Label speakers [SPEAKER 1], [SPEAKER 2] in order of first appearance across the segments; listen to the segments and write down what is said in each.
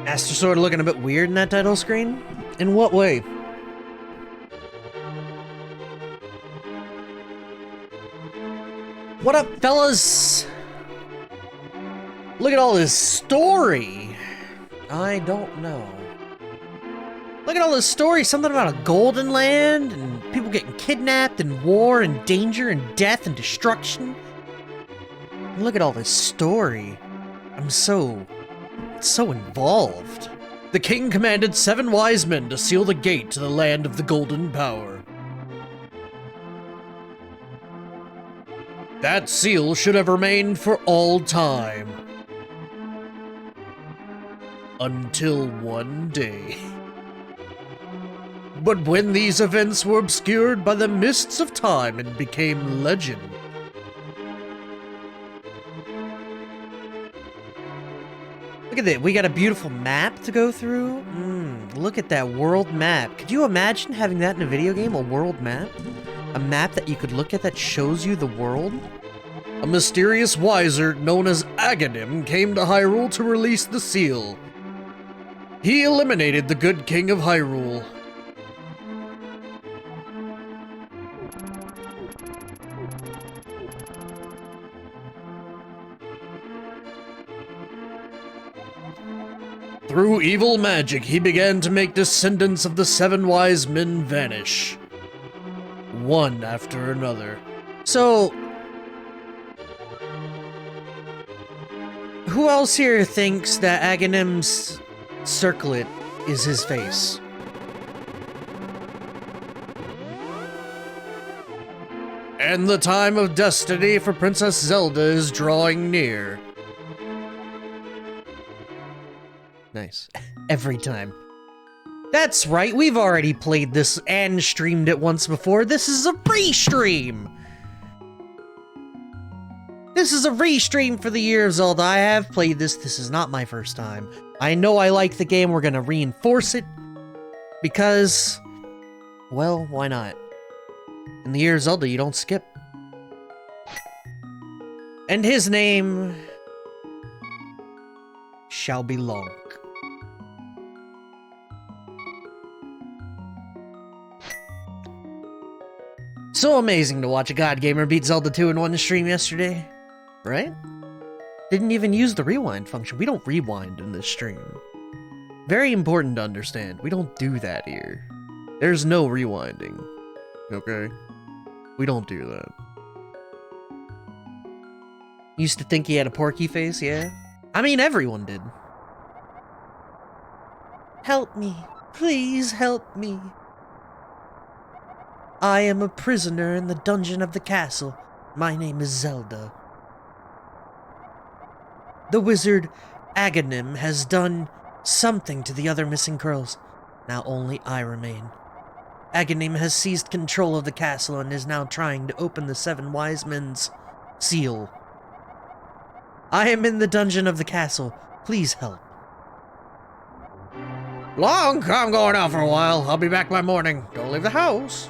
[SPEAKER 1] Master Sword looking a bit weird in that title screen? In what way? What up, fellas? Look at all this story. I don't know. Look at all this story. Something about a golden land and people getting kidnapped and war and danger and death and destruction. Look at all this story. I'm so involved. The king commanded 7 wise men to seal the gate to the land of the golden power. That seal should have remained for all time. Until one day. But when these events were obscured by the mists of time and became legend. Look at that, we got a beautiful map to go through. Look at that world map. Could you imagine having that in a video game, a world map? A map that you could look at that shows you the world? A mysterious wizard known as Aghanim came to Hyrule to release the seal. He eliminated the good king of Hyrule. Through evil magic, he began to make descendants of the 7 wise men vanish. One after another. So, who else here thinks that Aghanim's circlet is his face? And the time of destiny for Princess Zelda is drawing near. Nice. Every time. That's right, we've already played this and streamed it once before. This is a pre-stream! This is a restream for the year of Zelda. I have played this. This is not my first time. I know I like the game. We're gonna reinforce it. Because, well, why not? In the year of Zelda, you don't skip. And his name shall be Lonk. So amazing to watch a god gamer beat Zelda 2 in one stream yesterday, right? Didn't even use the rewind function. We don't rewind in this stream. Very important to understand. We don't do that here. There's no rewinding. Okay? We don't do that. Used to think he had a porky face, yeah? I mean, everyone did. Help me. Please help me. I am a prisoner in the dungeon of the castle. My name is Zelda. The wizard Aghanim has done something to the other missing girls. Now only I remain. Aghanim has seized control of the castle and is now trying to open the 7 wise men's seal. I am in the dungeon of the castle. Please help. Lonk, I'm going out for a while. I'll be back by morning. Don't leave the house.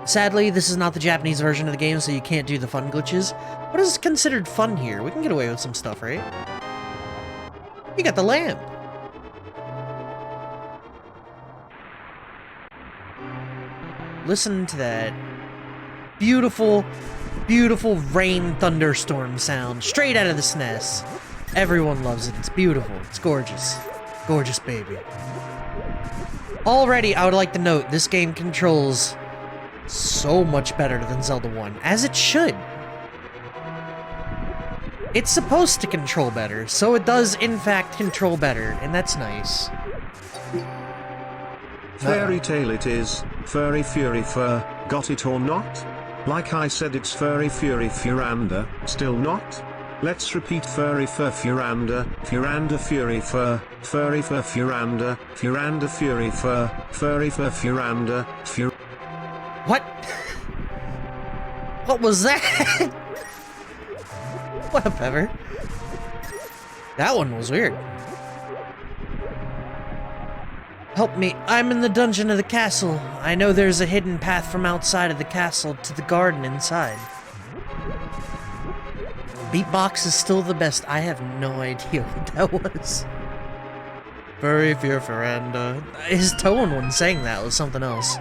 [SPEAKER 1] Sadly, this is not the Japanese version of the game, so you can't do the fun glitches. What is considered fun here? We can get away with some stuff, right? You got the lamp. Listen to that beautiful, beautiful rain thunderstorm sound straight out of the SNES. Everyone loves it. It's beautiful. It's gorgeous. Gorgeous baby. Already, I would like to note, this game controls so much better than Zelda 1, as it should. It's supposed to control better, so it does in fact control better, and that's nice.
[SPEAKER 2] Fairy tale it is, furry fury fur, got it or not? Like I said, it's furry fury furanda, still not? Let's repeat: furry fur furanda, furanda fury fur, furry fur furanda, furanda fury fur, furry fur furanda, fur.
[SPEAKER 1] What? What was that? Whatever. That one was weird. Help me, I'm in the dungeon of the castle. I know there's a hidden path from outside of the castle to the garden inside. Beatbox is still the best. I have no idea what that was. Furry Fear Ferranda. His tone when saying that was something else.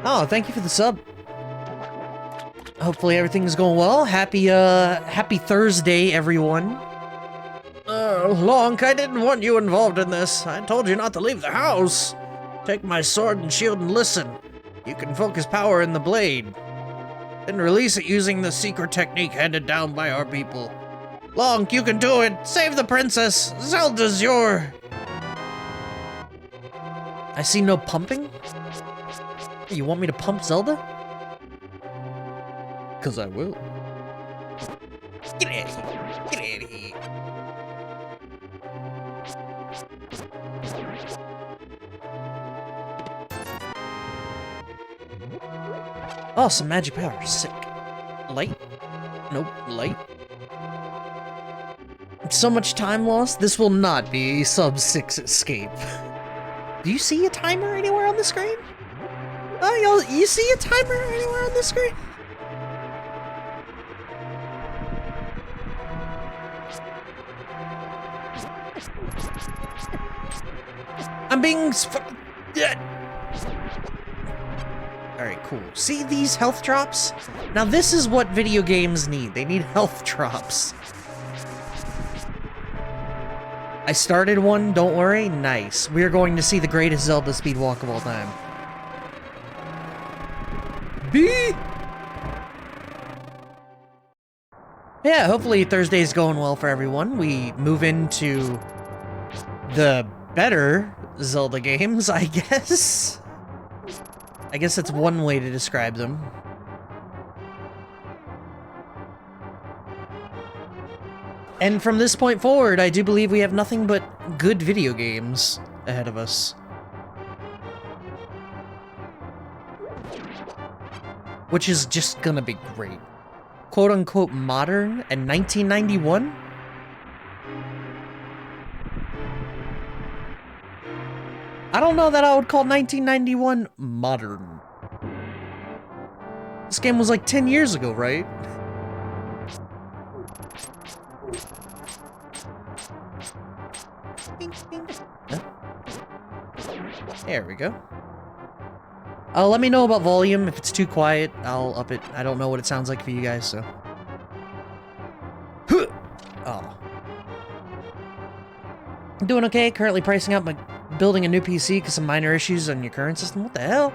[SPEAKER 1] Oh, thank you for the sub. Hopefully everything's going well. Happy Thursday, everyone. Lonk, I didn't want you involved in this. I told you not to leave the house. Take my sword and shield and listen. You can focus power in the blade. Then release it using the secret technique handed down by our people. Lonk, you can do it! Save the princess! Zelda's your... I see no pumping? You want me to pump Zelda? 'Cause I will. Get out of here! Get out of here! Oh, some magic power. Sick. Light? Nope. Light. So much time lost? This will not be a sub-6 escape. Do you see a timer anywhere on the screen? Oh, you see a timer anywhere on the screen? I'm being Alright, cool. See these health drops? Now this is what video games need. They need health drops. I started one, don't worry. Nice. We're going to see the greatest Zelda speed walk of all time. Yeah, hopefully Thursday's going well for everyone. We move into the better Zelda games, I guess. I guess that's one way to describe them. And from this point forward, I do believe we have nothing but good video games ahead of us. Which is just gonna be great. Quote-unquote modern and 1991? I don't know that I would call 1991 modern. This game was like 10 years ago, right? Huh? There we go. Let me know about volume. If it's too quiet, I'll up it. I don't know what it sounds like for you guys, so. Oh. I'm doing okay. Currently pricing out my building a new PC because of minor issues on your current system. What the hell?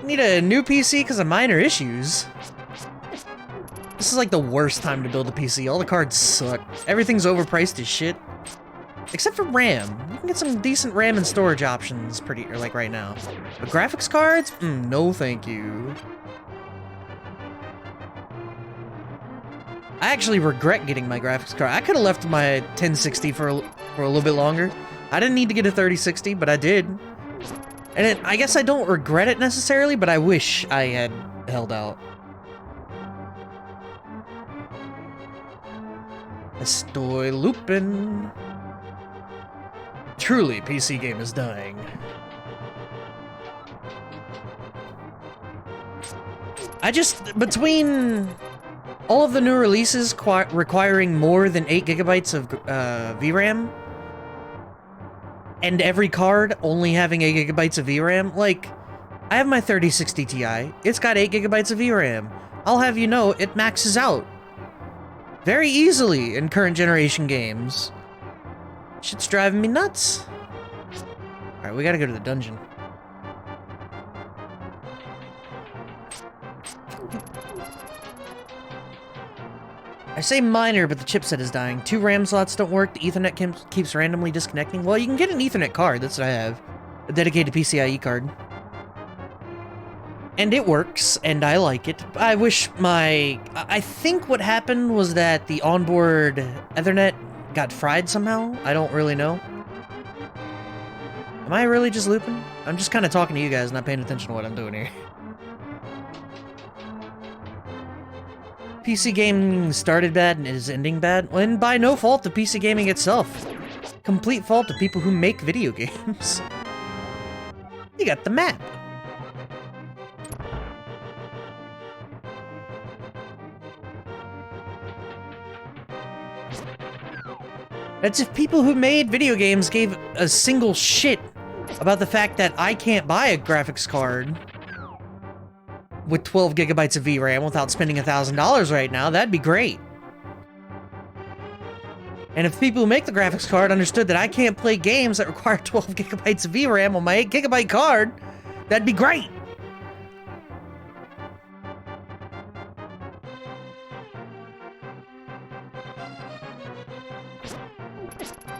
[SPEAKER 1] You need a new PC because of minor issues? This is like the worst time to build a PC. All the cards suck. Everything's overpriced as shit. Except for RAM. You can get some decent RAM and storage options like right now. But graphics cards? No thank you. I actually regret getting my graphics card. I could have left my 1060 for a little bit longer. I didn't need to get a 3060, but I did. And I guess I don't regret it necessarily, but I wish I had held out. Estoy looping. Truly, PC game is dying. Between all of the new releases requiring more than 8 gigabytes of VRAM, and every card only having 8 gigabytes of VRAM, like, I have my 3060 Ti, it's got 8 gigabytes of VRAM. I'll have you know, it maxes out very easily in current generation games. Shit's driving me nuts. Alright, we gotta go to the dungeon. I say minor, but the chipset is dying. 2 RAM slots don't work, the Ethernet keeps randomly disconnecting. Well, you can get an Ethernet card, that's what I have. A dedicated PCIe card. And it works, and I like it. I wish I think what happened was that the onboard Ethernet got fried somehow? I don't really know. Am I really just looping? I'm just kind of talking to you guys, not paying attention to what I'm doing here. PC gaming started bad and is ending bad, and by no fault of PC gaming itself. Complete fault of people who make video games. You got the map. That's if people who made video games gave a single shit about the fact that I can't buy a graphics card with 12 gigabytes of VRAM without spending $1,000 right now, that'd be great. And if people who make the graphics card understood that I can't play games that require 12 gigabytes of VRAM on my 8 gigabyte card, that'd be great.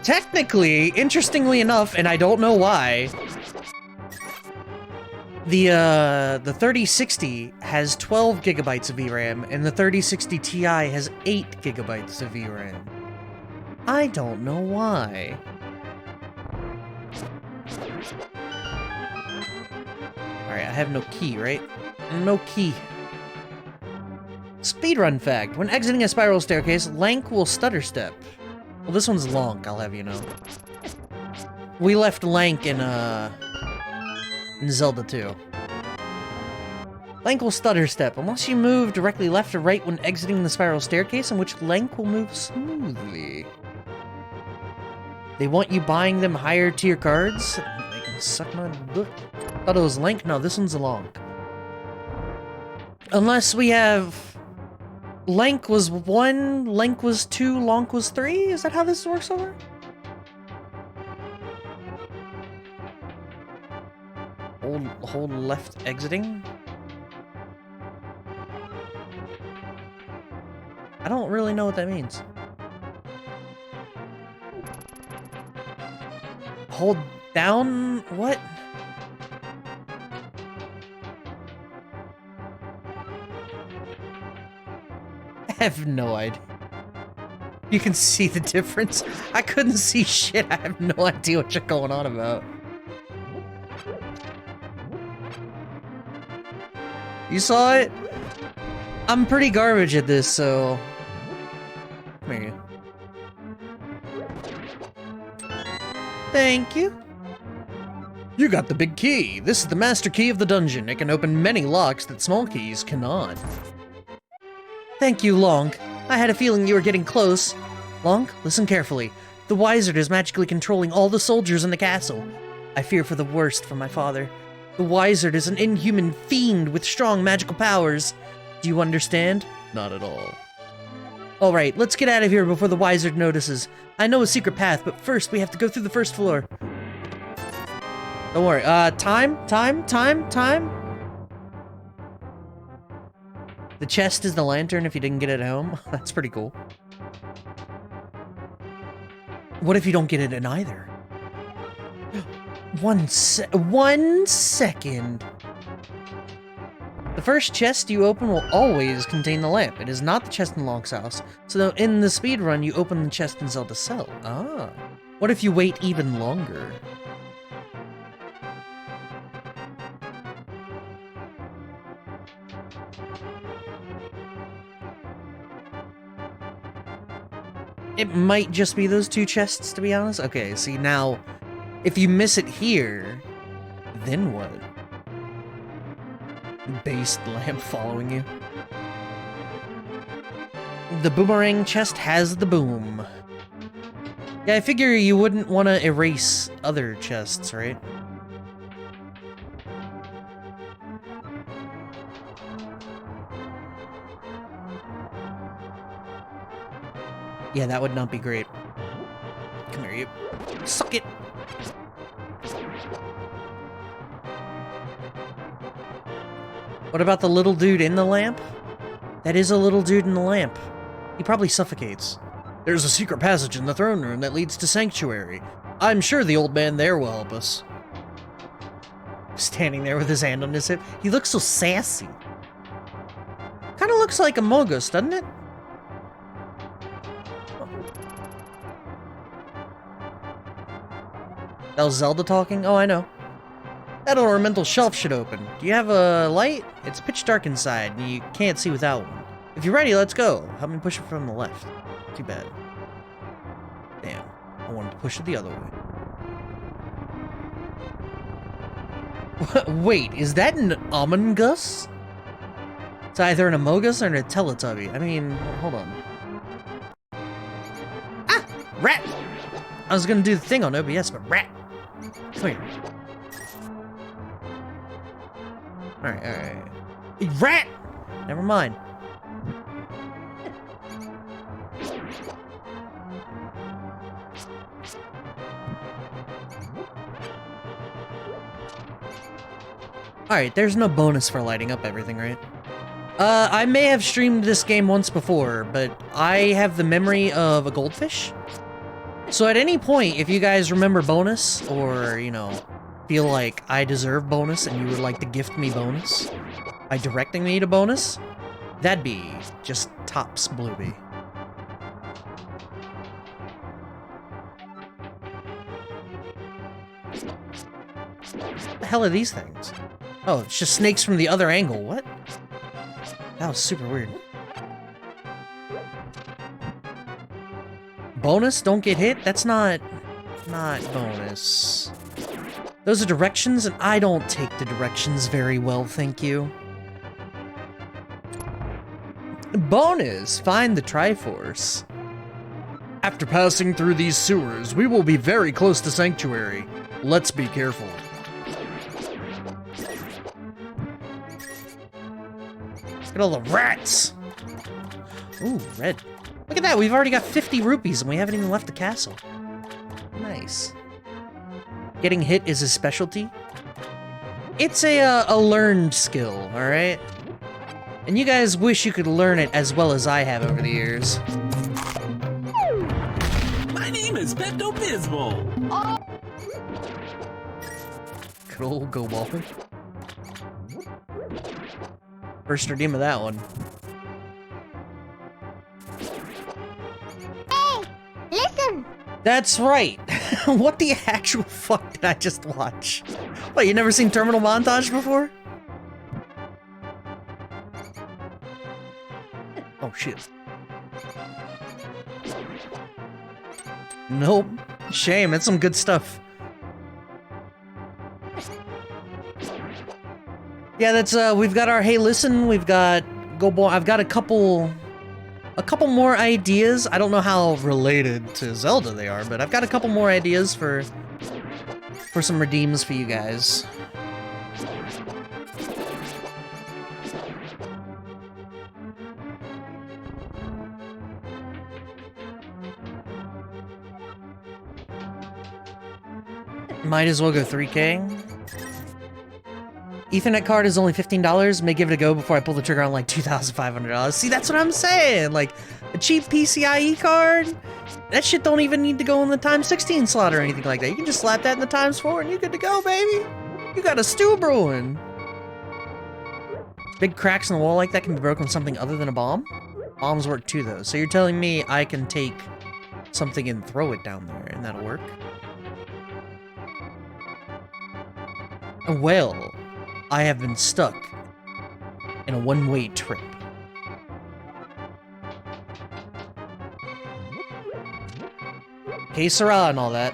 [SPEAKER 1] Technically, interestingly enough, and I don't know why, the 3060 has 12 gigabytes of VRAM, and the 3060 Ti has 8 gigabytes of VRAM. I don't know why. Alright, I have no key, right? No key. Speedrun fact. When exiting a spiral staircase, Lank will stutter step. Well, this one's Lonk, I'll have you know. We left Lank in Zelda 2. Lank will stutter step, unless you move directly left or right when exiting the spiral staircase, in which Lank will move smoothly. They want you buying them higher tier cards? They can suck my dick. Thought it was Lank? No, this one's Lonk. Unless we have... Lank was 1, Lank was 2, Lonk was 3? Is that how this works over? Hold left exiting? I don't really know what that means. Hold down? What? I have no idea. You can see the difference? I couldn't see shit. I have no idea what you're going on about. You saw it? I'm pretty garbage at this, so... Come here. Thank you. You got the big key. This is the master key of the dungeon. It can open many locks that small keys cannot. Thank you, Lonk. I had a feeling you were getting close. Lonk, listen carefully. The Wizard is magically controlling all the soldiers in the castle. I fear for the worst for my father. The Wizard is an inhuman fiend with strong magical powers. Do you understand? Not at all. Alright, let's get out of here before the Wizard notices. I know a secret path, but first we have to go through the first floor. Don't worry. Time? The chest is the lantern if you didn't get it at home. That's pretty cool. What if you don't get it in either? One second. The first chest you open will always contain the lamp. It is not the chest in Lonk's house. So in the speedrun, you open the chest in Zelda's cell. Ah. What if you wait even longer? It might just be those two chests, to be honest. Okay, see now, if you miss it here, then what? Based lamp following you. The boomerang chest has the boom. Yeah, I figure you wouldn't want to erase other chests, right? Yeah, that would not be great. Come here, you. Suck it! What about the little dude in the lamp? That is a little dude in the lamp. He probably suffocates. There's a secret passage in the throne room that leads to Sanctuary. I'm sure the old man there will help us. Standing there with his hand on his hip. He looks so sassy. Kinda looks like Among Us, doesn't it? That was Zelda talking? Oh, I know. That ornamental shelf should open. Do you have a light? It's pitch dark inside, and you can't see without one. If you're ready, let's go. Help me push it from the left. Too bad. Damn. I wanted to push it the other way. Wait, is that an Among Us? It's either an Among Us or a Teletubby. I mean, hold on. Ah! Rat! I was gonna do the thing on OBS, but rat! Come here. Alright, alright. Rat! Never mind. Alright, there's no bonus for lighting up everything, right? I may have streamed this game once before, but I have the memory of a goldfish. So at any point, if you guys remember bonus, or, you know, feel like I deserve bonus and you would like to gift me bonus by directing me to bonus, that'd be just tops Blueby. What the hell are these things? Oh, it's just snakes from the other angle. What? That was super weird. Bonus? Don't get hit? That's not bonus. Those are directions, and I don't take the directions very well, thank you. Bonus! Find the Triforce. After passing through these sewers, we will be very close to Sanctuary. Let's be careful. Look at all the rats! Ooh, red. Look at that, we've already got 50 rupees and we haven't even left the castle. Nice. Getting hit is his specialty. It's a learned skill, alright? And you guys wish you could learn it as well as I have over the years.
[SPEAKER 3] My name is Pepto-Bismol.
[SPEAKER 1] Good old go ball. First redeem of that one.
[SPEAKER 4] Hey, listen!
[SPEAKER 1] That's right! What the actual fuck did I just watch? What, you never seen Terminal Montage before? Oh shit. Nope. Shame, it's some good stuff. Yeah, that's we've got our hey listen, we've got go boy. I've got a couple more ideas. I don't know how related to Zelda they are, but I've got a couple more ideas for some redeems for you guys. Might as well go 3K. Ethernet card is only $15. May give it a go before I pull the trigger on like $2,500. See, that's what I'm saying. Like, a cheap PCIe card, that shit don't even need to go in the times 16 slot or anything like that. You can just slap that in the times 4 and you're good to go, baby. You got a stew brewing. Big cracks in the wall like that can be broken with something other than a bomb? Bombs work too, though. So you're telling me I can take something and throw it down there and that'll work? Well, I have been stuck in a one-way trip. Que sera and all that.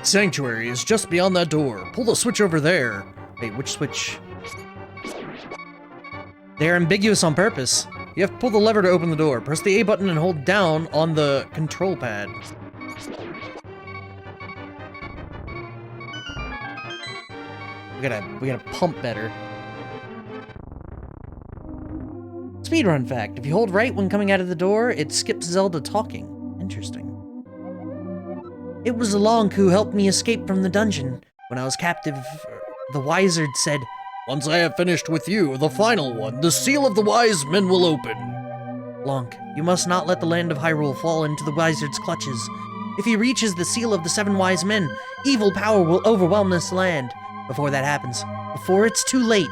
[SPEAKER 1] Sanctuary is just beyond that door. Pull the switch over there. Wait, which switch? They're ambiguous on purpose. You have to pull the lever to open the door. Press the A button and hold down on the control pad. We gotta pump better. Speedrun fact. If you hold right when coming out of the door, it skips Zelda talking. Interesting. It was the Lonk who helped me escape from the dungeon. When I was captive, the Wizard said, "Once I have finished with you, the final one, the Seal of the Wise Men will open." Lonk, you must not let the land of Hyrule fall into the Wizard's clutches. If he reaches the Seal of the Seven Wise Men, evil power will overwhelm this land. Before that happens, before it's too late,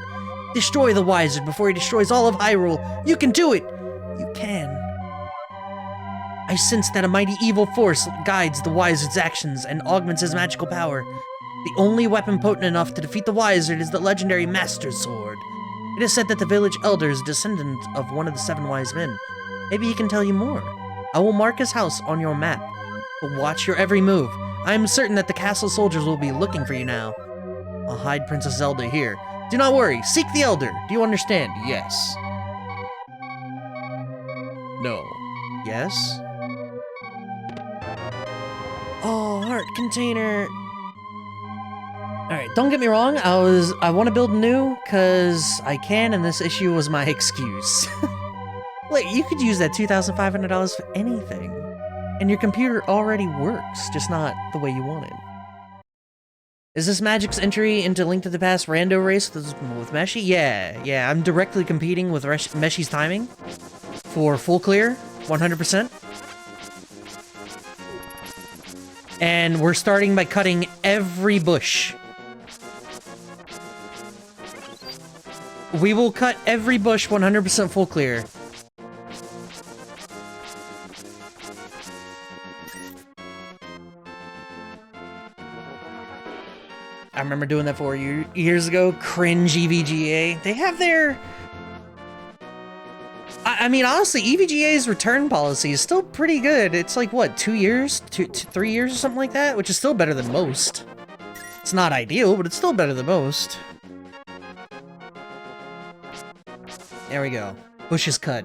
[SPEAKER 1] destroy the Wizard before he destroys all of Hyrule. You can do it! You can. I sense that a mighty evil force guides the Wizard's actions and augments his magical power. The only weapon potent enough to defeat the Wizard is the legendary Master Sword. It is said that the village elder is a descendant of one of the Seven Wise Men. Maybe he can tell you more. I will mark his house on your map, but watch your every move. I am certain that the castle soldiers will be looking for you now. I'll hide Princess Zelda here. Do not worry. Seek the Elder. Do you understand? Yes. No. Yes? Cart container. Alright, don't get me wrong, I want to build new, cause I can, and this issue was my excuse. Wait, you could use that $2,500 for anything. And your computer already works, just not the way you want it. Is this Magic's entry into Link to the Past rando race with Meshi? Yeah, I'm directly competing with Meshi's timing for full clear, 100%. And we're starting by cutting every bush. We will cut every bush 100% full clear. I remember doing that 4 years ago. Cringe EVGA. They have their... I mean, honestly, EVGA's return policy is still pretty good. It's like, what, 2 years? 3 years or something like that? Which is still better than most. It's not ideal, but it's still better than most. There we go. Bush is cut.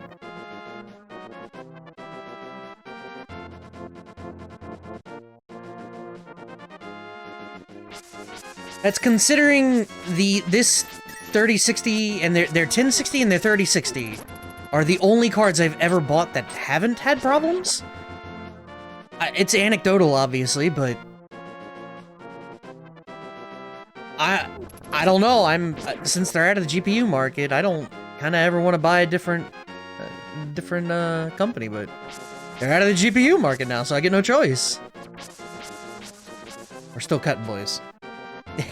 [SPEAKER 1] That's considering this 3060 and their 1060 and their 3060 are the only cards I've ever bought that haven't had problems. It's anecdotal, obviously, but I don't know. Since they're out of the GPU market, I don't kind of ever want to buy a different company, but they're out of the GPU market now, so I get no choice. We're still cutting, boys.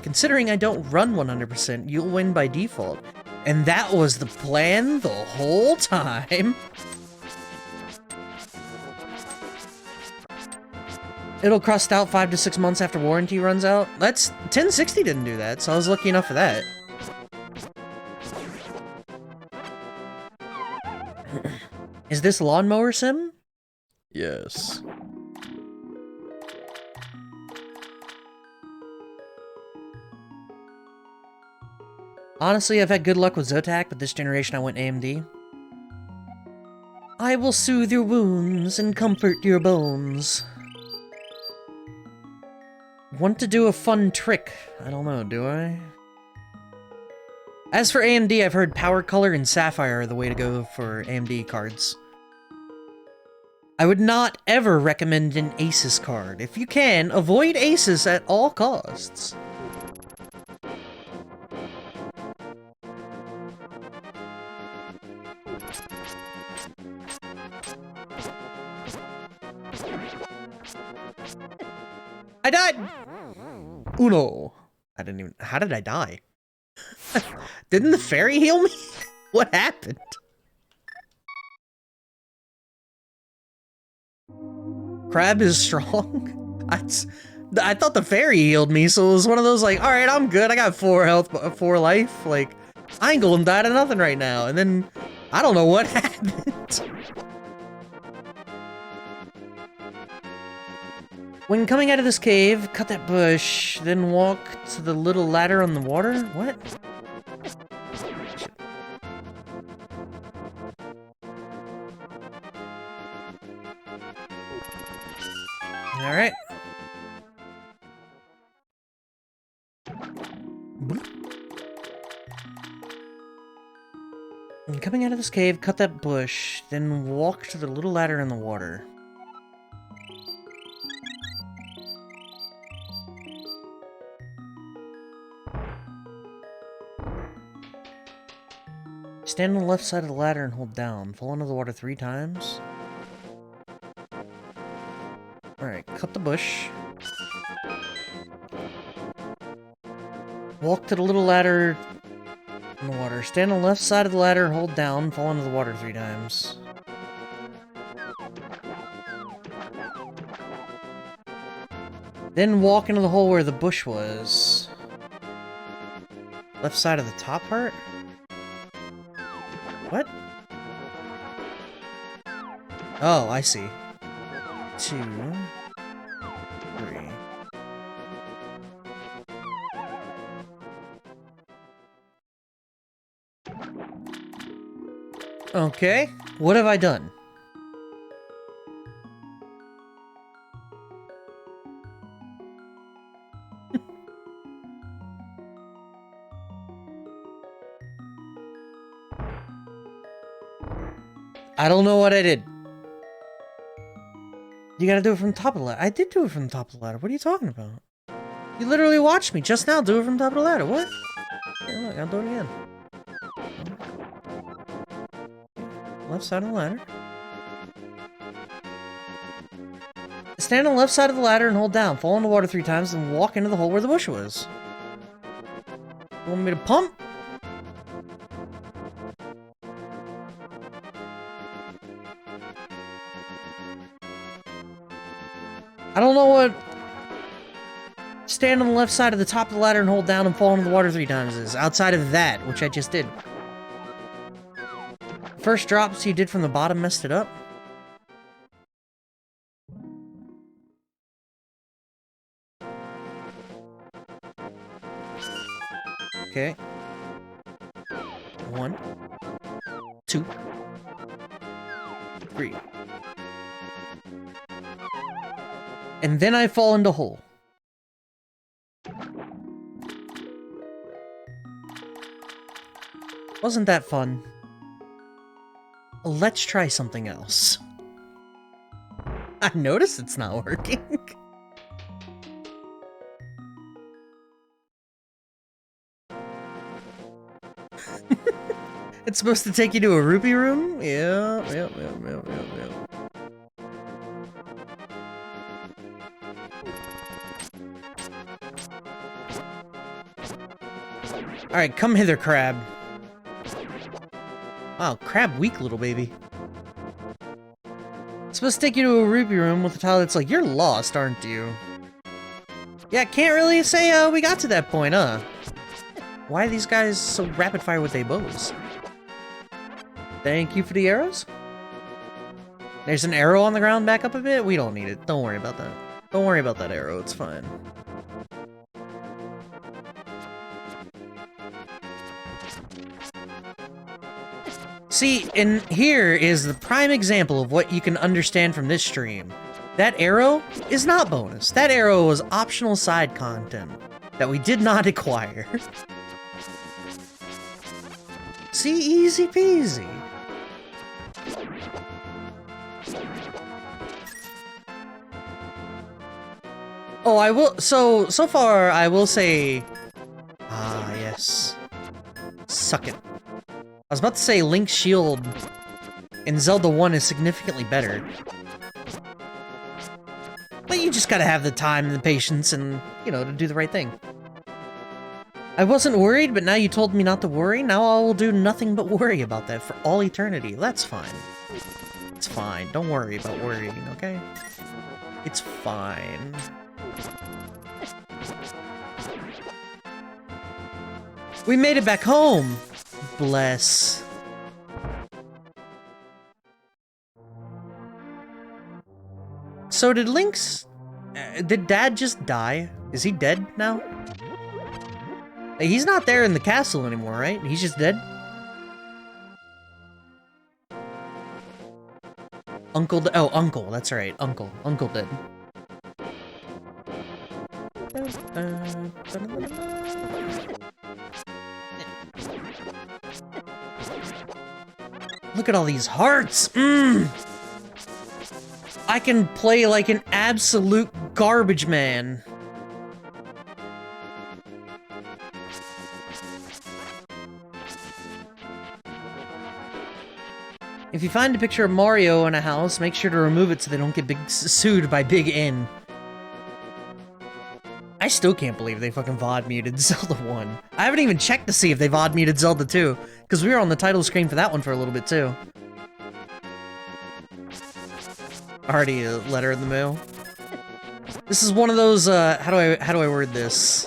[SPEAKER 1] Considering I don't run 100%, you'll win by default. And that was the plan the whole time. It'll crust out 5 to 6 months after warranty runs out. 1060 didn't do that, so I was lucky enough for that. Is this Lawnmower Sim? Yes. Honestly, I've had good luck with Zotac, but this generation I went AMD. I will soothe your wounds and comfort your bones. Want to do a fun trick? I don't know, do I? As for AMD, I've heard Power Color and Sapphire are the way to go for AMD cards. I would not ever recommend an Asus card. If you can, avoid Asus at all costs. I died! Uno. I didn't even... How did I die? Didn't the fairy heal me? What happened? Crab is strong? I thought the fairy healed me, so it was one of those like, alright, I'm good, I got 4 health, 4 life, like, I ain't gonna die to nothing right now, and then, I don't know what happened. When coming out of this cave, cut that bush, then walk to the little ladder on the water? What? Alright. When coming out of this cave, cut that bush, then walk to the little ladder in the water. Stand on the left side of the ladder and hold down. Fall into the water 3 times. Alright, cut the bush. Walk to the little ladder in the water. Stand on the left side of the ladder, hold down, fall into the water 3 times. Then walk into the hole where the bush was. Left side of the top part? What? Oh, I see. 2, 3. Okay, what have I done? I don't know what I did. You gotta do it from the top of the ladder. I did do it from the top of the ladder. What are you talking about? You literally watched me just now do it from the top of the ladder. What? Here, look, I'll do it again. Left side of the ladder. Stand on the left side of the ladder and hold down. Fall in the water 3 times and walk into the hole where the bush was. You want me to pump? I don't know what stand on the left side of the top of the ladder and hold down and fall into the water 3 times is, outside of that, which I just did. First drops you did from the bottom messed it up. Okay. 1, 2, 3. And then I fall into hole. Wasn't that fun? Let's try something else. I noticed it's not working. It's supposed to take you to a rupee room? Yeah. Alright, come hither, crab. Wow, crab weak, little baby. It's supposed to take you to a rupee room with a tile that's like, you're lost, aren't you? Yeah, can't really say we got to that point, huh? Why are these guys so rapid fire with their bows? Thank you for the arrows. There's an arrow on the ground back up a bit? We don't need it. Don't worry about that. Don't worry about that arrow, it's fine. See, and here is the prime example of what you can understand from this stream. That arrow is not bonus. That arrow was optional side content that we did not acquire. See, easy peasy. Oh, I will, so far, I will say, ah, yes. Suck it. I was about to say Link's shield in Zelda 1 is significantly better. But you just gotta have the time and the patience and, you know, to do the right thing. I wasn't worried, but now you told me not to worry. Now I will do nothing but worry about that for all eternity. That's fine. It's fine. Don't worry about worrying, okay? It's fine. We made it back home! Bless. So did Link's... did Dad just die? Is he dead now? He's not there in the castle anymore, right? He's just dead? Uncle... oh, Uncle, that's right. Uncle. Uncle dead. Look at all these hearts! I can play like an absolute garbage man. If you find a picture of Mario in a house, make sure to remove it so they don't get sued by Big N. I still can't believe they fucking VOD muted Zelda 1. I haven't even checked to see if they VOD muted Zelda 2, because we were on the title screen for that one for a little bit too. Already a letter in the mail. This is one of those, how do I word this?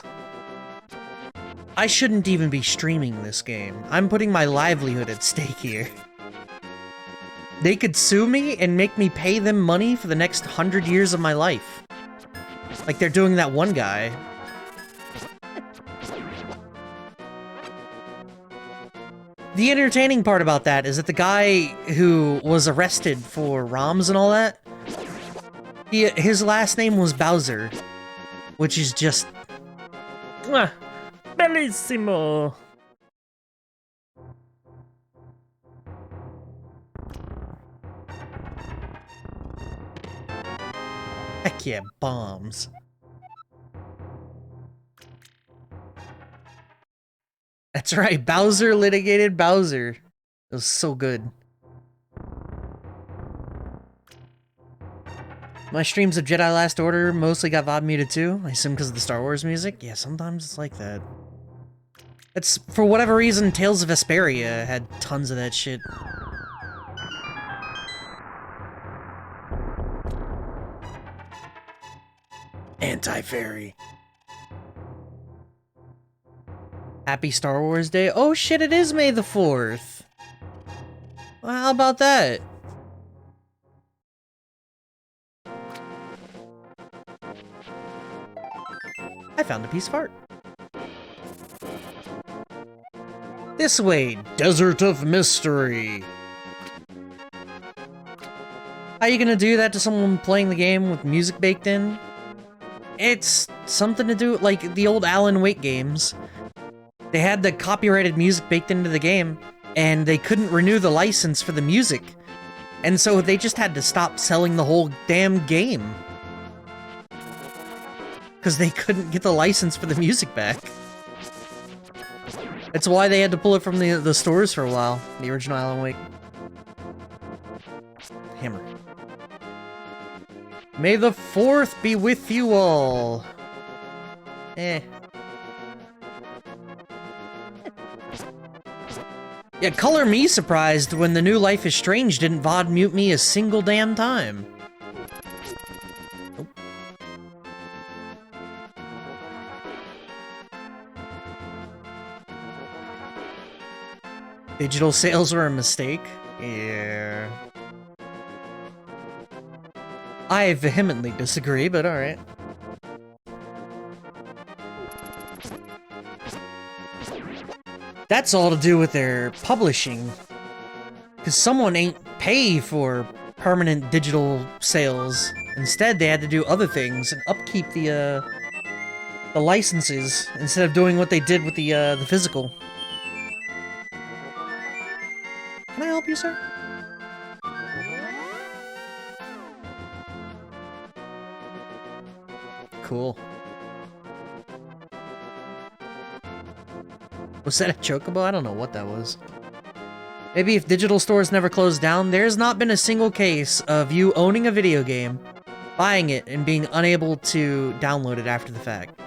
[SPEAKER 1] I shouldn't even be streaming this game. I'm putting my livelihood at stake here. They could sue me and make me pay them money for the next 100 years of my life. Like they're doing that one guy. The entertaining part about that is that the guy who was arrested for ROMs and all that, his last name was Bowser, which is just... bellissimo! Heck yeah, bombs. That's right, Bowser litigated Bowser. It was so good. My streams of Jedi Last Order mostly got VOD muted too. I assume because of the Star Wars music. Yeah, sometimes it's like that. It's, for whatever reason, Tales of Vesperia had tons of that shit. Anti-fairy. Happy Star Wars Day. Oh shit, it is May the 4th. Well, how about that? I found a piece of art. This way, Desert of Mystery. How are you gonna do that to someone playing the game with music baked in? It's something to do like the old Alan Wake games. They had the copyrighted music baked into the game, and they couldn't renew the license for the music. And so they just had to stop selling the whole damn game. Because they couldn't get the license for the music back. That's why they had to pull it from the stores for a while, the original Alan Wake. Hammer. May the 4th be with you all. Yeah, color me surprised when the new Life is Strange didn't VOD mute me a single damn time. Oh. Digital sales were a mistake? Yeah. I vehemently disagree, but alright. That's all to do with their publishing. Because someone ain't pay for permanent digital sales. Instead, they had to do other things and upkeep the licenses instead of doing what they did with the physical. Can I help you, sir? Cool. Was that a chocobo? I don't know what that was. Maybe if digital stores never closed down, there's not been a single case of you owning a video game, buying it, and being unable to download it after the fact.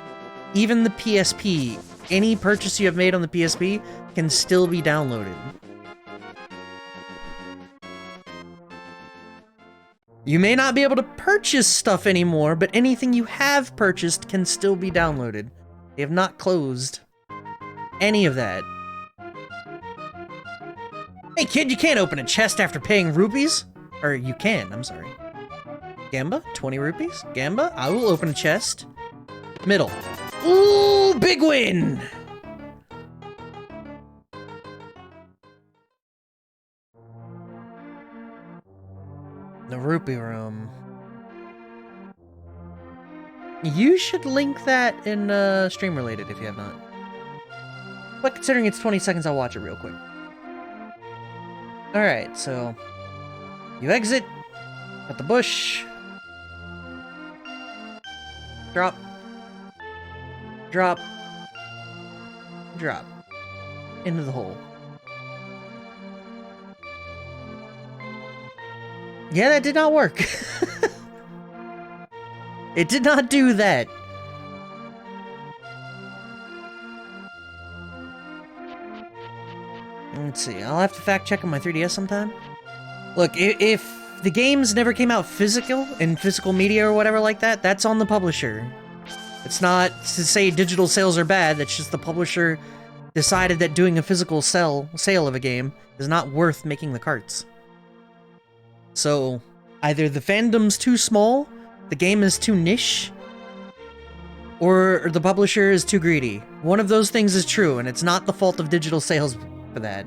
[SPEAKER 1] Even the PSP, any purchase you have made on the PSP can still be downloaded. You may not be able to purchase stuff anymore, but anything you have purchased can still be downloaded. They have not closed any of that. Hey kid, you can't open a chest after paying rupees. Or you can, I'm sorry. Gamba, 20 rupees. Gamba, I will open a chest. Middle. Ooh, big win! The rupee room. You should link that in stream related if you have not. But considering it's 20 seconds, I'll watch it real quick. Alright, so you exit at the bush. Drop. Drop. Drop. Into the hole. Yeah, that did not work. It did not do that. Let's see, I'll have to fact check on my 3DS sometime. Look, if the games never came out physical, in physical media or whatever like that, that's on the publisher. It's not to say digital sales are bad, that's just the publisher decided that doing a physical sale of a game is not worth making the carts. So, either the fandom's too small, the game is too niche, or the publisher is too greedy. One of those things is true, and it's not the fault of digital sales for that.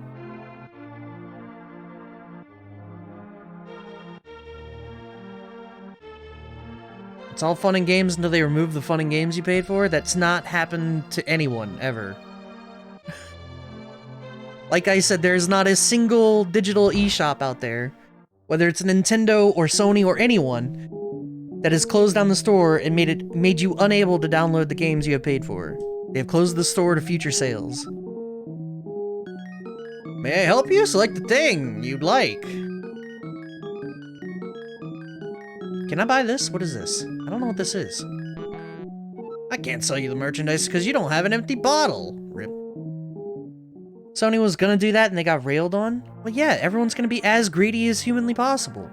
[SPEAKER 1] It's all fun and games until they remove the fun and games you paid for. That's not happened to anyone, ever. Like I said, there's not a single digital eShop out there, whether it's Nintendo or Sony or anyone, that has closed down the store and made you unable to download the games you have paid for. They have closed the store to future sales. May I help you? Select the thing you'd like. Can I buy this? What is this? I don't know what this is. I can't sell you the merchandise because you don't have an empty bottle. Rip. Sony was gonna do that and they got railed on? Well, yeah, everyone's gonna be as greedy as humanly possible.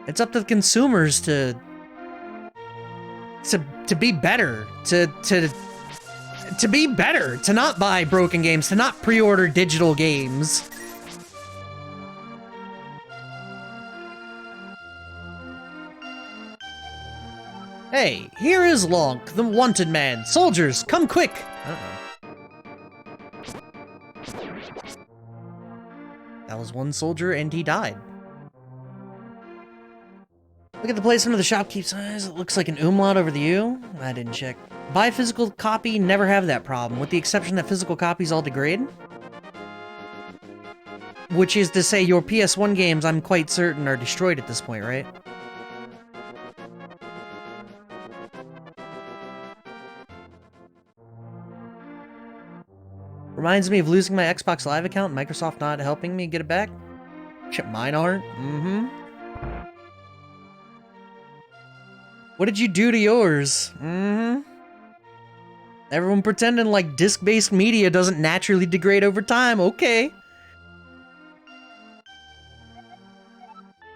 [SPEAKER 1] It's up to the consumers to be better, to be better, to not buy broken games, to not pre-order digital games. Hey, here is Lonk, the wanted man. Soldiers, come quick! That was one soldier and he died. Look at the placement of the shopkeep signs. It looks like an umlaut over the U. I didn't check. Buy physical copy, never have that problem, with the exception that physical copies all degrade. Which is to say, your PS1 games, I'm quite certain, are destroyed at this point, right? Reminds me of losing my Xbox Live account and Microsoft not helping me get it back. Shit, mine aren't. What did you do to yours? Everyone pretending like disc-based media doesn't naturally degrade over time, okay.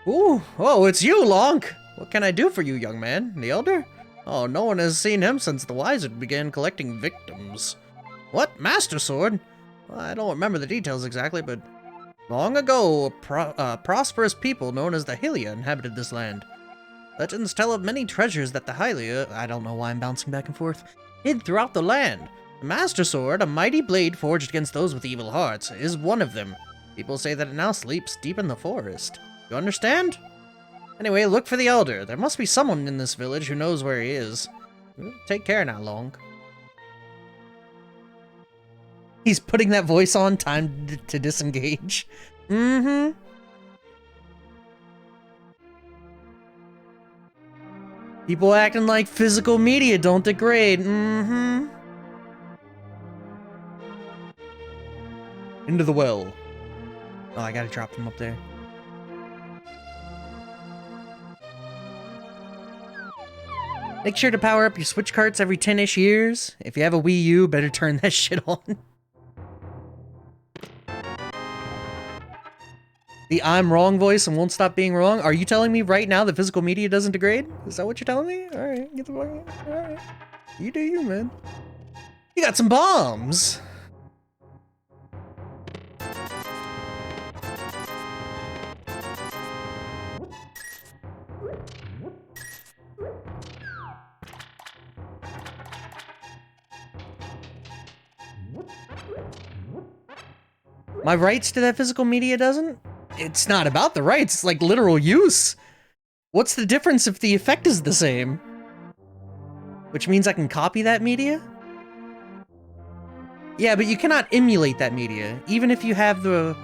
[SPEAKER 1] Ooh, oh, it's you, Lonk! What can I do for you, young man? The Elder? Oh, no one has seen him since the Wizard began collecting victims. What? Master Sword? Well, I don't remember the details exactly, but long ago, a prosperous people known as the Hylia inhabited this land. Legends tell of many treasures that the Hylia, I don't know why I'm bouncing back and forth, hid throughout the land. The Master Sword, a mighty blade forged against those with evil hearts, is one of them. People say that it now sleeps deep in the forest. You understand? Anyway, look for the Elder. There must be someone in this village who knows where he is. Take care now, Lonk. He's putting that voice on, time to disengage. People acting like physical media don't degrade. Into the well. Oh, I gotta drop them up there. Make sure to power up your Switch carts every 10-ish years. If you have a Wii U, better turn that shit on. The I'm wrong voice and won't stop being wrong? Are you telling me right now that physical media doesn't degrade? Is that what you're telling me? Alright, get the fuck out. Alright. You do you, man. You got some bombs! My rights to that physical media doesn't? It's not about the rights, it's like literal use. What's the difference if the effect is the same? Which means I can copy that media? Yeah, but you cannot emulate that media. Even if you have the...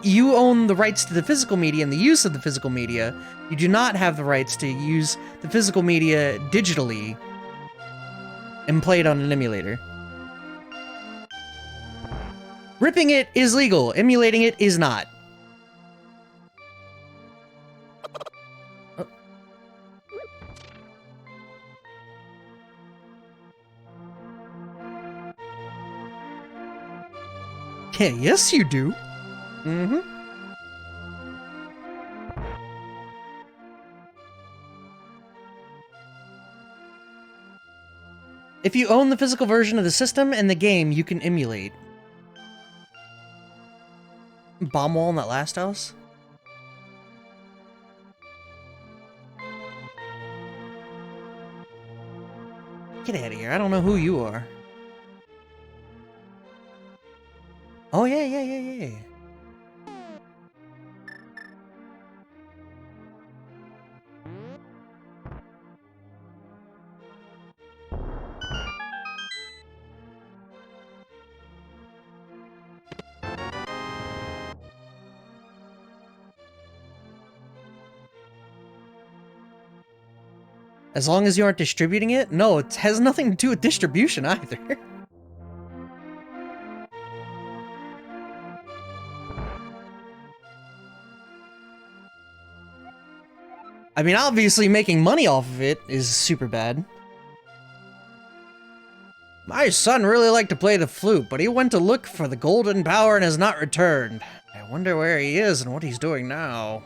[SPEAKER 1] You own the rights to the physical media and the use of the physical media. You do not have the rights to use the physical media digitally and play it on an emulator. Ripping it is legal, emulating it is not. Yeah, yes you do. If you own the physical version of the system and the game, you can emulate. Bomb wall in that last house? Get out of here, I don't know who you are. Oh yeah. As long as you aren't distributing it? No, it has nothing to do with distribution either. I mean, obviously making money off of it is super bad. My son really liked to play the flute, but he went to look for the golden power and has not returned. I wonder where he is and what he's doing now.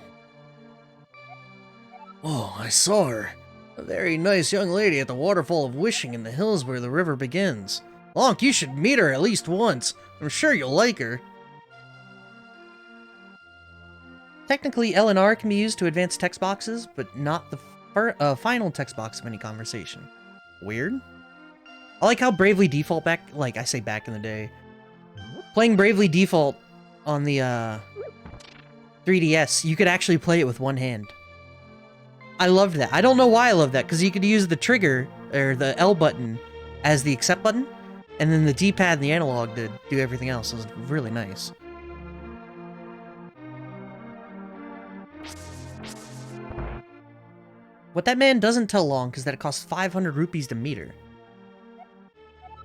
[SPEAKER 1] Oh, I saw her. A very nice young lady at the Waterfall of Wishing in the hills where the river begins. Lonk, you should meet her at least once. I'm sure you'll like her. Technically, L and R can be used to advance text boxes, but not the final text box of any conversation. Weird? I like how Bravely Default back in the day. Playing Bravely Default on the 3DS, you could actually play it with one hand. I loved that. I don't know why I love that, because you could use the trigger, or the L button, as the accept button, and then the D-pad and the analog to do everything else. It was really nice. What that man doesn't tell Lonk is that it costs 500 rupees to meet her.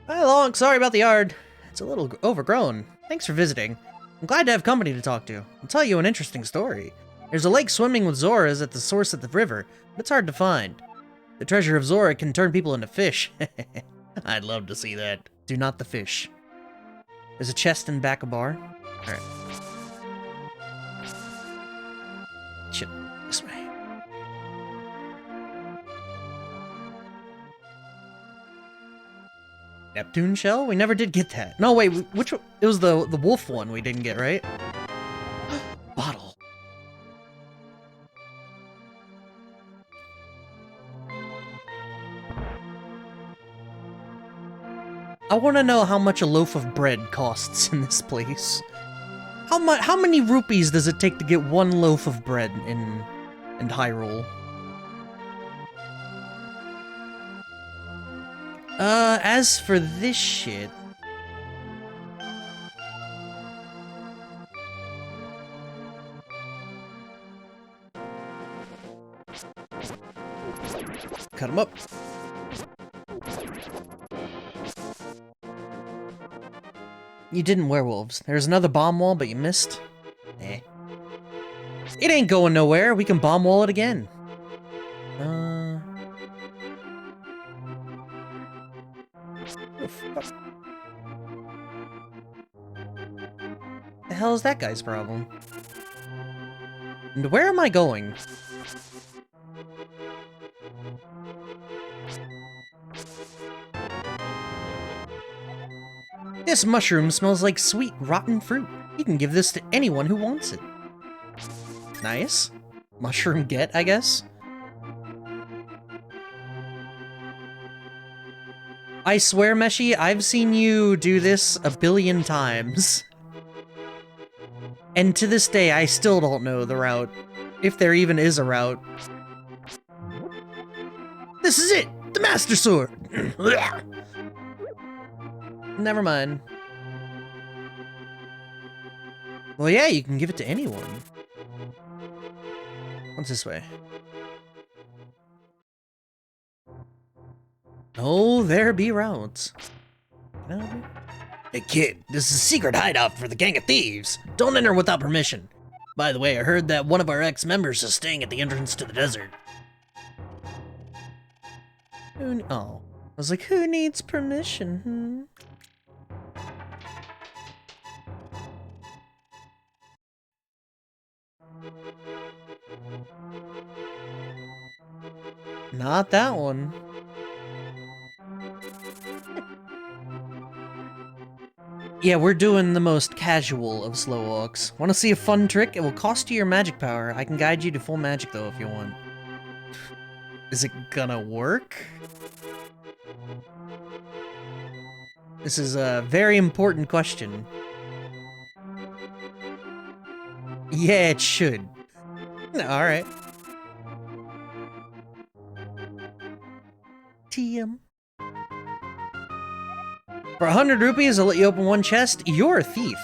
[SPEAKER 1] Hi Lonk, sorry about the yard. It's a little overgrown. Thanks for visiting. I'm glad to have company to talk to. I'll tell you an interesting story. There's a lake swimming with Zoras at the source of the river, but it's hard to find. The treasure of Zora can turn people into fish. I'd love to see that. Do not the fish. There's a chest in back of bar. Alright. Shit. This way. Neptune shell? We never did get that. No, wait, which one? It was the wolf one we didn't get, right? Bottle. I want to know how much a loaf of bread costs in this place. How many rupees does it take to get one loaf of bread in Hyrule? As for this shit... Cut him up. You didn't werewolves. There's another bomb wall, but you missed? Eh. It ain't going nowhere. We can bomb wall it again. Oh, fuck. The hell is that guy's problem? And where am I going? This mushroom smells like sweet, rotten fruit. You can give this to anyone who wants it. Nice. Mushroom get, I guess? I swear, Meshi, I've seen you do this a billion times. And to this day, I still don't know the route. If there even is a route. This is it! The Master Sword! Never mind. Well, yeah, you can give it to anyone. What's this way? Oh, there be routes. No. Hey kid, this is a secret hideout for the gang of thieves. Don't enter without permission. By the way, I heard that one of our ex-members is staying at the entrance to the desert. Oh. I was like, who needs permission, Not that one. Yeah, we're doing the most casual of slow walks. Want to see a fun trick? It will cost you your magic power. I can guide you to full magic though if you want. Is it gonna work? This is a very important question. Yeah, it should. Alright. TM. For 100 rupees, I'll let you open one chest. You're a thief.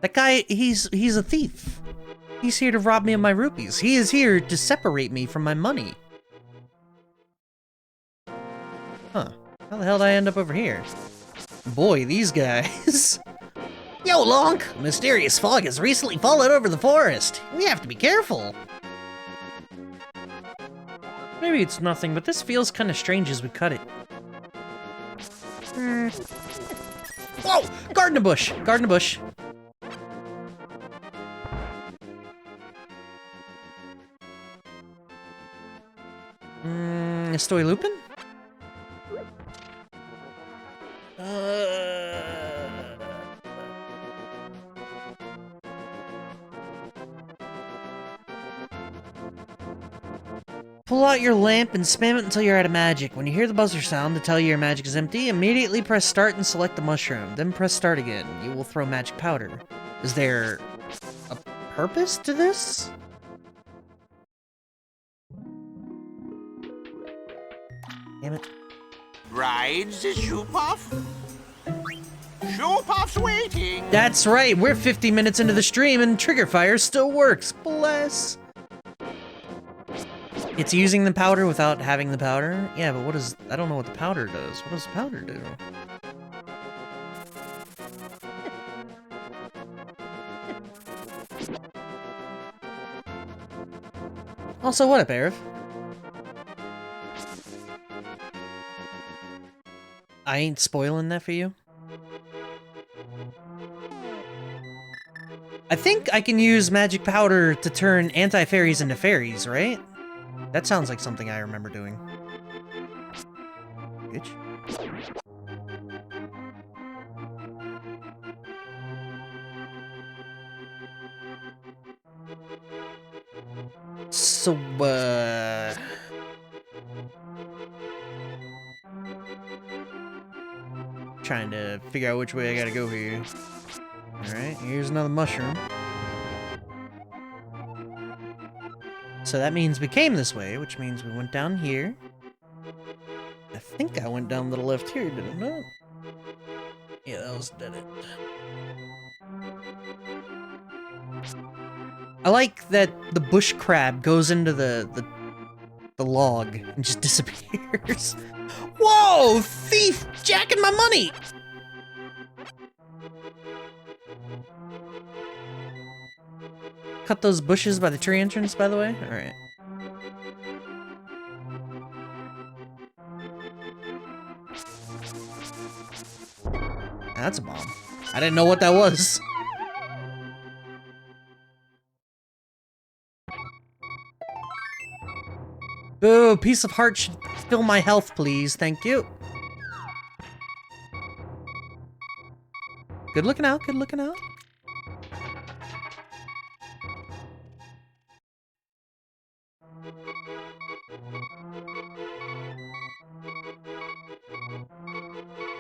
[SPEAKER 1] That guy, he's a thief. He's here to rob me of my rupees. He is here to separate me from my money. Huh. How the hell did I end up over here? Boy, these guys. Yo, Lonk! A mysterious fog has recently fallen over the forest. We have to be careful. Maybe it's nothing, but this feels kind of strange as we cut it. Whoa! Garden bush! Garden bush. Estoy Lupin? Pull out your lamp and spam it until you're out of magic. When you hear the buzzer sound to tell you your magic is empty, immediately press start and select the mushroom. Then press start again. You will throw magic powder. Is there a purpose to this? Damn it.
[SPEAKER 4] Rides the Shoe Puff? Shoe Puff's waiting!
[SPEAKER 1] That's right, we're 50 minutes into the stream and Trigger Fire still works. Bless. It's using the powder without having the powder? Yeah, but what is... I don't know what the powder does. What does the powder do? Also, what up, Arif? I ain't spoiling that for you. I think I can use magic powder to turn anti-fairies into fairies, right? That sounds like something I remember doing. Bitch. So, trying to figure out which way I gotta go here. Alright, here's another mushroom. So that means we came this way, which means we went down here. I think I went down to the left here, did I not? Yeah, that was dead end. I like that the bush crab goes into the log and just disappears. Whoa! Thief! Jacking my money! Cut those bushes by the tree entrance, by the way? Alright. That's a bomb. I didn't know what that was. Boo! Piece of heart should fill my health, please. Thank you. Good looking out, good looking out.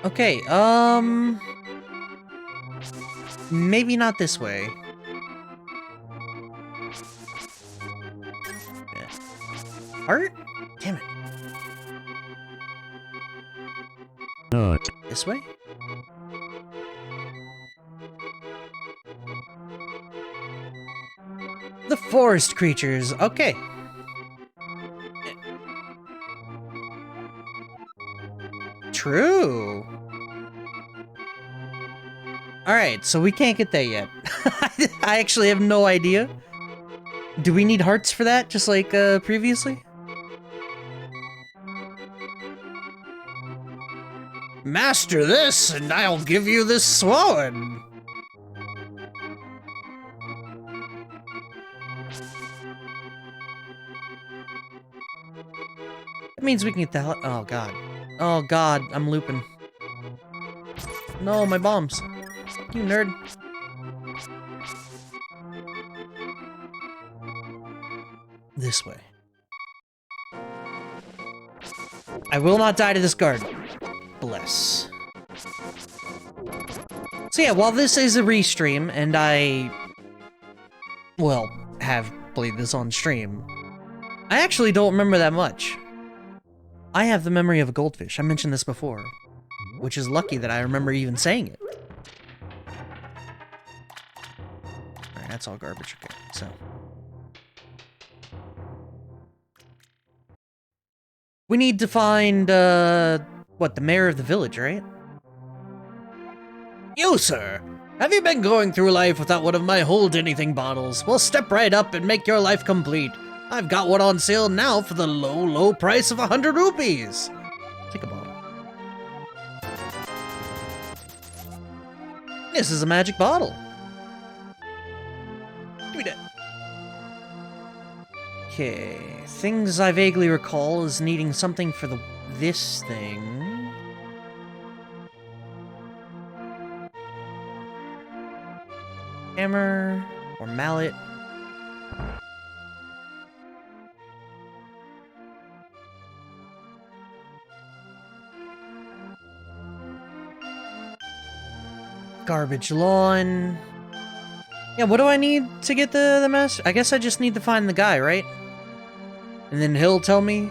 [SPEAKER 1] Okay, maybe not this way. Heart? Damn it.
[SPEAKER 2] Not.
[SPEAKER 1] This way? The forest creatures. Okay. True. Alright, so we can't get there yet. I actually have no idea. Do we need hearts for that, just like previously? Master this, and I'll give you this sword. That means we can get the hell. Oh god. Oh god, I'm looping. No, my bombs. You nerd. This way. I will not die to this guard. Bless. So yeah, while this is a restream, and I, well, have played this on stream, I actually don't remember that much. I have the memory of a goldfish. I mentioned this before, which is lucky that I remember even saying it. Alright, that's all garbage. Okay, so. We need to find, what, the mayor of the village, right? You, sir! Have you been going through life without one of my Hold Anything bottles? Well, step right up and make your life complete. I've got one on sale now for the low, low price of 100 rupees. Take a bottle. This is a magic bottle. Give me that. Okay, things I vaguely recall is needing something for this thing. Hammer or mallet. Garbage lawn. Yeah, what do I need to get the master? I guess I just need to find the guy, right? And then he'll tell me.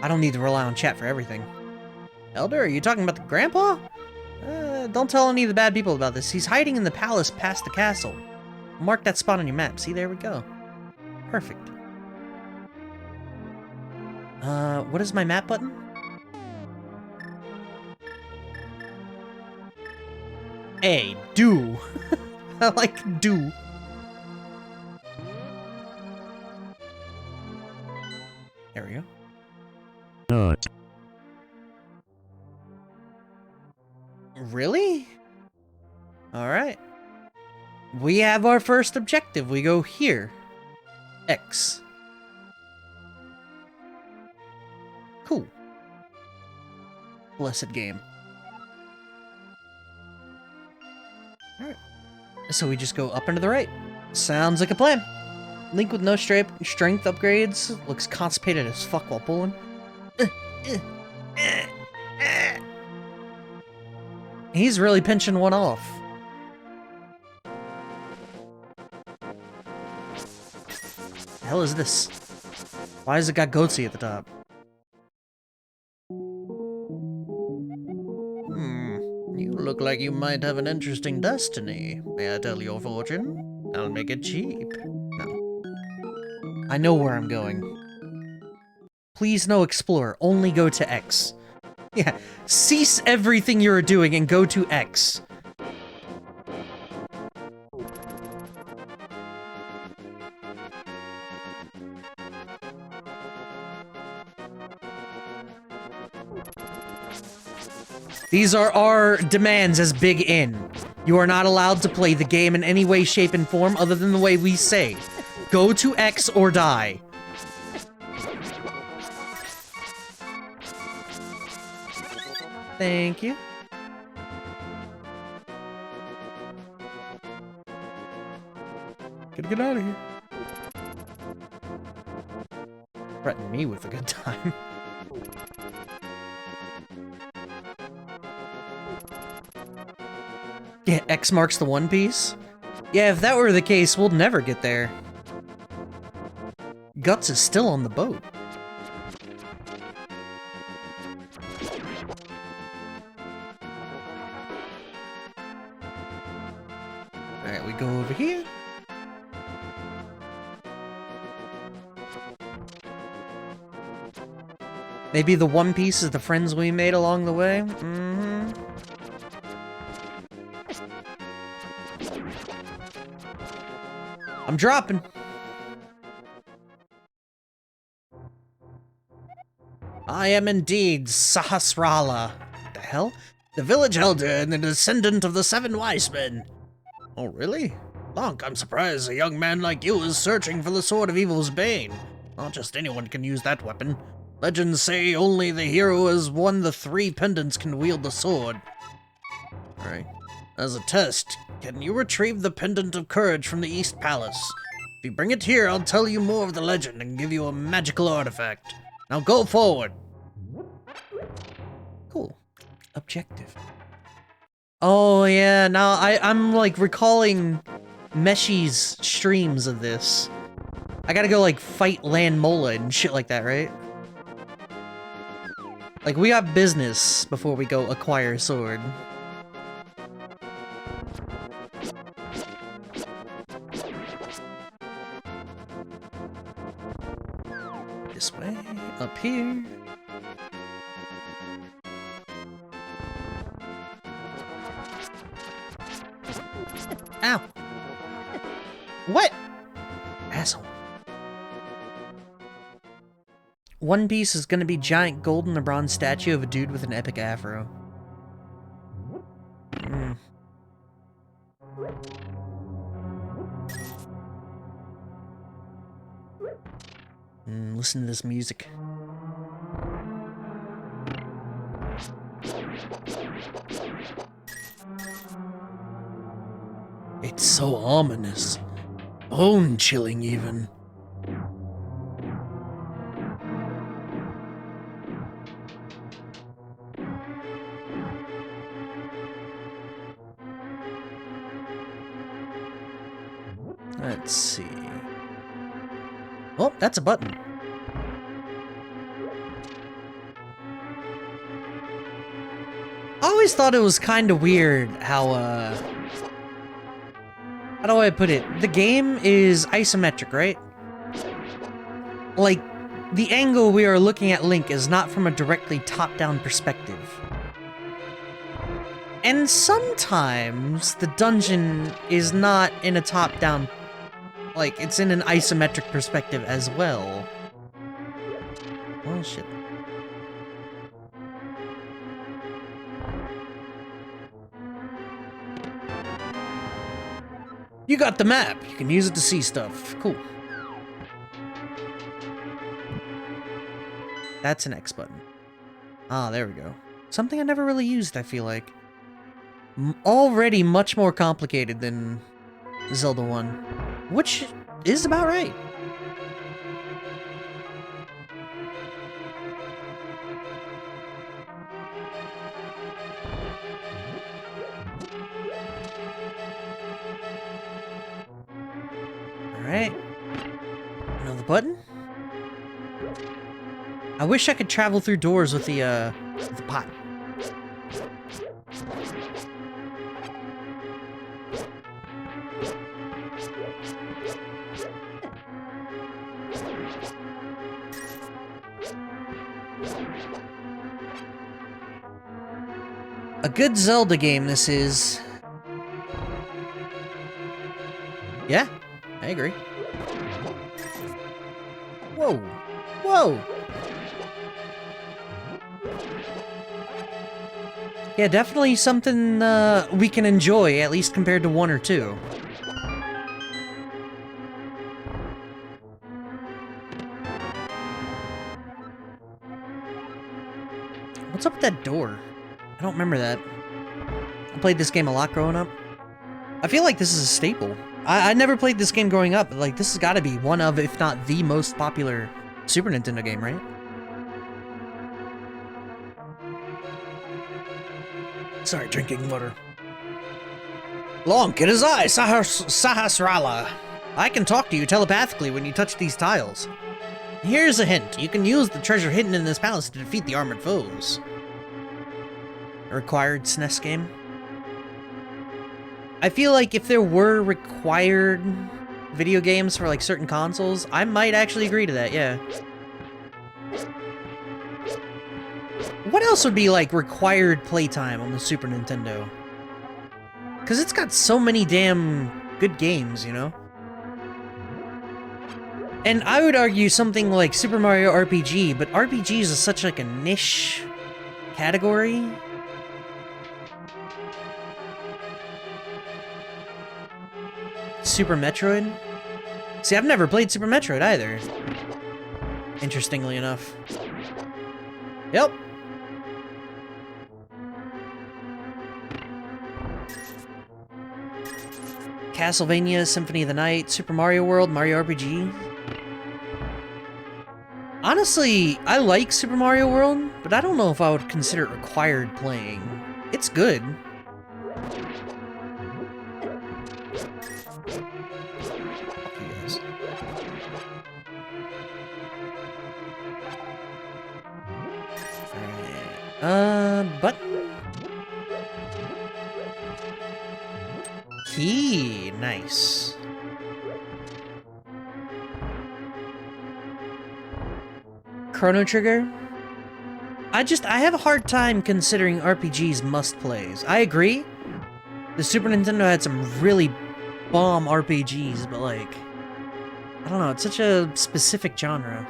[SPEAKER 1] I don't need to rely on chat for everything. Elder, are you talking about the grandpa? Don't tell any of the bad people about this. He's hiding in the palace past the castle. Mark that spot on your map. See, there we go. Perfect. What is my map button? A, do. I like do. There we go.
[SPEAKER 2] Not.
[SPEAKER 1] Really? Alright. We have our first objective. We go here. X. Cool. Blessed game. Alright. So we just go up and to the right. Sounds like a plan. Link with no strength upgrades. Looks constipated as fuck while pulling. He's really pinching one off. The hell is this? Why has it got Goatsy at the top? You look like you might have an interesting destiny. May I tell your fortune? I'll make it cheap. No. I know where I'm going. Please no explore, only go to X. Yeah, cease everything you're doing and go to X. These are our demands as Big N. You are not allowed to play the game in any way, shape, and form other than the way we say. Go to X or die. Thank you. Gotta get out of here. Threaten me with a good time. Yeah, X marks the One Piece? Yeah, if that were the case, we'll never get there. Guts is still on the boat. Alright, we go over here. Maybe the One Piece is the friends we made along the way? Mm-hmm. I'm dropping. I am indeed Sahasrara. What the hell? The village elder and the descendant of the 7 wise men. Oh, really? Lonk, I'm surprised a young man like you is searching for the Sword of Evil's Bane. Not just anyone can use that weapon. Legends say only the hero who has won the 3 pendants can wield the sword. Alright. As a test, can you retrieve the Pendant of Courage from the East Palace? If you bring it here, I'll tell you more of the legend and give you a magical artifact. Now go forward! Cool. Objective. Oh yeah, now I'm like recalling Meshi's streams of this. I gotta go like fight Land Mola and shit like that, right? Like we got business before we go acquire a sword. this way. Up here. Ow! What? Asshole. One piece is gonna be giant gold and a bronze statue of a dude with an epic afro. Listen to this music. It's so ominous. Bone-chilling, even. Let's see. Oh, that's a button. I always thought it was kind of weird how do I put it? The game is isometric, right? Like, the angle we are looking at Link is not from a directly top-down perspective. And sometimes the dungeon is not in a top-down, like, it's in an isometric perspective as well. Oh, shit. You got the map. You can use it to see stuff. Cool. That's an X button. Ah, there we go. Something I never really used, I feel like. Already much more complicated than Zelda 1. Which is about right. Alright. Another button? I wish I could travel through doors with the pot. A good Zelda game, this is. Yeah, I agree. Whoa! Whoa! Yeah, definitely something we can enjoy, at least compared to 1 or 2. What's up with that door? I don't remember that. I played this game a lot growing up. I feel like this is a staple. I never played this game growing up, but like this has got to be one of, if not the most popular Super Nintendo game, right? Sorry, drinking water. Lonk, it is I, Sahasrara. I can talk to you telepathically when you touch these tiles. Here's a hint. You can use the treasure hidden in this palace to defeat the armored foes. A required SNES game. I feel like if there were required video games for like certain consoles, I might actually agree to that, yeah. What else would be like required playtime on the Super Nintendo? Because it's got so many damn good games, you know? And I would argue something like Super Mario RPG, but RPGs is such like a niche category. Super Metroid? See, I've never played Super Metroid either. Interestingly enough. Yep. Castlevania, Symphony of the Night, Super Mario World, Mario RPG. Honestly, I like Super Mario World, but I don't know if I would consider it required playing. It's good. Button? Key, nice. Chrono Trigger, I have a hard time considering RPGs must-plays. I agree. The Super Nintendo had some really bomb RPGs, but like, I don't know, it's such a specific genre.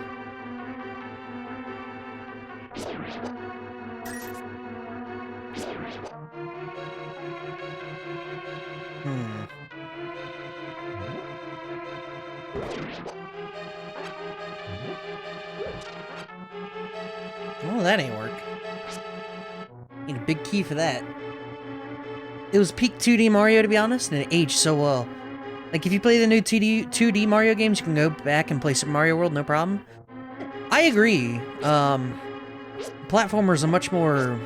[SPEAKER 1] Well, that ain't work. Need a big key for that. It was peak 2D Mario, to be honest, and it aged so well. Like, if you play the new 2D Mario games, you can go back and play Super Mario World, no problem. I agree. Platformers are much more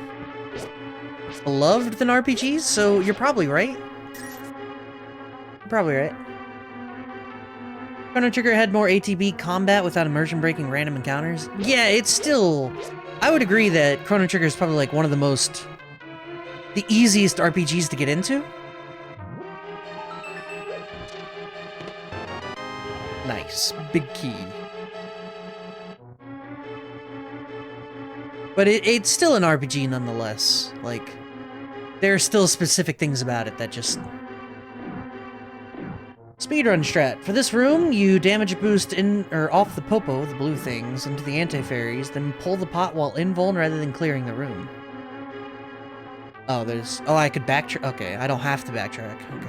[SPEAKER 1] beloved than RPGs, so you're probably right. You're probably right. Chrono Trigger had more ATB combat without immersion-breaking random encounters. Yeah, it's still... I would agree that Chrono Trigger is probably like one of the easiest RPGs to get into. Nice. Big key. But it's still an RPG nonetheless. Like, there are still specific things about it that just... Speedrun strat. For this room, you damage a boost in or off the popo, the blue things, into the anti-fairies, then pull the pot while invuln rather than clearing the room. Oh, there's... Oh, I could backtrack. Okay, I don't have to backtrack. Okay.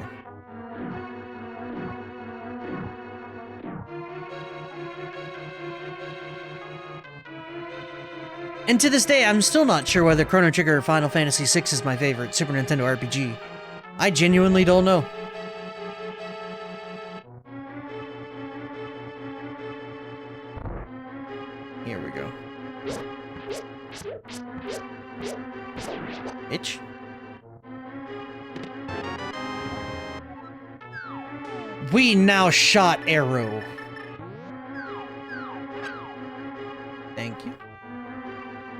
[SPEAKER 1] And to this day, I'm still not sure whether Chrono Trigger or Final Fantasy VI is my favorite Super Nintendo RPG. I genuinely don't know. Here we go. Itch? We now shot arrow. Thank you.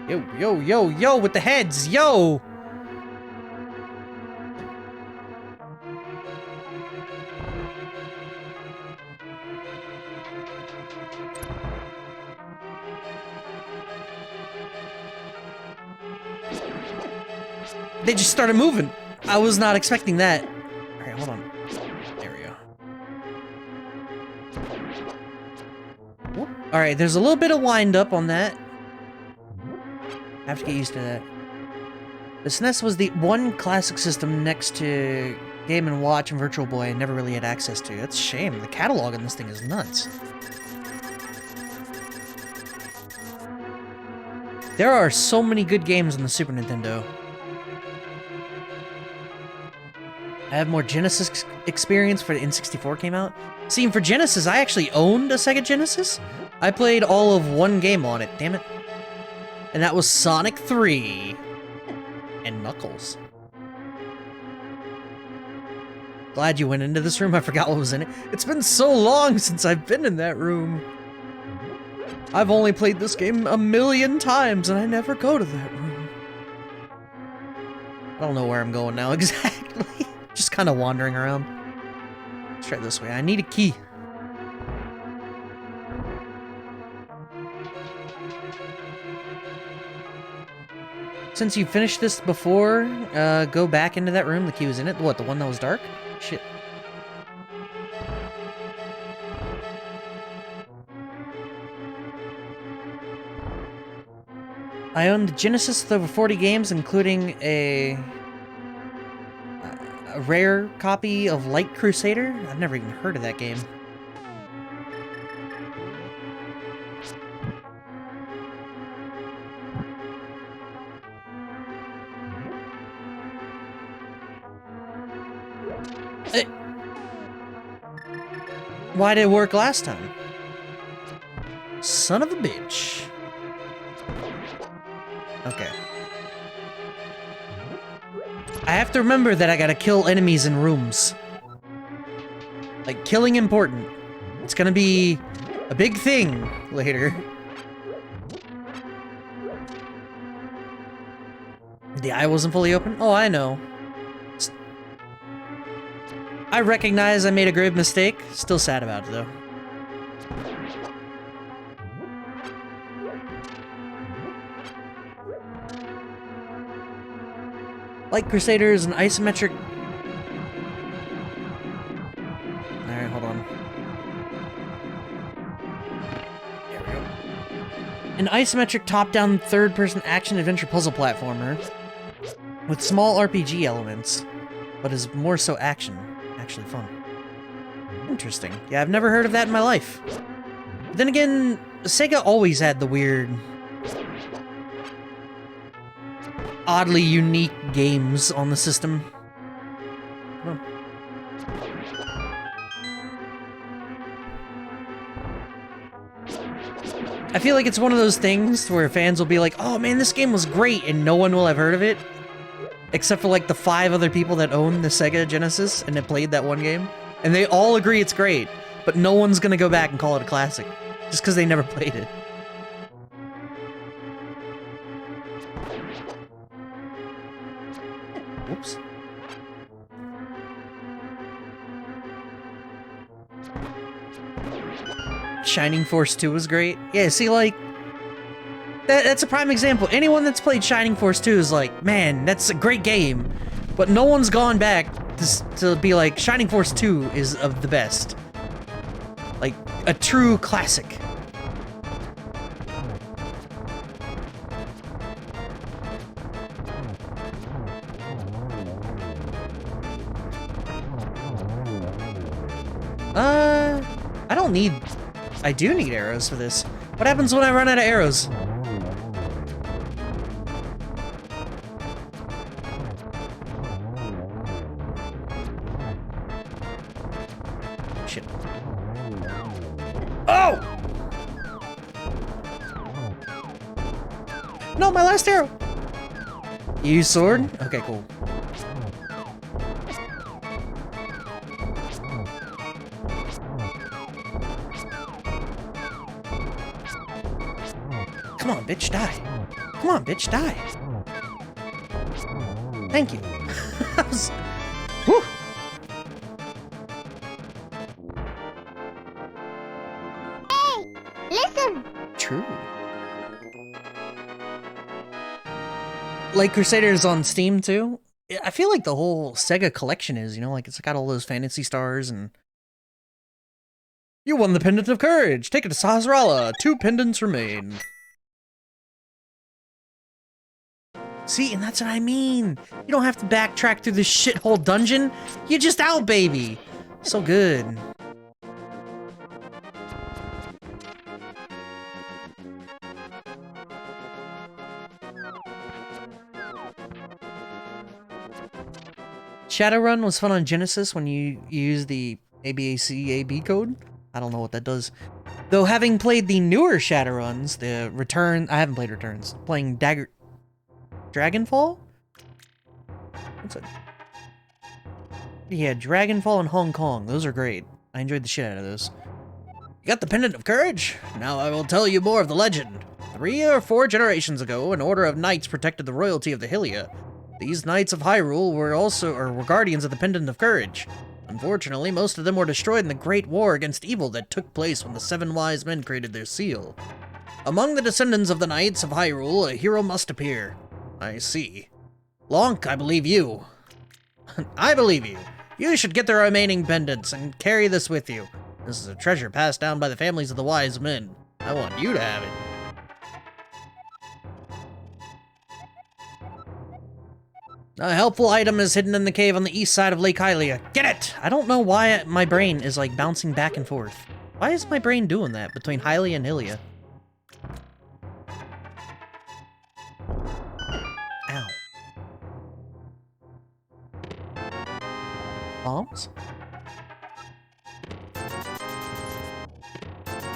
[SPEAKER 1] Yo, yo, yo, yo, with the heads, yo! They just started moving. I was not expecting that. Alright, hold on. There we go. Alright, there's a little bit of wind up on that. I have to get used to that. The SNES was the one classic system next to Game & Watch and Virtual Boy I never really had access to. That's a shame. The catalog on this thing is nuts. There are so many good games on the Super Nintendo. I have more Genesis experience for the N64 came out. See, for Genesis, I actually owned a Sega Genesis. I played all of one game on it, damn it. And that was Sonic 3. And Knuckles. Glad you went into this room, I forgot what was in it. It's been so long since I've been in that room. I've only played this game 1,000,000 times, and I never go to that room. I don't know where I'm going now exactly. Just kind of wandering around. Let's try this way. I need a key. Since you finished this before, go back into that room. The key was in it. What, the one that was dark? Shit. I owned the Genesis with over 40 games, including a rare copy of Light Crusader. I've never even heard of that game. Why did it work last time? Son of a bitch. Okay. I have to remember that I gotta kill enemies in rooms. Like, killing important. It's gonna be a big thing later. The eye wasn't fully open? Oh, I know. I recognize I made a grave mistake. Still sad about it, though. Light Crusader is an isometric... Alright, hold on. There we go. An isometric top-down third-person action-adventure puzzle platformer with small RPG elements, but is more so action. Actually fun. Interesting. Yeah, I've never heard of that in my life. But then again, Sega always had the weird, oddly unique games on the system. Oh. I feel like it's one of those things where fans will be like, oh man, this game was great, and no one will have heard of it. Except for like the 5 other people that own the Sega Genesis and have played that one game. And they all agree it's great, but no one's gonna go back and call it a classic. Just because they never played it. Whoops. Shining Force 2 was great. Yeah, see, like, that's a prime example. Anyone that's played Shining Force 2 is like, man, that's a great game. But no one's gone back to be like, Shining Force 2 is of the best. Like, a true classic. I don't need... I do need arrows for this. What happens when I run out of arrows? Shit. Oh! No, my last arrow! You use sword? Okay, cool. Come on, bitch, die. Come on, bitch, die. Thank you. That was... Whew.
[SPEAKER 5] Hey, listen.
[SPEAKER 1] True. Light Crusader is on Steam, too. I feel like the whole Sega collection is, you know, like it's got all those Fantasy Stars and... You won the Pendant of Courage! Take it to Sahasrara! 2 pendants remain. See, and that's what I mean. You don't have to backtrack through this shithole dungeon. You're just out, baby. So good. Shadowrun was fun on Genesis when you use the ABAC-AB code. I don't know what that does. Though having played the newer Shadowruns, the Return... I haven't played Returns. Playing Dragonfall? What's it? Yeah, Dragonfall and Hong Kong. Those are great. I enjoyed the shit out of those. You got the Pendant of Courage? Now I will tell you more of the legend. 3 or 4 generations ago, an order of knights protected the royalty of the Hylia. These knights of Hyrule were guardians of the Pendant of Courage. Unfortunately, most of them were destroyed in the Great War against evil that took place when the 7 wise men created their seal. Among the descendants of the knights of Hyrule, a hero must appear. I see. Lonk, I believe you. I believe you. You should get the remaining pendants and carry this with you. This is a treasure passed down by the families of the wise men. I want you to have it. A helpful item is hidden in the cave on the east side of Lake Hylia. Get it! I don't know why my brain is like bouncing back and forth. Why is my brain doing that between Hylia and Hylia? Ow. Bombs?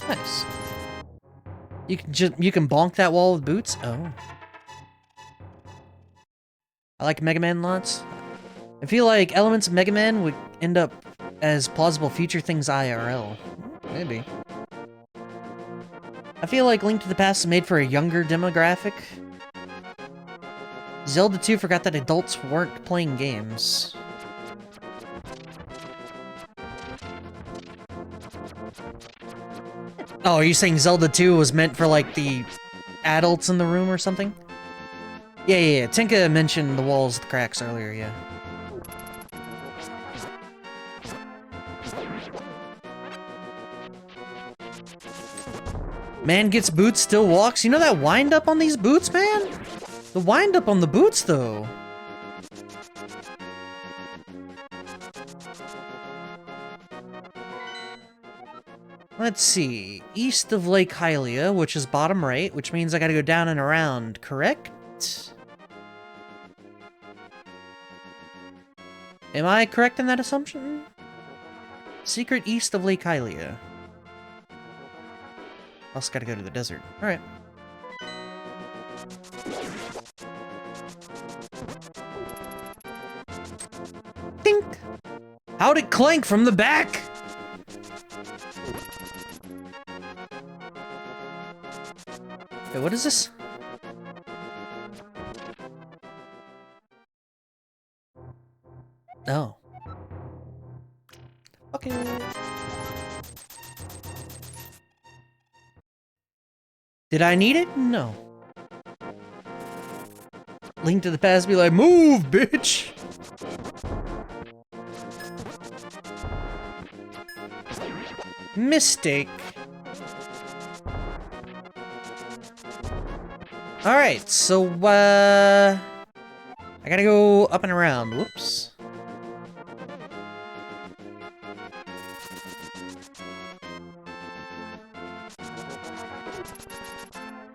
[SPEAKER 1] Nice. You can bonk that wall with boots? Oh. I like Mega Man lots. I feel like elements of Mega Man would end up as plausible future things IRL. Maybe. I feel like Link to the Past is made for a younger demographic. Zelda 2 forgot that adults weren't playing games. Oh, are you saying Zelda 2 was meant for, like, the adults in the room or something? Yeah. Tinka mentioned the walls, the cracks earlier, yeah. Man gets boots, still walks. You know that wind up on these boots, man? The wind up on the boots, though. Let's see. East of Lake Hylia, which is bottom right, which means I gotta go down and around, correct? Am I correct in that assumption? Secret east of Lake Hylia. Also gotta go to the desert. Alright. Dink! How'd it clank from the back? Wait, what is this? Oh. Okay. Did I need it? No. Link to the past be like, move, bitch! Mistake. Alright, so, I gotta go up and around. Whoops.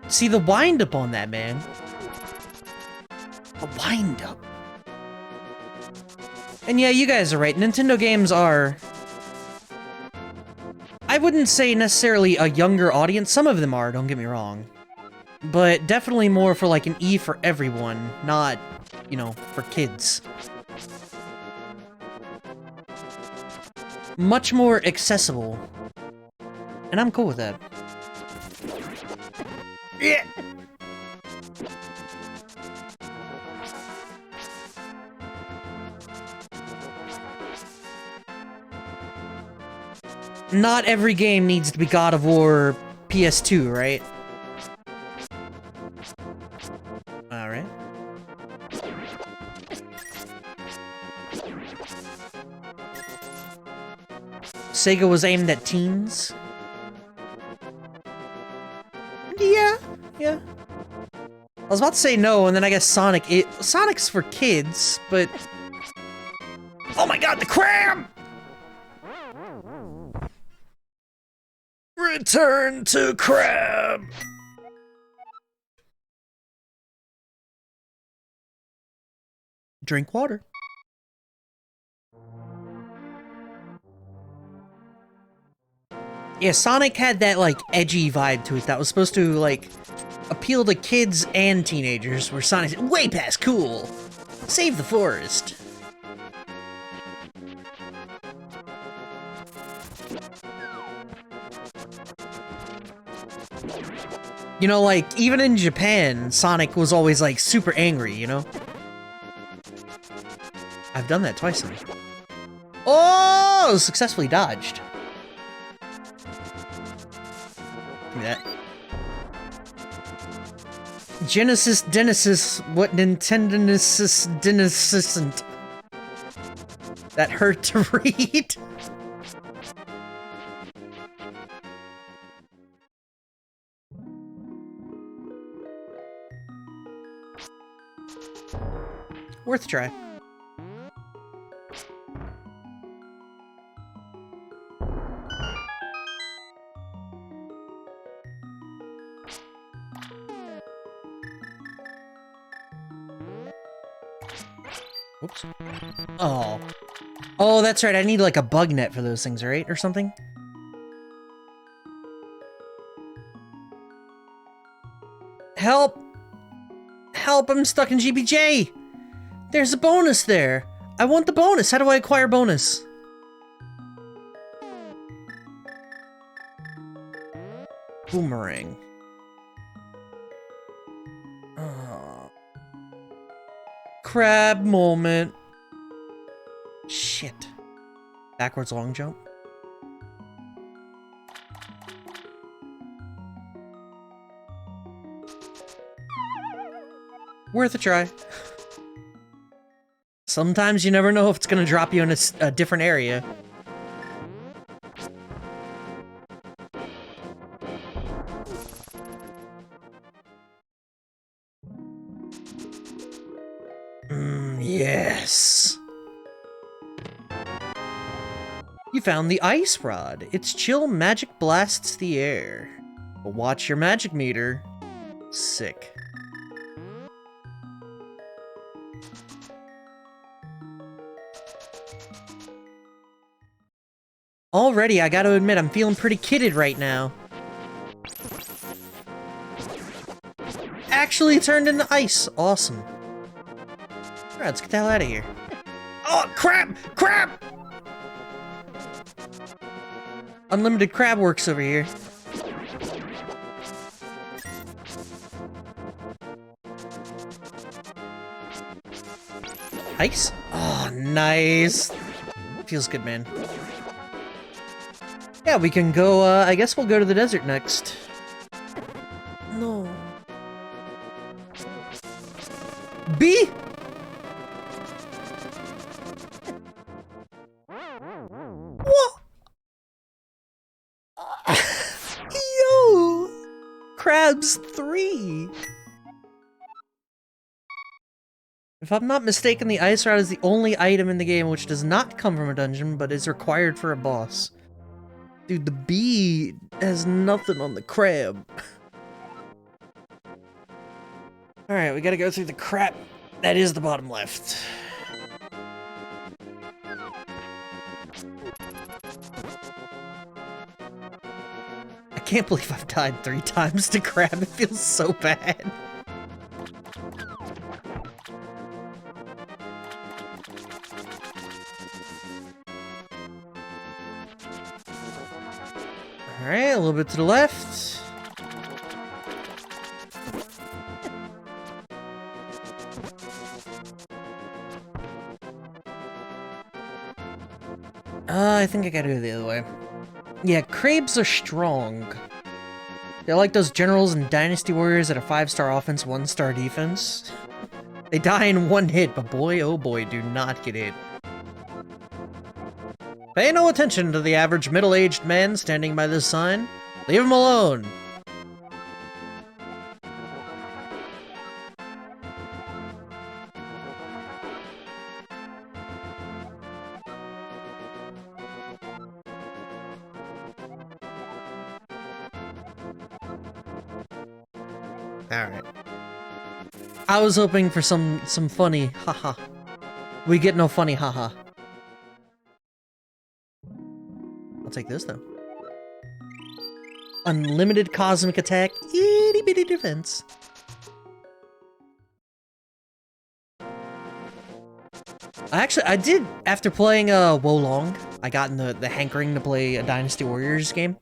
[SPEAKER 1] See the wind-up on that, man. The wind-up. And yeah, you guys are right. Nintendo games are... I wouldn't say necessarily a younger audience. Some of them are, don't get me wrong. But definitely more for like an E for everyone, not, you know, for kids. Much more accessible. And I'm cool with that. Yeah. Not every game needs to be God of War PS2, right? Alright. Sega was aimed at teens? Yeah. I was about to say no, and then I guess Sonic's for kids, but... Oh my god, the crab! Return to crab! Drink water. Yeah, Sonic had that, like, edgy vibe to it that was supposed to, like, appeal to kids and teenagers, where Sonic's way past cool. Save the forest. You know, like, even in Japan, Sonic was always, like, super angry, you know? I've done that twice now. Oh! Successfully dodged. Give me that. Genesis, what Nintendonesis Denisisn't. That hurt to read. Worth a try. Whoops. Oh. Oh, that's right. I need like a bug net for those things, right? Or something? Help! Help! I'm stuck in GBJ! There's a bonus there! I want the bonus! How do I acquire bonus? Boomerang. Oh. Crab moment. Shit. Backwards long jump. Worth a try. Sometimes you never know if it's gonna drop you in a different area. Yes. You found the ice rod. Its chill magic blasts the air. But watch your magic meter. Sick. Already, I gotta admit, I'm feeling pretty kidded right now. Actually turned into ice. Awesome. Alright, let's get the hell out of here. Oh, crap! Crap! Unlimited crab works over here. Ice? Oh, nice. Feels good, man. Yeah, we can go, I guess we'll go to the desert next. No. B? What? Yo! Crabs 3. If I'm not mistaken, the ice rod is the only item in the game which does not come from a dungeon, but is required for a boss. Dude, the bee has nothing on the crab. Alright, we gotta go through the crap. That is the bottom left. I can't believe I've died 3 times to crab. It feels so bad. Alright, a little bit to the left. I think I gotta go the other way. Yeah, crabs are strong. They're like those generals in Dynasty Warriors that are 5-star offense, 1-star defense. They die in 1 hit, but boy, oh boy, do not get hit. Pay no attention to the average middle-aged man standing by this sign. Leave him alone. Alright. I was hoping for some funny haha. We get no funny haha. I'll take this though. Unlimited cosmic attack, itty bitty defense. I did, after playing Wolong, I got in the hankering to play a Dynasty Warriors game.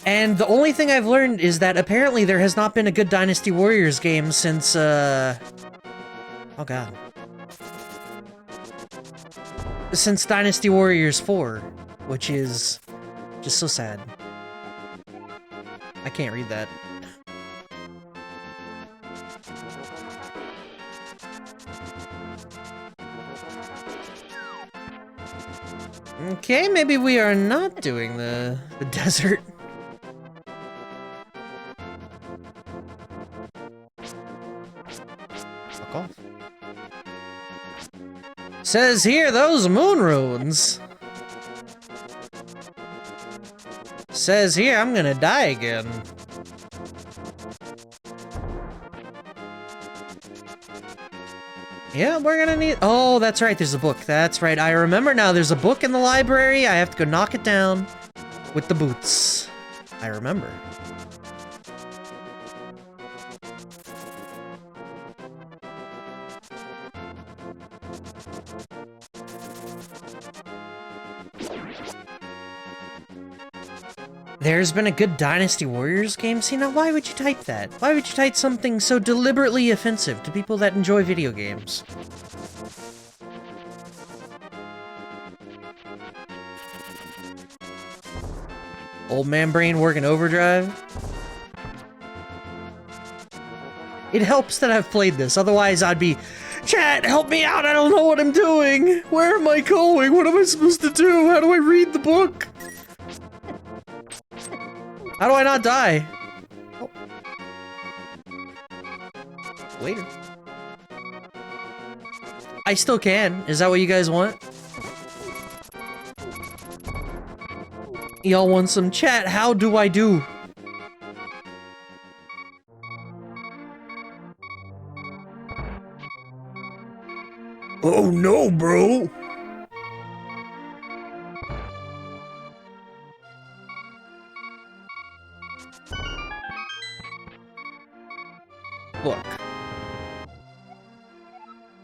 [SPEAKER 1] And the only thing I've learned is that apparently there has not been a good Dynasty Warriors game since, oh god. Since Dynasty Warriors 4, which is just so sad. I can't read that. Okay, maybe we are not doing the desert. Fuck off. Says here, those moon ruins. Says here, I'm gonna die again. Yeah, we're gonna need... Oh, that's right, there's a book. That's right, I remember now. There's a book in the library. I have to go knock it down with the boots. I remember. There's been a good Dynasty Warriors game? See, now why would you type that? Why would you type something so deliberately offensive to people that enjoy video games? Old man brain working overdrive? It helps that I've played this, otherwise I'd be, chat, help me out, I don't know what I'm doing. Where am I going? What am I supposed to do? How do I read the book? How do I not die? Oh. Later. I still can. Is that what you guys want? Y'all want some chat? How do I do? Oh no, bro! Look.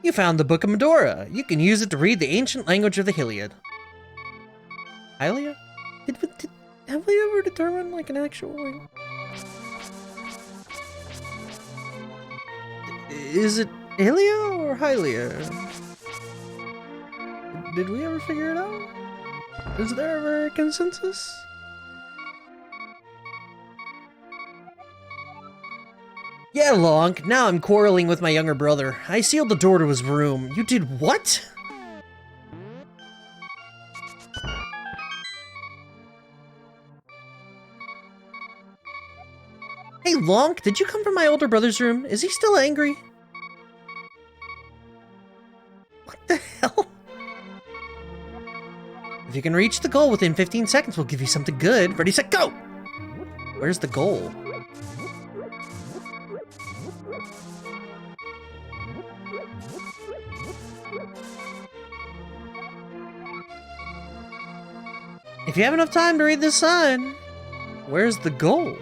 [SPEAKER 1] You found the Book of Medora. You can use it to read the ancient language of the Hyliad. Hylia? Have we ever determined, like, an actual, like... Is it Hylia or Hylia? Did we ever figure it out? Is there ever a consensus? Yeah, Lonk. Now I'm quarreling with my younger brother. I sealed the door to his room. You did what? Hey, Lonk, did you come from my older brother's room? Is he still angry? What the hell? If you can reach the goal within 15 seconds, we'll give you something good. Ready, set, go! Where's the goal? If you have enough time to read this sign, where's the goal?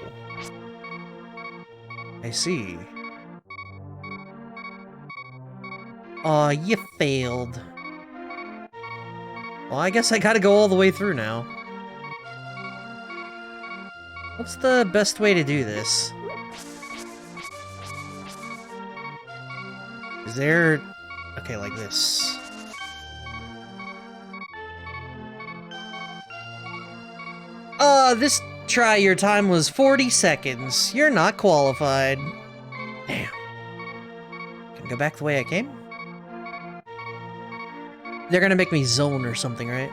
[SPEAKER 1] I see. Aw, you failed. Well, I guess I gotta go all the way through now. What's the best way to do this? Is there... Okay, like this. This try your time was 40 seconds. You're not qualified. Damn. Can I go back the way I came? They're gonna make me zone or something, right?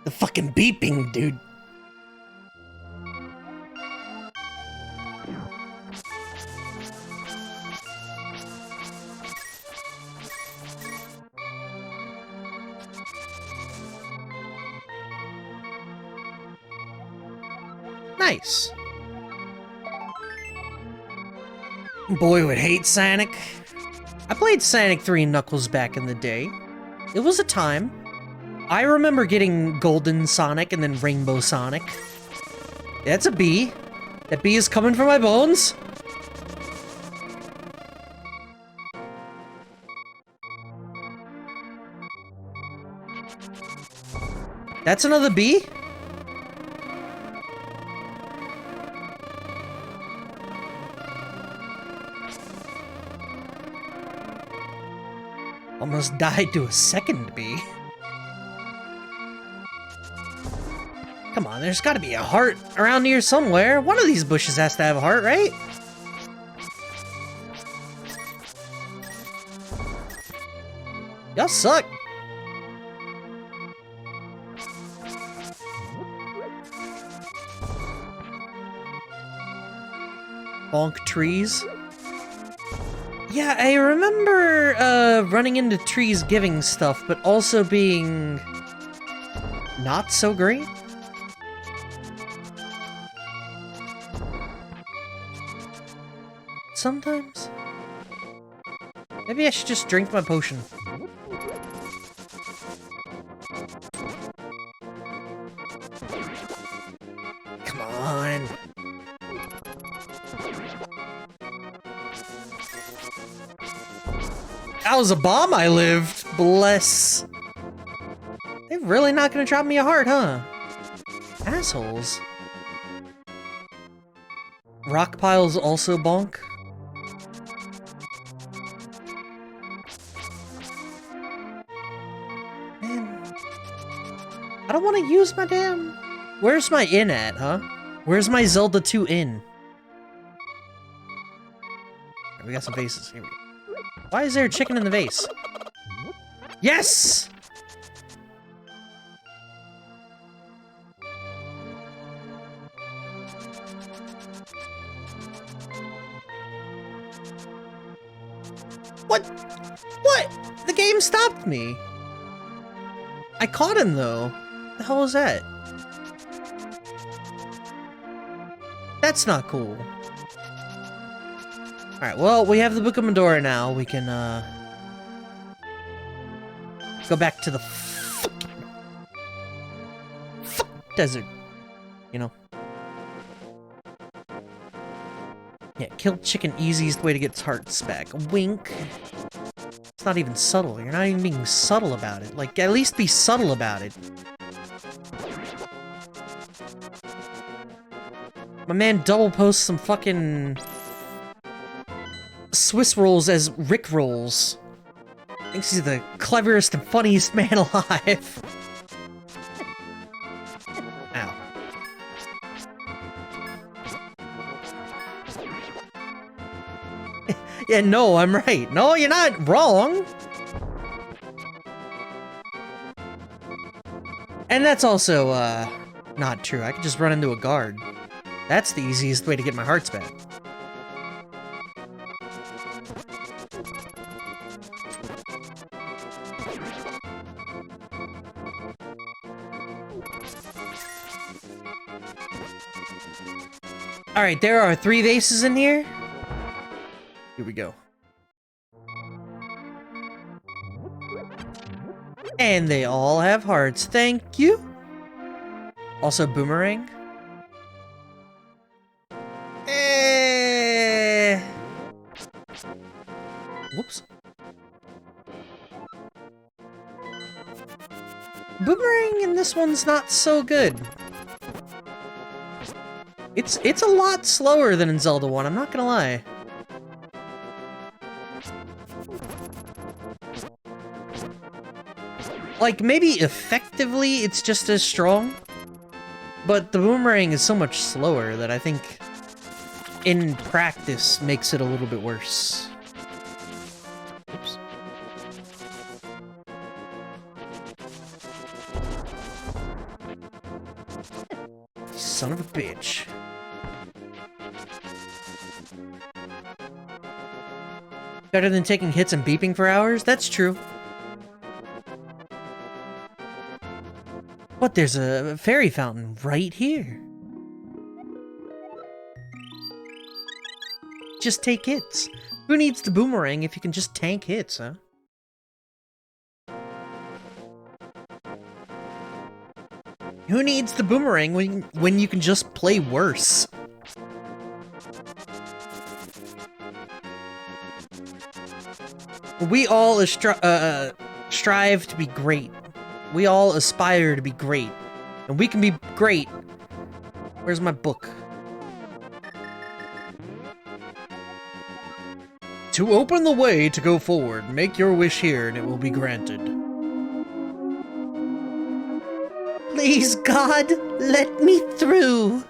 [SPEAKER 1] The fucking beeping, dude. Nice. Boy would hate Sonic. I played Sonic 3 Knuckles back in the day. It was a time. I remember getting Golden Sonic and then Rainbow Sonic. That's a bee. That bee is coming for my bones. That's another bee? Almost died to a second bee. Come on, there's gotta be a heart around here somewhere. One of these bushes has to have a heart, right? Y'all suck. Bonk trees. Yeah, I remember running into trees giving stuff, but also being not so great. Sometimes. Maybe I should just drink my potion. Come on. That was a bomb I lived. Bless. They're really not gonna drop me a heart, huh? Assholes. Rock piles also bonk. Man. I don't want to use my damn Where's my inn at, huh? Where's my Zelda 2 inn? Right, we got some vases. Here we go. Why is there a chicken in the vase? Yes! What? What? The game stopped me. I caught him, though. What the hell was that? That's not cool. Alright, well, we have the Book of Medora now. We can, go back to the desert. You know? Yeah, kill chicken, easiest way to get its hearts back. Wink. It's not even subtle. You're not even being subtle about it. Like, at least be subtle about it. My man double posts some fucking Swiss rolls as Rick rolls. Thinks he's the cleverest and funniest man alive. Ow. Yeah, no, I'm right. No, you're not wrong. And that's also, not true. I could just run into a guard. That's the easiest way to get my hearts back. Alright, there are 3 vases in here. Here we go. And they all have hearts. Thank you. Also, boomerang. Whoops. Boomerang in this one's not so good. It's a lot slower than in Zelda 1, I'm not gonna lie. Like, maybe effectively it's just as strong, but the boomerang is so much slower that I think in practice makes it a little bit worse. Oops. Son of a bitch. Better than taking hits and beeping for hours? That's true. But there's a fairy fountain right here. Just take hits. Who needs the boomerang if you can just tank hits, huh? Who needs the boomerang when you can just play worse? We all strive to be great. We all aspire to be great. And we can be great. Where's my book? To open the way to go forward, make your wish here and it will be granted. Please, God, let me through.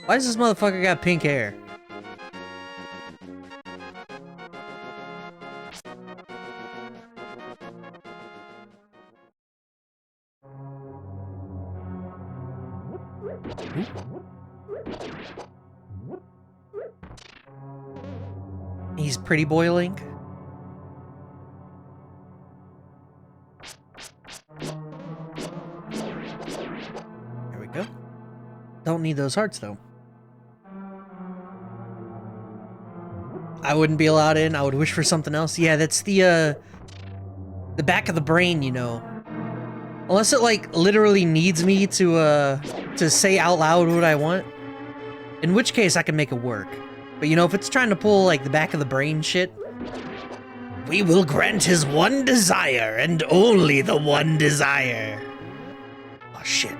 [SPEAKER 1] Why does this motherfucker got pink hair? He's pretty boy Link. There we go. Don't need those hearts though. I wouldn't be allowed in. I would wish for something else. Yeah, that's the back of the brain, you know. Unless it like literally needs me to say out loud what I want. In which case I can make it work. But you know, if it's trying to pull like the back of the brain shit, we will grant his one desire and only the one desire. Oh shit.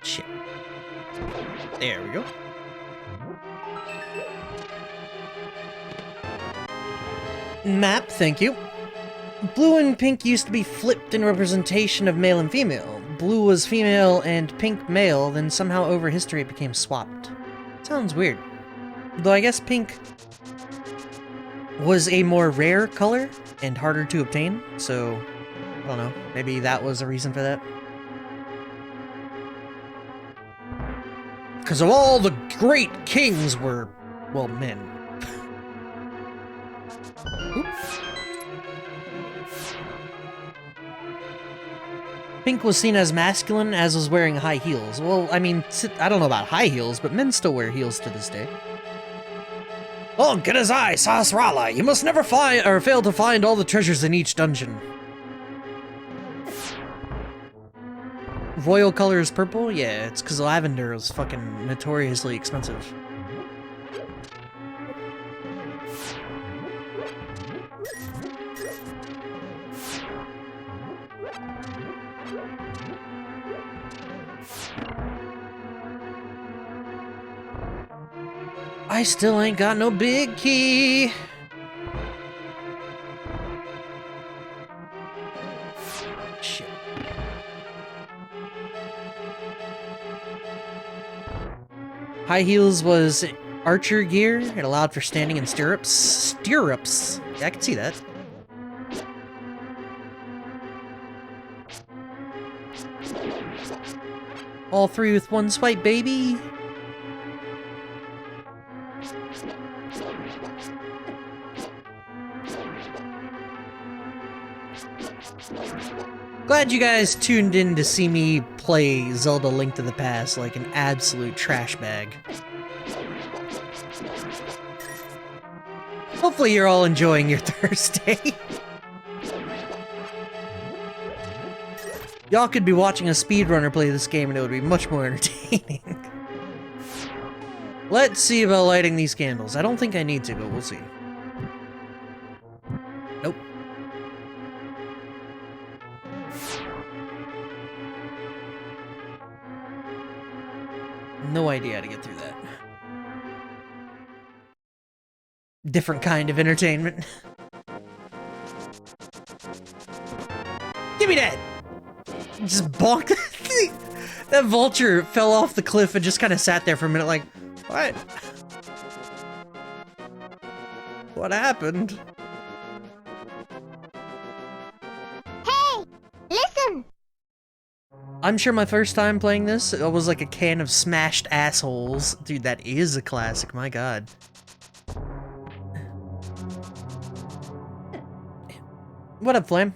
[SPEAKER 1] Shit. There we go. Map, thank you. Blue and pink used to be flipped in representation of male and female. Blue was female and pink male, then somehow over history it became swapped. Sounds weird. Though I guess pink was a more rare color and harder to obtain, so I don't know, maybe that was a reason for that. Because of all the great kings were, well, men. Oops. Pink was seen as masculine, as was wearing high heels. Well, I mean, I don't know about high heels, but men still wear heels to this day. Oh, get his eye, Sasrala! You must never fail to find all the treasures in each dungeon. Royal color is purple? Yeah, it's because lavender is fucking notoriously expensive. I still ain't got no big key. Shit. High heels was archer gear. It allowed for standing in stirrups. Stirrups. Yeah, I can see that. All three with one swipe, baby. Glad you guys tuned in to see me play Zelda Link to the Past like an absolute trash bag. Hopefully you're all enjoying your Thursday. Y'all could be watching a speedrunner play this game and it would be much more entertaining. Let's see about lighting these candles. I don't think I need to, but we'll see. Nope. No idea how to get through that. Different kind of entertainment. Give me that! Just bonk. That vulture fell off the cliff and just kind of sat there for a minute like, what? What happened?
[SPEAKER 5] Hey, listen!
[SPEAKER 1] I'm sure my first time playing this, it was like a can of smashed assholes. Dude, that is a classic, my god. What up, Flame?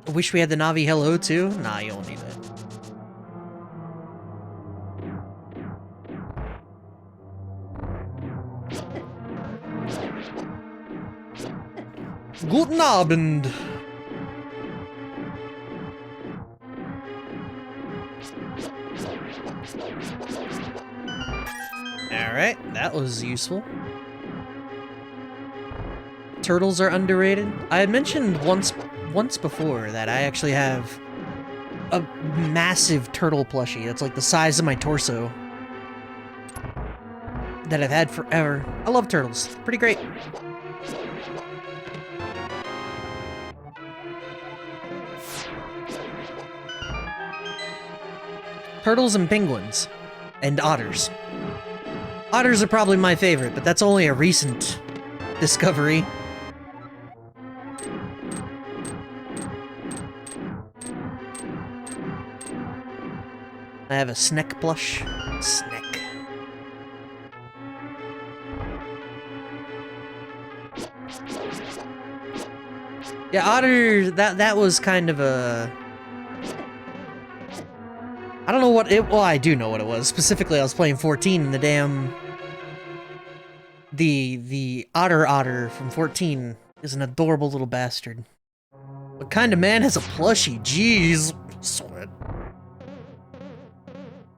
[SPEAKER 1] I wish we had the Navi Hello too. Nah, you don't need that. Guten Abend. Alright, that was useful. Turtles are underrated. I had mentioned once before that I actually have a massive turtle plushie that's like the size of my torso that I've had forever. I love turtles. Pretty great. Turtles and penguins. And otters. Otters are probably my favorite, but that's only a recent discovery. I have a Sneck plush. Sneck. Yeah, otter, that was kind of a... I don't know what it... Well, I do know what it was. Specifically, I was playing 14 and the damn... The otter from 14 is an adorable little bastard. What kind of man has a plushie? Jeez. Sweat.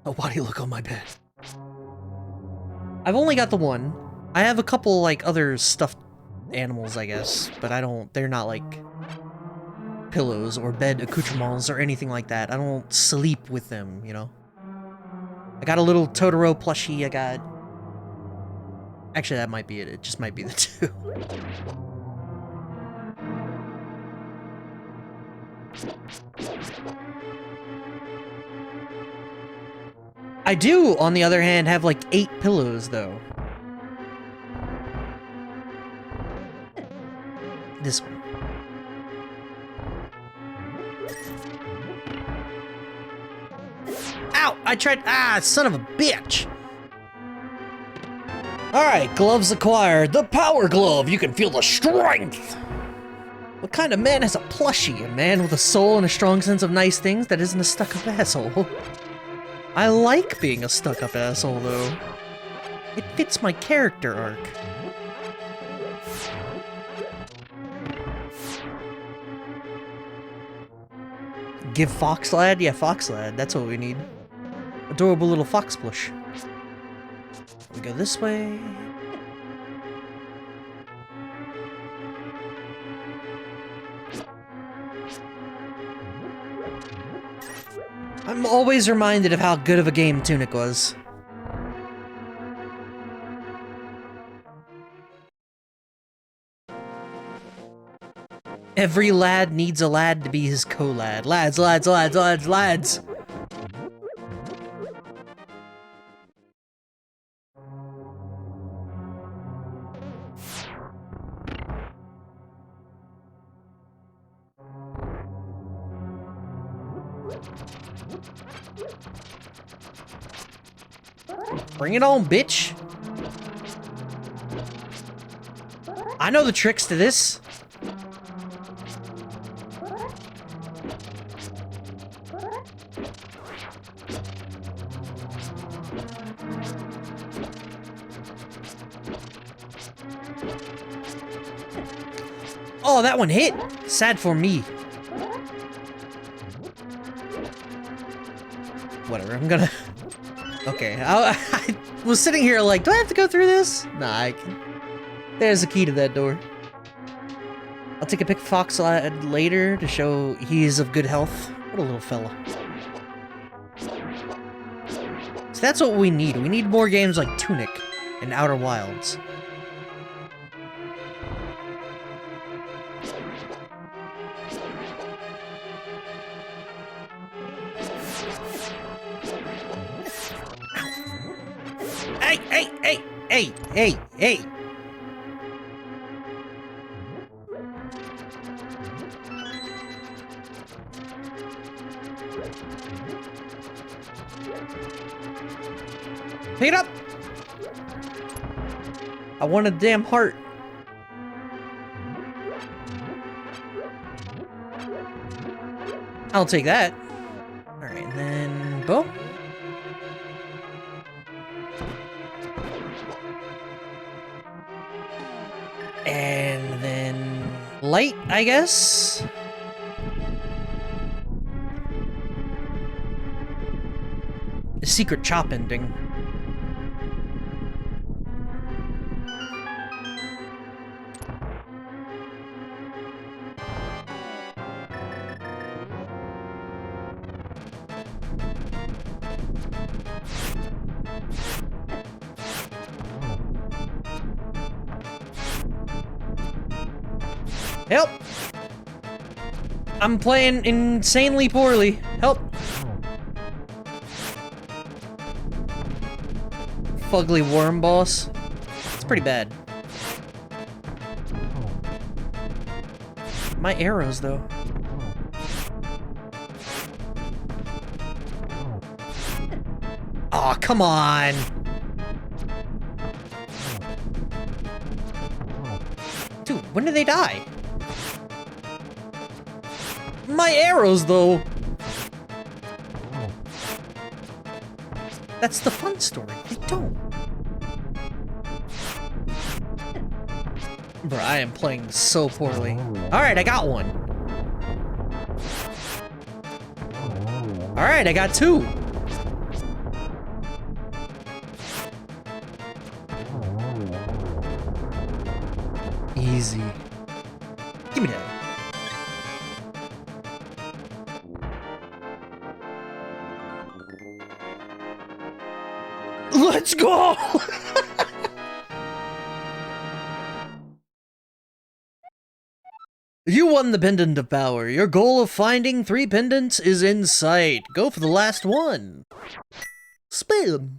[SPEAKER 1] Oh, why do you look on my bed? I've only got the one. I have a couple, like, other stuffed animals, I guess, but I don't, they're not like pillows or bed accoutrements or anything like that. I don't sleep with them, you know? I got a little Totoro plushie, I got... Actually, that might be it. It just might be the two. I do, on the other hand, have like 8 pillows, though. This one. Ow! I tried- ah, son of a bitch! Alright, gloves acquired. The power glove! You can feel the strength! What kind of man has a plushie? A man with a soul and a strong sense of nice things that isn't a stuck-up asshole. I like being a stuck-up asshole, though. It fits my character arc. Give Fox Lad? Yeah, Fox Lad. That's what we need. Adorable little fox plush. We go this way. I'm always reminded of how good of a game Tunic was. Every lad needs a lad to be his co-lad. Lads, lads, lads, lads, lads! Bring it on, bitch! I know the tricks to this. Oh, that one hit! Sad for me. Whatever, I'm gonna... Okay, I was sitting here like, do I have to go through this? Nah, I can... There's a key to that door. I'll take a pic of Fox Lad later to show he's of good health. What a little fella. So that's what we need. We need more games like Tunic and Outer Wilds. Hey! Pick it up! I want a damn heart. I'll take that. Alright, and then... bow? And then... light, I guess? The secret chop ending. Help! I'm playing insanely poorly. Help! Fugly worm boss. It's pretty bad. My arrows, though. Aw, come on! Dude, when do they die? My arrows, though! That's the fun story. They don't. Bro, I am playing so poorly. Alright, I got one. Alright, I got 2. Easy. Give me that. Let's go! You won the Pendant of Power. Your goal of finding 3 pendants is in sight. Go for the last one. Spam.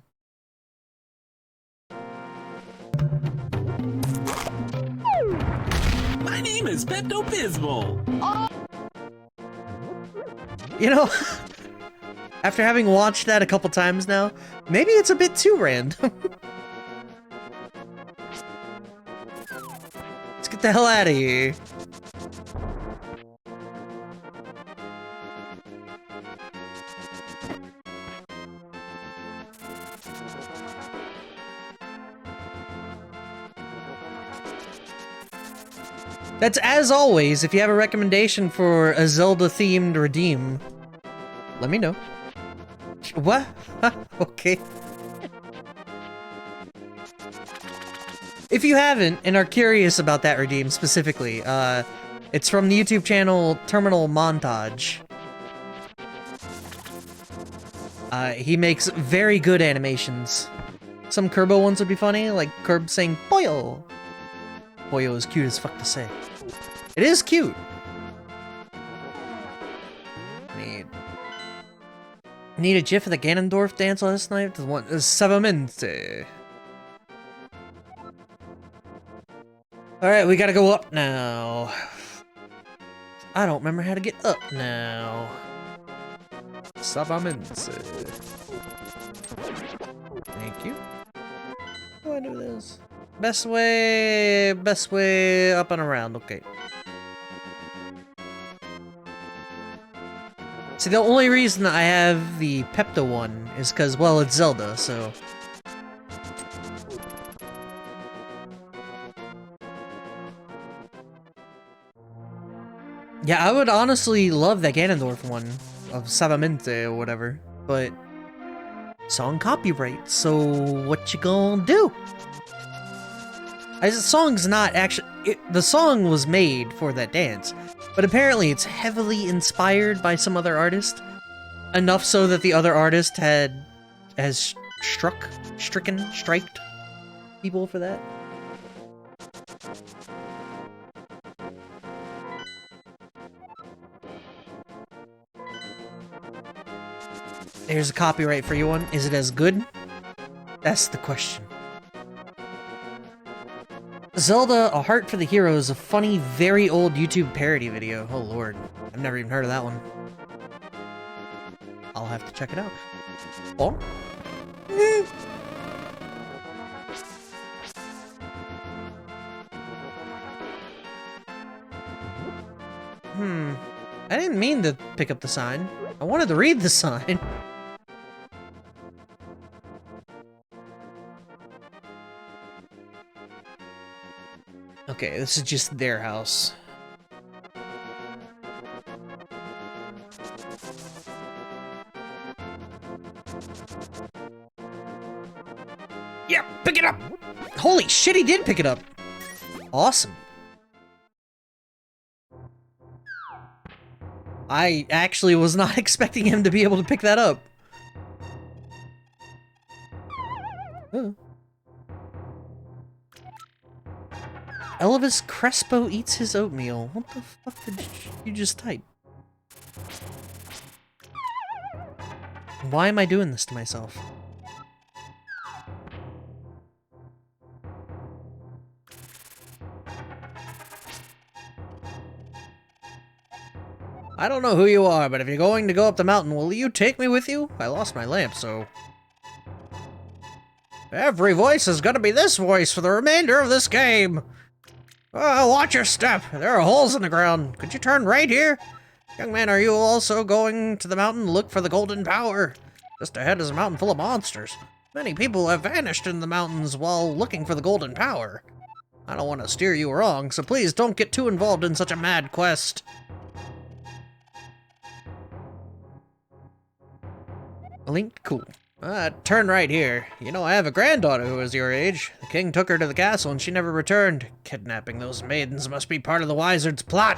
[SPEAKER 3] My name is Pepto-Bismol.
[SPEAKER 1] You know, after having watched that a couple times now, maybe it's a bit too random. Let's get the hell out of here. That's as always, if you have a recommendation for a Zelda-themed redeem, let me know. What? Okay. If you haven't and are curious about that redeem specifically, it's from the YouTube channel Terminal Montage. He makes very good animations. Some Kerbo ones would be funny, like Kerb saying Boyo. Boyo is cute as fuck to say. It is cute. Need a gif of the Ganondorf dance last night? The one Savamente. Alright, we gotta go up now. I don't remember how to get up now. Savamente. Thank you. How do I do this? Best way up and around, okay. See, the only reason I have the Pepto one is because, well, it's Zelda, so... Yeah, I would honestly love that Ganondorf one of Savamente or whatever, but... Song copyright, so what you gonna do? The song's not actually... the song was made for that dance, but apparently it's heavily inspired by some other artist. Enough so that the other artist has striked people for that. There's a copyright for you one. Is it as good? That's the question. Zelda, A Heart for the Hero is a funny, very old YouTube parody video. Oh lord, I've never even heard of that one. I'll have to check it out. Oh? I didn't mean to pick up the sign. I wanted to read the sign. Okay, this is just their house. Yeah, pick it up! Holy shit, he did pick it up! Awesome. I actually was not expecting him to be able to pick that up. Huh. Elvis Crespo eats his oatmeal. What the fuck did you just type? Why am I doing this to myself? I don't know who you are, but if you're going to go up the mountain, will you take me with you? I lost my lamp, so... Every voice is gonna be this voice for the remainder of this game! Oh, watch your step! There are holes in the ground. Could you turn right here? Young man, are you also going to the mountain to look for the golden power? Just ahead is a mountain full of monsters. Many people have vanished in the mountains while looking for the golden power. I don't want to steer you wrong, so please don't get too involved in such a mad quest. Linked? Cool. Turn right here. You know, I have a granddaughter who is your age. The king took her to the castle and she never returned. Kidnapping those maidens must be part of the wizard's plot.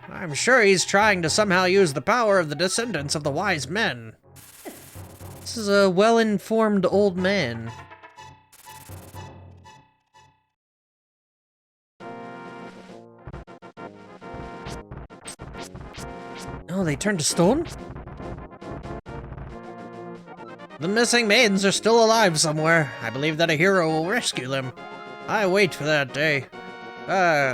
[SPEAKER 1] I'm sure he's trying to somehow use the power of the descendants of the wise men. This is a well-informed old man. Oh, they turned to stone? The missing maidens are still alive somewhere. I believe that a hero will rescue them. I wait for that day.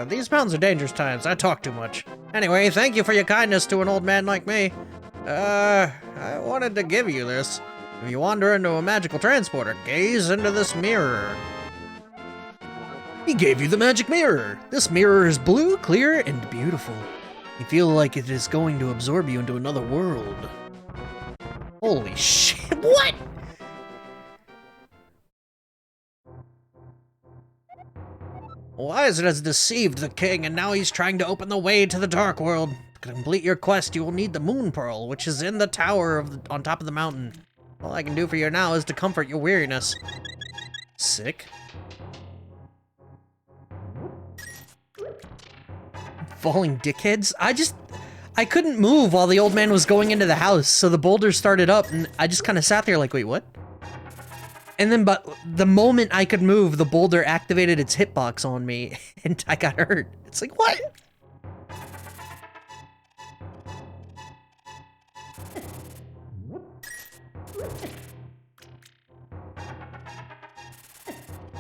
[SPEAKER 1] These mountains are dangerous times. I talk too much. Anyway, thank you for your kindness to an old man like me. I wanted to give you this. If you wander into a magical transporter, gaze into this mirror. He gave you the magic mirror. This mirror is blue, clear, and beautiful. You feel like it is going to absorb you into another world. Holy shit, what? Wizard has deceived the king, and now he's trying to open the way to the dark world. To complete your quest, you will need the moon pearl, which is in the tower on top of the mountain. All I can do for you now is to comfort your weariness. Sick. Falling dickheads? I couldn't move while the old man was going into the house, so the boulder started up, and I just kind of sat there like, wait, what? And then, but the moment I could move, the boulder activated its hitbox on me, and I got hurt. It's like, what?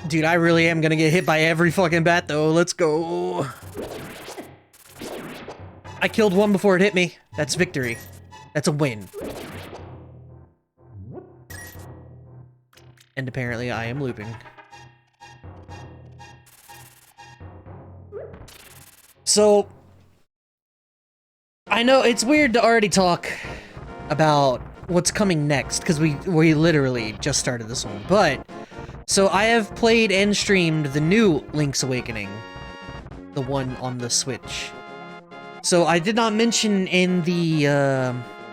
[SPEAKER 1] Dude, I really am gonna get hit by every fucking bat, though. Let's go. I killed one before it hit me. That's victory. That's a win. And apparently I am looping. So, I know it's weird to already talk about what's coming next, because we literally just started this one, but so I have played and streamed the new Link's Awakening, the one on the Switch. So I did not mention in the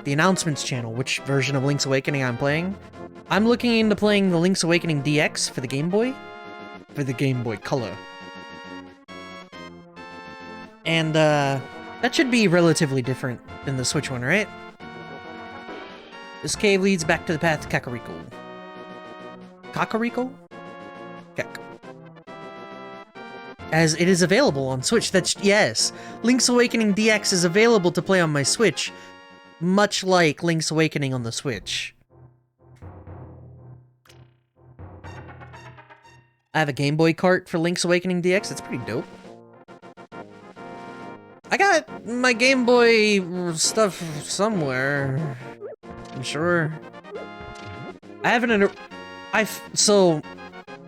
[SPEAKER 1] announcements channel which version of Link's Awakening I'm playing. I'm looking into playing the Link's Awakening DX for the Game Boy Color. And that should be relatively different than the Switch one, right? This cave leads back to the path to Kakariko. Kakariko? As it is available on Switch. Yes. Link's Awakening DX is available to play on my Switch, much like Link's Awakening on the Switch. I have a Game Boy cart for Link's Awakening DX. It's pretty dope. I got my Game Boy stuff somewhere, I'm sure. I haven't. So,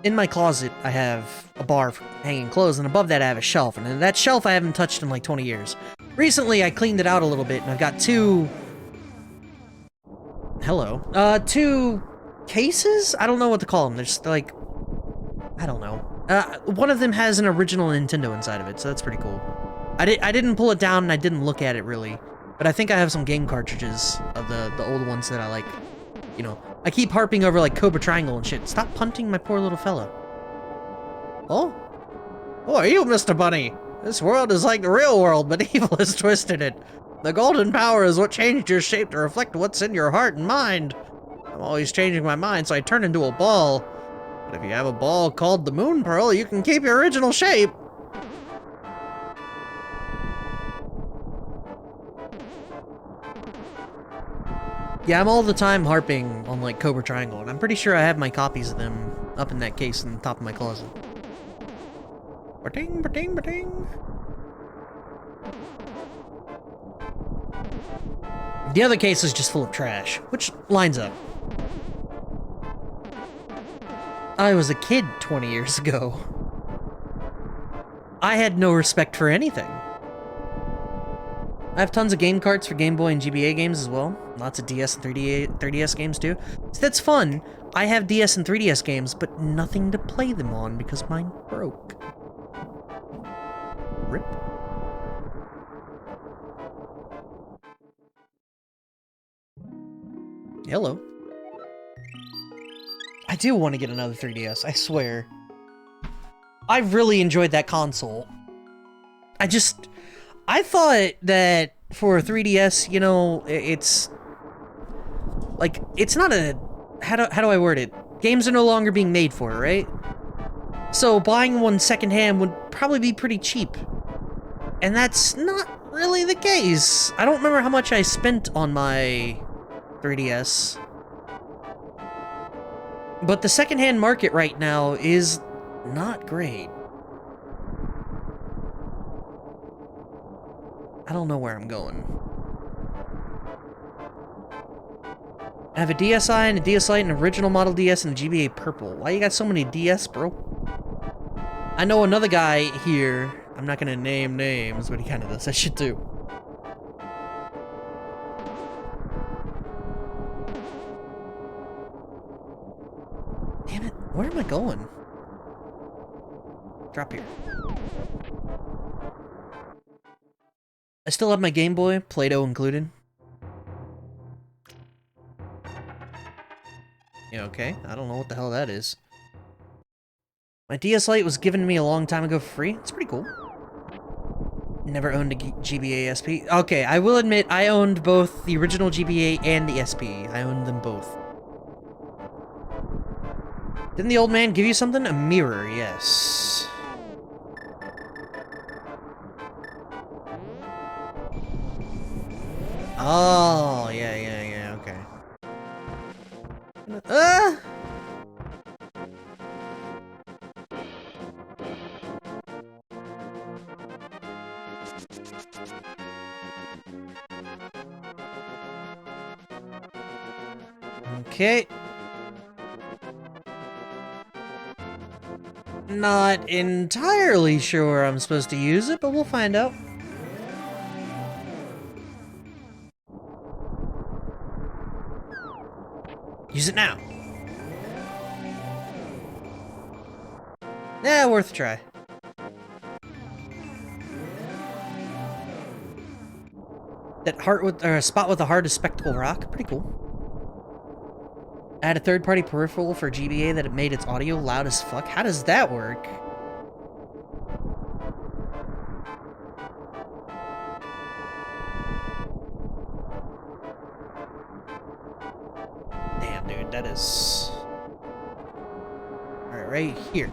[SPEAKER 1] in my closet, I have a bar for hanging clothes, and above that I have a shelf, and that shelf I haven't touched in like 20 years. Recently, I cleaned it out a little bit, and I've got two cases? I don't know what to call them. They're just like, I don't know. One of them has an original Nintendo inside of it, so that's pretty cool. I didn't pull it down, and I didn't look at it really, but I think I have some game cartridges of the old ones that I like, you know. I keep harping over like Cobra Triangle and shit. Stop punting my poor little fella. Oh? Who are you, Mr. Bunny? This world is like the real world, but evil has twisted it. The golden power is what changed your shape to reflect what's in your heart and mind. I'm always changing my mind, so I turn into a ball. But if you have a ball called the Moon Pearl, you can keep your original shape. Yeah, I'm all the time harping on, like, Cobra Triangle, and I'm pretty sure I have my copies of them up in that case in the top of my closet. Ba-ding, ba-ding, ba-ding. The other case is just full of trash, which lines up. I was a kid 20 years ago. I had no respect for anything. I have tons of game carts for Game Boy and GBA games as well. Lots of DS and 3DS games too. So that's fun. I have DS and 3DS games, but nothing to play them on because mine broke. Rip. Hello. I do want to get another 3DS, I swear. I really enjoyed that console. I thought that for a 3DS, you know, it's... like, it's not a... How do I word it? Games are no longer being made for it, right? So buying one secondhand would probably be pretty cheap. And that's not really the case. I don't remember how much I spent on my 3DS. But the secondhand market right now is not great. I don't know where I'm going. I have a DSi and a DS Lite, an original model DS, and a GBA Purple. Why you got so many DS, bro? I know another guy here. I'm not gonna name names, but he kind of does that shit too. Damn it, where am I going? Drop here. I still have my Game Boy, Play-Doh included. Yeah, okay. I don't know what the hell that is. My DS Lite was given to me a long time ago for free. It's pretty cool. Never owned a GBA SP. Okay, I will admit I owned both the original GBA and the SP. I owned them both. Didn't the old man give you something? A mirror, yes. Oh, yeah, okay. Okay. Not entirely sure I'm supposed to use it, but we'll find out. Use it now. Yeah, worth a try. That heart with, or a spot with the heart is spectacle rock. Pretty cool. I had a third-party peripheral for GBA that it made its audio loud as fuck. How does that work? Damn, dude, that is... Alright, right here.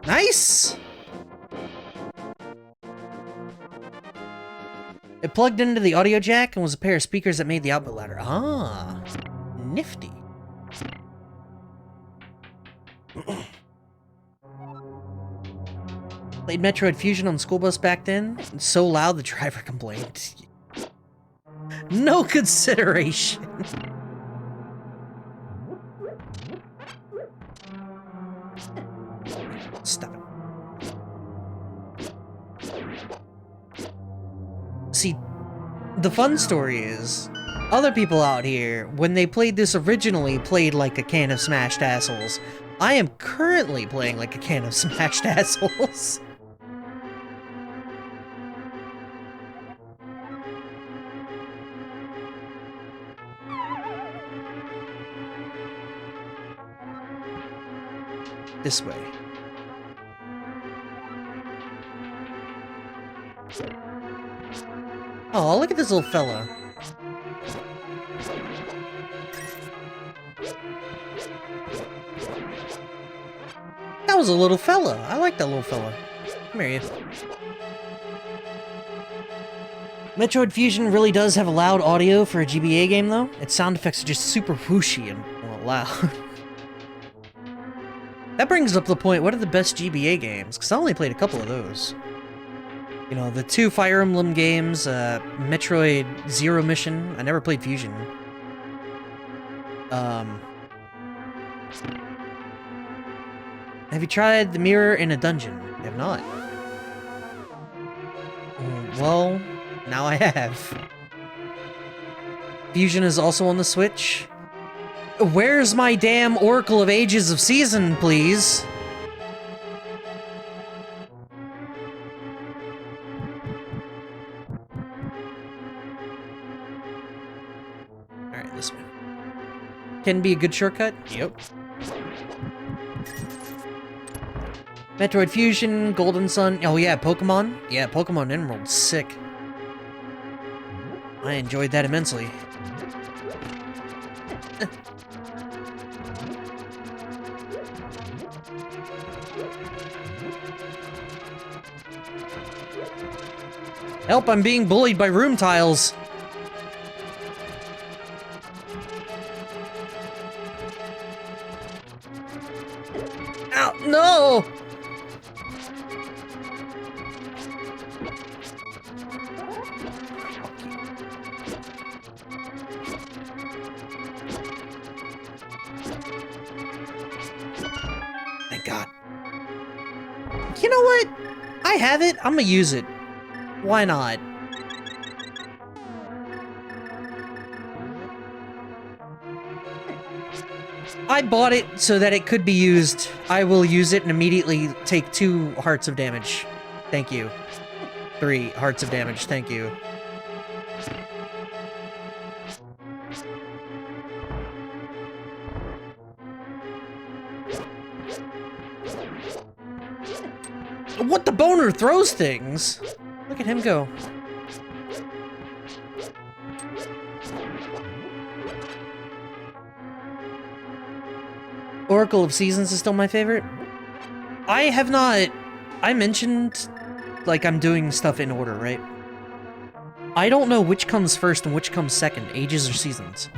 [SPEAKER 1] Nice! It plugged into the audio jack and was a pair of speakers that made the output louder. Ah, nifty. Played Metroid Fusion on the school bus back then. It's so loud the driver complained. No consideration. Stop it. See, the fun story is, other people out here, when they played this originally, played like a can of smashed assholes. I am currently playing like a can of smashed assholes. This way. Oh, look at this little fella. That was a little fella. I like that little fella. Come here, you. Metroid Fusion really does have a loud audio for a GBA game, though. Its sound effects are just super whooshy and, well, loud. That brings up the point, what are the best GBA games? Because I only played a couple of those. You know, the 2 Fire Emblem games, Metroid Zero Mission. I never played Fusion. Have you tried the mirror in a dungeon? I have not. Well, now I have. Fusion is also on the Switch. Where's my damn Oracle of Ages of Season, please? can be a good shortcut. Yep. Metroid Fusion, Golden Sun. Oh yeah, Pokemon. Yeah, Pokemon Emerald, sick. I enjoyed that immensely. Help, I'm being bullied by room tiles. Ow, no! Thank God. You know what? I have it. I'm gonna use it. Why not? I bought it so that it could be used. I will use it and immediately take 2 hearts of damage. Thank you. 3 hearts of damage. Thank you. What, the boner throws things? Look at him go. Oracle of Seasons is still my favorite. I have not... I mentioned, like, I'm doing stuff in order, right? I don't know which comes first and which comes second, ages or seasons.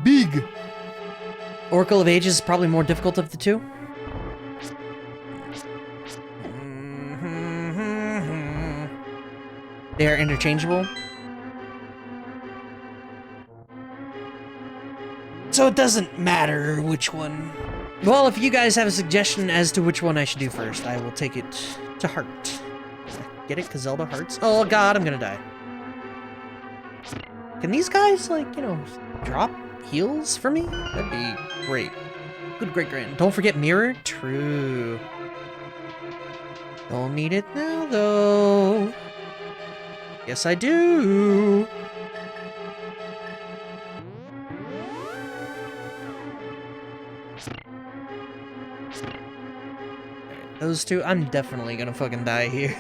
[SPEAKER 1] Big! Oracle of Ages is probably more difficult of the two. They are interchangeable. So it doesn't matter which one. Well, if you guys have a suggestion as to which one I should do first, I will take it to heart. Get it? 'Cause Zelda hearts? Oh god, I'm gonna die. Can these guys, like, you know, drop heals for me? That'd be great. Good great grand. Don't forget mirror. True. Don't need it now, though. Yes, I do. Those two, I'm definitely gonna fucking die here.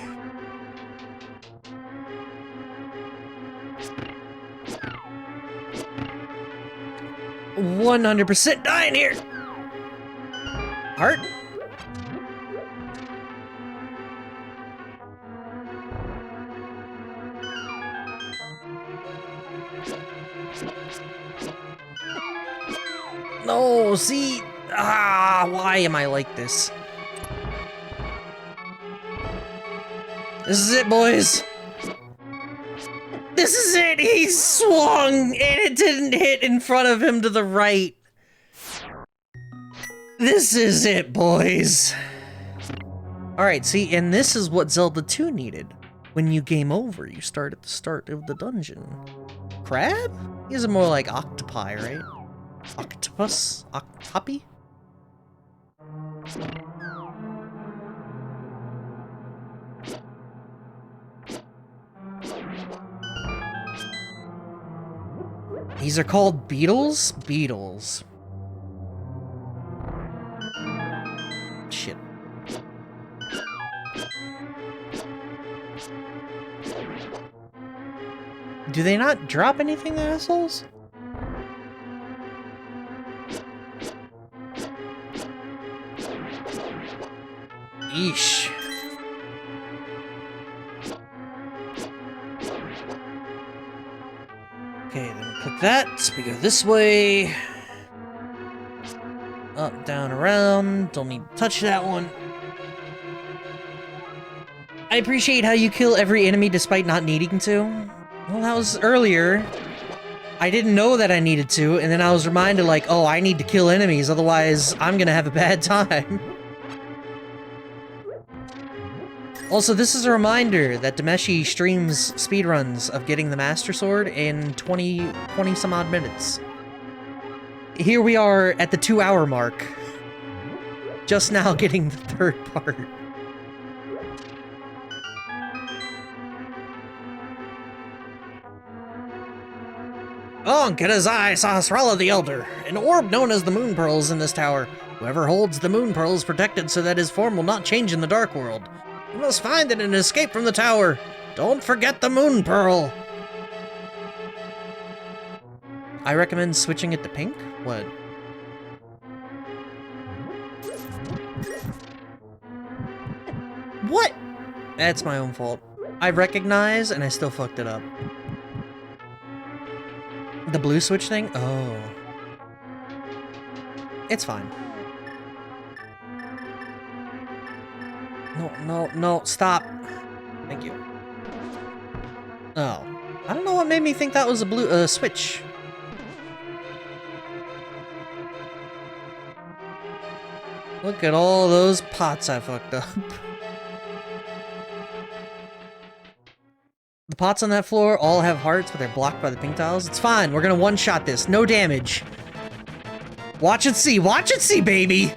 [SPEAKER 1] $100% dying here. Heart. No, see, why am I like this? This is it, boys. This is it! He swung, and it didn't hit in front of him to the right. This is it, boys. Alright, see, and this is what Zelda 2 needed. When you game over, you start at the start of the dungeon. Crab? These are more like octopi, right? Octopus? Octopi? These are called beetles? Beetles. Shit. Do they not drop anything, the assholes? Yeesh. Okay, then click that. We go this way. Up, down, around. Don't need to touch that one. I appreciate how you kill every enemy despite not needing to. Well, that was earlier. I didn't know that I needed to, and then I was reminded, like, oh, I need to kill enemies, otherwise I'm gonna have a bad time. Also, this is a reminder that Dameshi streams speedruns of getting the Master Sword in 20 some odd minutes. Here we are at the 2-hour mark. Just now getting the 3rd part. Oh, Getta's eye saw Hasrala the Elder, an orb known as the Moon Pearls in this tower. Whoever holds the Moon Pearl is protected so that his form will not change in the Dark World. You must find it and escape from the tower. Don't forget the Moon Pearl. I recommend switching it to pink? What? What? That's my own fault. I recognize and I still fucked it up. The blue switch thing? Oh. It's fine. No, stop. Thank you. Oh. I don't know what made me think that was a blue switch. Look at all those pots I fucked up. The pots on that floor all have hearts, but they're blocked by the pink tiles. It's fine, we're gonna one-shot this. No damage. Watch and see, baby!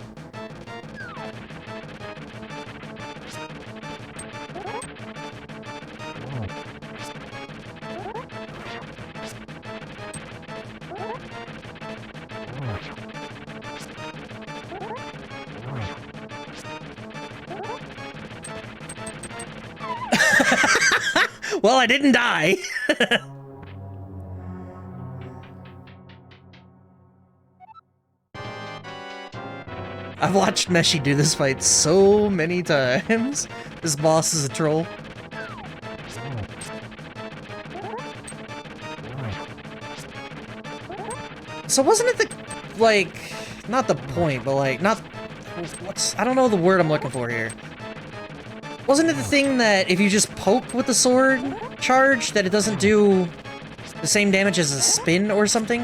[SPEAKER 1] Well, I didn't die. I've watched Meshi do this fight so many times. This boss is a troll. So wasn't it the, like, not the point, but like, not, I don't know the word I'm looking for here. Wasn't it the thing that if you just poke with the sword charge, that it doesn't do the same damage as a spin or something?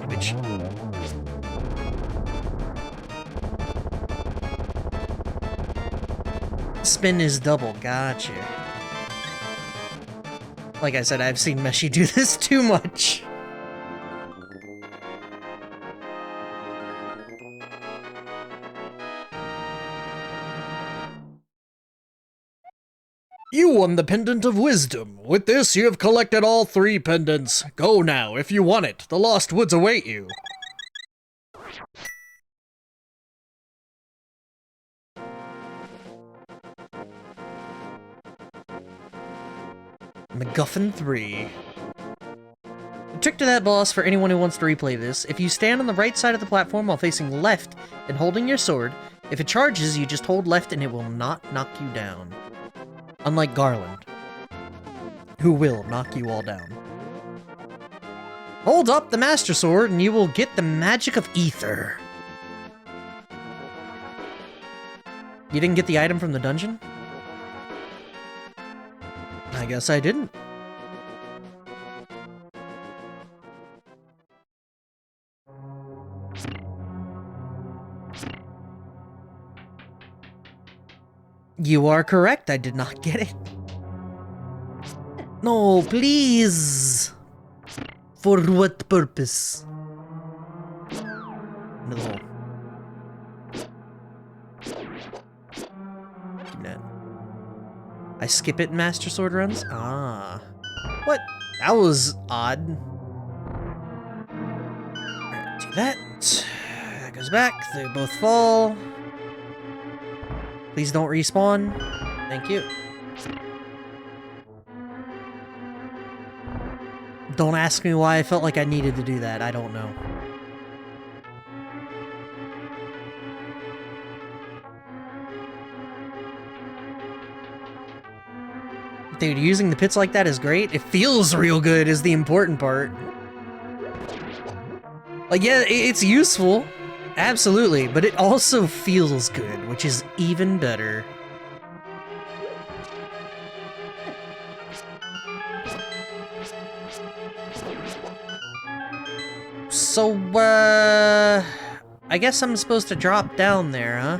[SPEAKER 1] Which... Spin is double, gotcha. Like I said, I've seen Meshi do this too much. You won the Pendant of Wisdom. With this, you have collected all 3 pendants. Go now, if you want it. The Lost Woods await you. MacGuffin 3. The trick to that boss for anyone who wants to replay this, if you stand on the right side of the platform while facing left and holding your sword, if it charges, you just hold left and it will not knock you down. Unlike Garland, who will knock you all down. Hold up the Master Sword and you will get the magic of ether. You didn't get the item from the dungeon? I guess I didn't. You are correct, I did not get it. No, please! For what purpose? Into the hole. Keep that. I skip it in Master Sword runs? Ah. What? That was odd. Alright, do that. That goes back, they both fall. Please don't respawn. Thank you. Don't ask me why I felt like I needed to do that. I don't know. Dude, using the pits like that is great. It feels real good is the important part. Like, yeah, it's useful. Absolutely, but it also feels good, which is even better. So, I guess I'm supposed to drop down there, huh?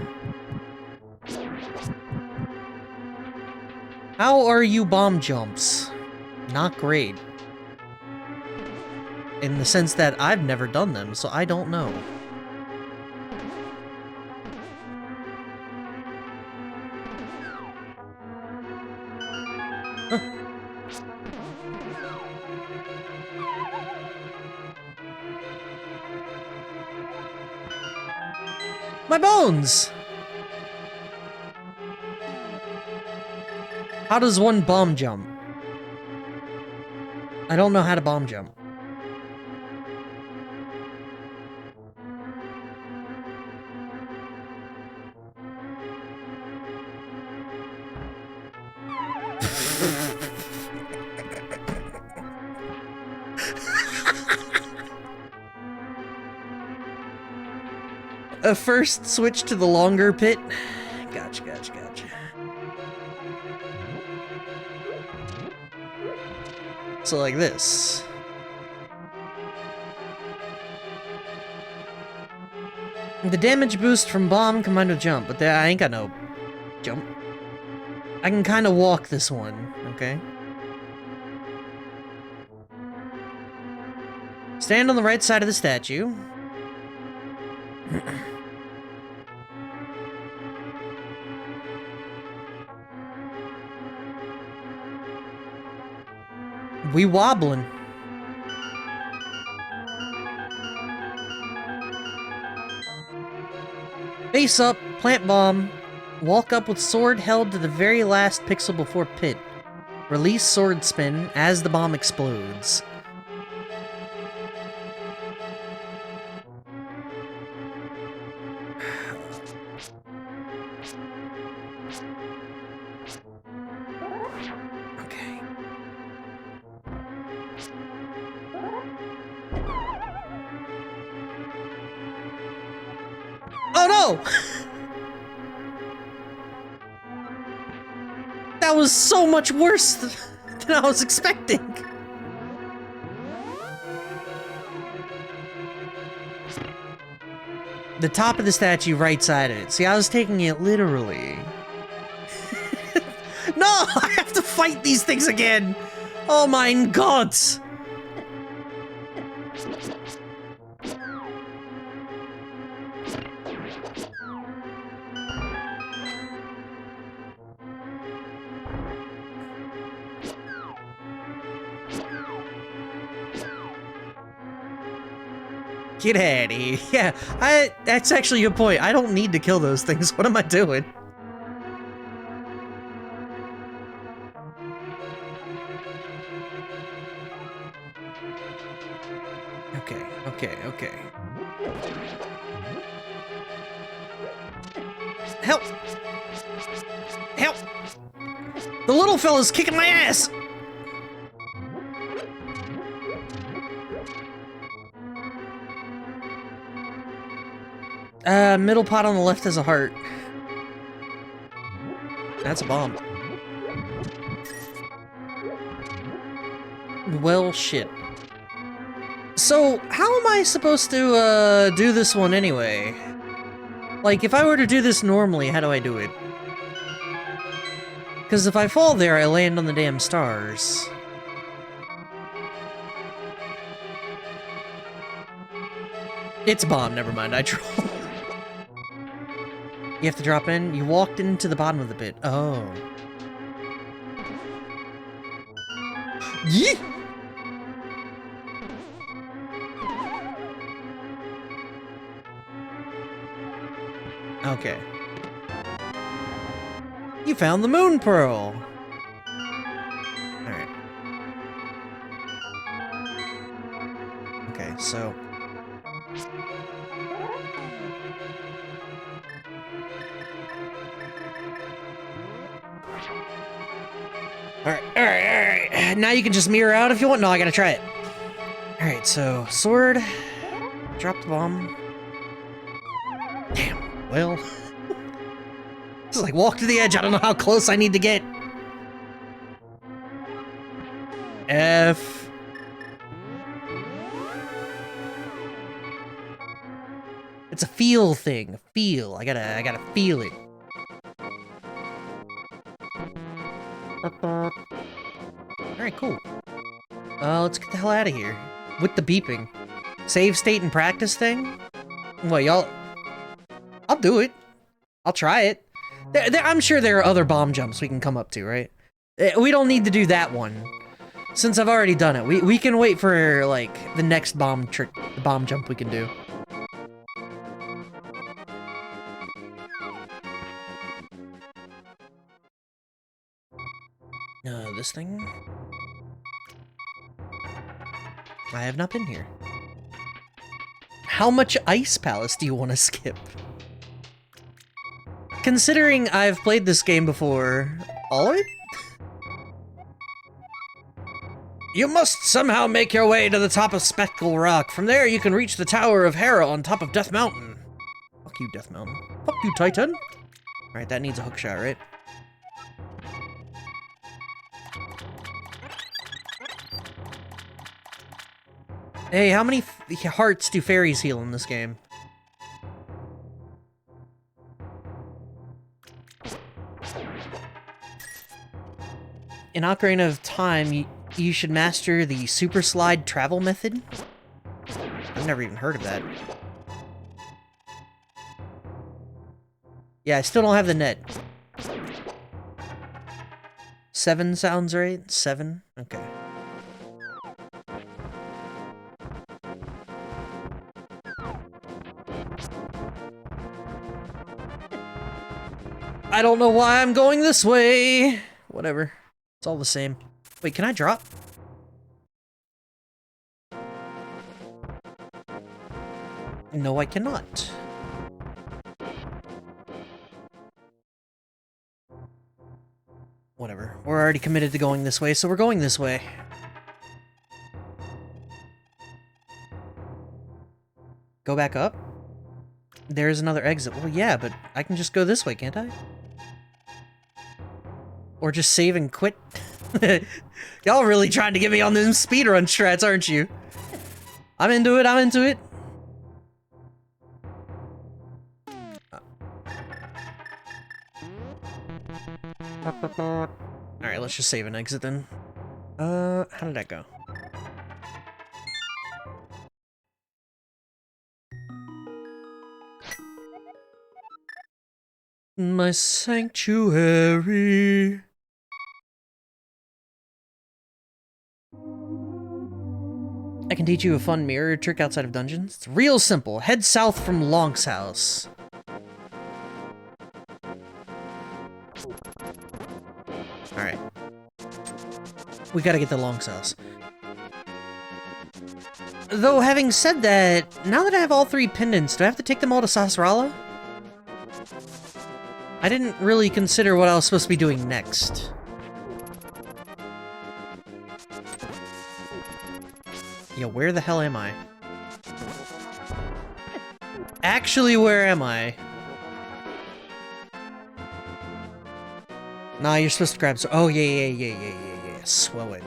[SPEAKER 1] How are you bomb jumps? Not great. In the sense that I've never done them, so I don't know. My bones! How does one bomb jump? I don't know how to bomb jump. First, switch to the longer pit. Gotcha. So like this. The damage boost from bomb combined with jump, but I ain't got no jump. I can kind of walk this one, okay? Stand on the right side of the statue. We wobbling. Face up, plant bomb. Walk up with sword held to the very last pixel before pit. Release sword spin as the bomb explodes. Okay. Oh no! That was so much worse than I was expecting. The top of the statue, right side of it. See, I was taking it literally. No! I have to fight these things again! Oh my god! Get out of here. Yeah, that's actually a good point. I don't need to kill those things. What am I doing? Okay. Help! Help! The little fella's kicking my ass! Middle pot on the left has a heart. That's a bomb. Well, shit. So, how am I supposed to, do this one anyway? Like, if I were to do this normally, how do I do it? Because if I fall there, I land on the damn stars. It's a bomb, never mind, I troll. You have to drop in? You walked into the bottom of the pit. Oh. Yee! Okay. You found the moon pearl! Alright. Okay, so... Alright. Now you can just mirror out if you want. No, I gotta try it. Alright, so, sword. Drop the bomb. Damn, well. This is like walk to the edge. I don't know how close I need to get. F. It's a feel thing. A feel. I gotta feel it. Alright, cool. Let's get the hell out of here. With the beeping. Save state and practice thing? What, y'all... I'll do it. I'll try it. I'm sure there are other bomb jumps we can come up to, right? We don't need to do that one. Since I've already done it. We can wait for, like, the next bomb trick, the bomb jump we can do. this thing. I have not been here. How much Ice Palace do you want to skip? Considering I've played this game before, all of it? You must somehow make your way to the top of Speckle Rock. From there, you can reach the Tower of Hera on top of Death Mountain. Fuck you, Death Mountain. Fuck you, Titan. Alright, that needs a hook shot, right? Hey, how many hearts do fairies heal in this game? In Ocarina of Time, you should master the Super Slide travel method. I've never even heard of that. Yeah, I still don't have the net. 7 sounds right? 7? Okay. I don't know why I'm going this way. Whatever. It's all the same. Wait, can I drop? No, I cannot. Whatever. We're already committed to going this way, so we're going this way. Go back up? There's another exit. Well, yeah, but I can just go this way, can't I? Or just save and quit? Y'all really trying to get me on them speedrun strats, aren't you? I'm into it, I'm into it. Alright, let's just save and exit then. How did that go? My sanctuary. I can teach you a fun mirror trick outside of dungeons. It's real simple. Head south from Lonk's house. Alright. We gotta get to Lonk's house. Though, having said that, now that I have all 3 pendants, do I have to take them all to Sasrala? I didn't really consider what I was supposed to be doing next. Yo, where the hell am I? Actually, where am I? Nah, you're supposed to grab... Oh, yeah. Swelled.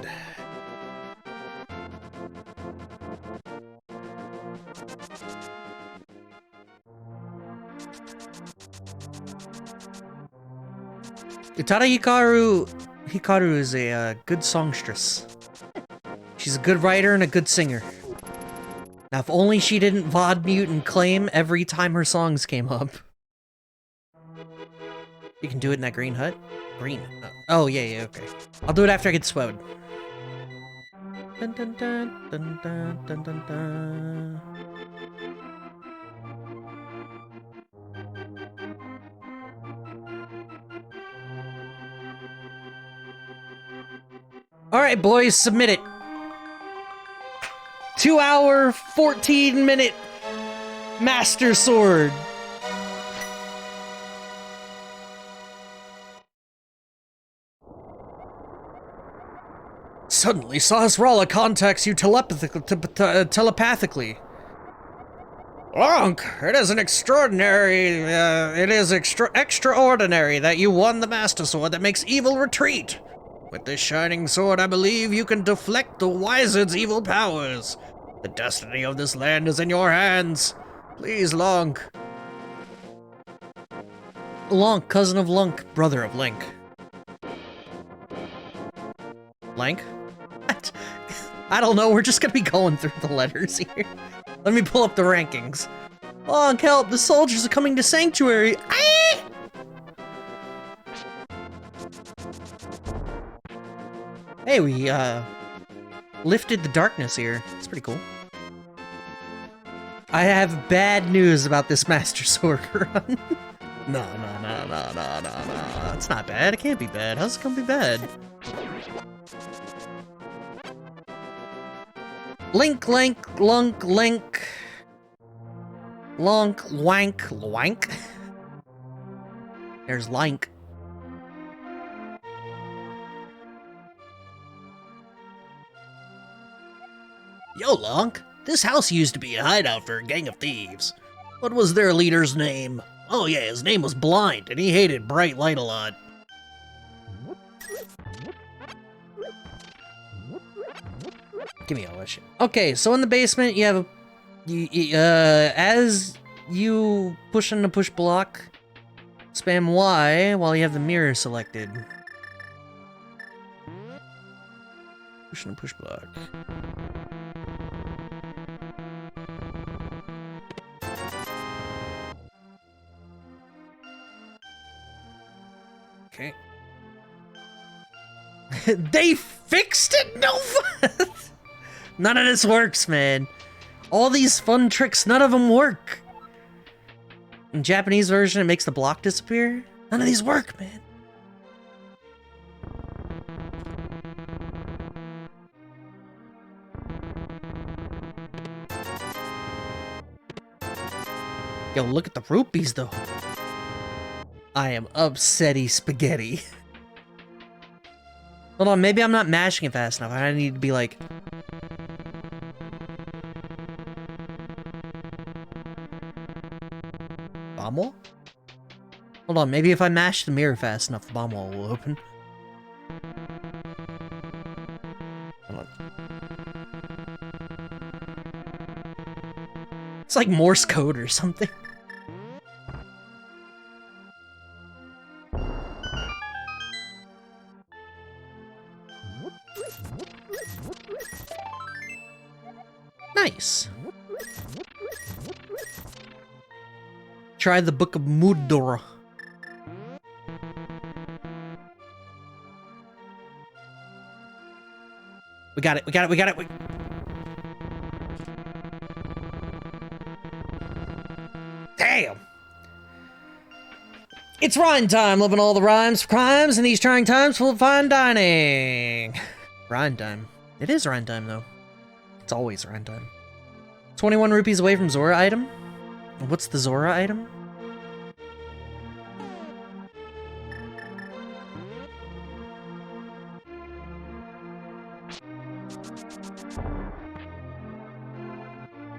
[SPEAKER 1] Utada Hikaru is a good songstress. She's a good writer and a good singer. Now, if only she didn't VOD mute and claim every time her songs came up. You can do it in that green hut? Green. Oh, yeah, okay. I'll do it after I get swelled. Dun dun dun dun dun dun dun dun. Alright, boys, submit it. 2 hour, 14-minute Master Sword. Suddenly, Sahasrara contacts you telepathically. Lonk, it is extraordinary that you won the Master Sword that makes evil retreat. With this shining sword, I believe you can deflect the Wizard's evil powers. The destiny of this land is in your hands. Please, Lonk. Lonk, cousin of Lunk, brother of Link. Link? What? I don't know, we're just gonna be going through the letters here. Let me pull up the rankings. Lonk, help! The soldiers are coming to Sanctuary! Ah! Hey, we, lifted the darkness here. It's pretty cool. I have bad news about this Master Sword run. No. It's not bad. It can't be bad. How's it gonna be bad? Link, link, lunk, link. Lunk, wank, wank. There's Link. Yo, Lunk. This house used to be a hideout for a gang of thieves. What was their leader's name? Oh yeah, his name was Blind, and he hated bright light a lot. Give me all that shit. Okay, so in the basement, you have as you push on the push block, spam Y while you have the mirror selected. Push on the push block. Okay. They fixed it? No! None of this works, man. All these fun tricks, none of them work. In Japanese version, it makes the block disappear. None of these work, man. Yo, look at the rupees, though. I am upsetty spaghetti. Hold on, maybe I'm not mashing it fast enough. I need to be like... Bomb wall? Hold on, maybe if I mash the mirror fast enough, the bomb wall will open. Hold on. It's like Morse code or something. Nice. Try the Book of Mudra. We got it, we got it, we got it. Damn! It's rhyme time, living all the rhymes for crimes in these trying times full of fine dining. Rhyme time. It is rhyme time, though. It's always rhyme time. 21 rupees away from Zora item? What's the Zora item?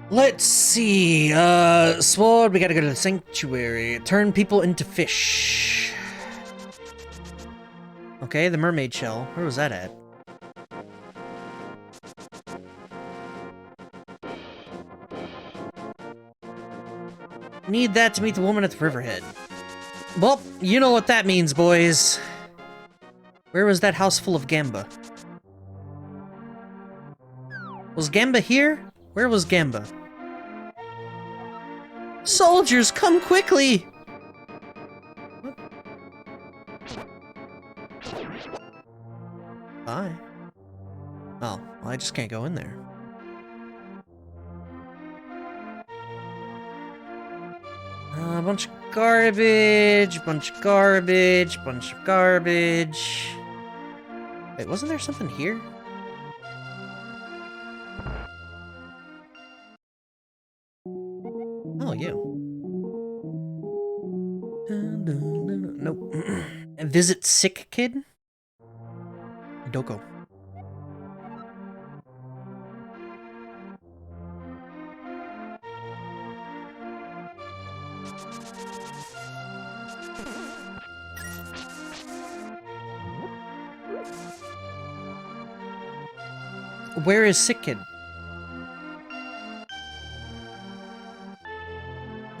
[SPEAKER 1] Let's see, sword, we gotta go to the sanctuary. Turn people into fish. Okay, the mermaid shell. Where was that at? Need that to meet the woman at the riverhead. Well, you know what that means, boys. Where was that house full of Gamba? Was Gamba here? Where was Gamba? Soldiers, come quickly! What? Bye. Oh, well, I just can't go in there. A bunch of garbage, bunch of garbage, bunch of garbage. Wait, wasn't there something here? Oh, you. Nope. Visit sick kid? Doko. Where is sick kid?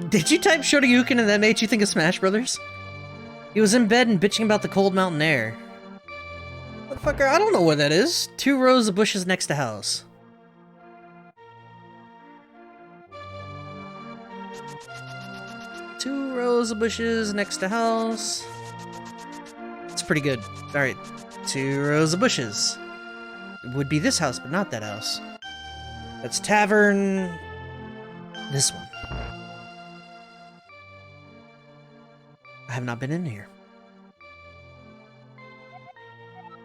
[SPEAKER 1] Did you type Shoryuken and that made you think of Smash Brothers? He was in bed and bitching about the cold mountain air. Motherfucker, I don't know what that is. 2 rows of bushes next to house. Two rows of bushes next to house. It's pretty good. Alright, 2 rows of bushes. It would be this house, but not that house. That's tavern. This one. I have not been in here.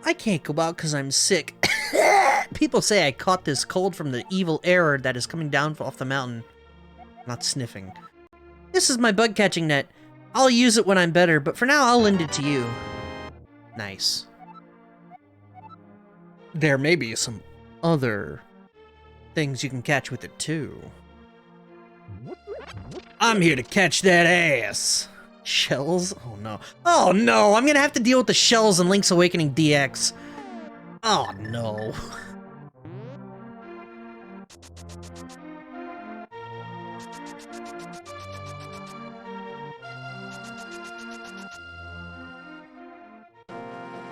[SPEAKER 1] I can't go out because I'm sick. People say I caught this cold from the evil air that is coming down off the mountain. Not sniffing. This is my bug catching net. I'll use it when I'm better, but for now I'll lend it to you. Nice. There may be some other things you can catch with it too. I'm here to catch that ass. Shells? Oh no. Oh no, I'm gonna have to deal with the shells in Link's Awakening DX. Oh no.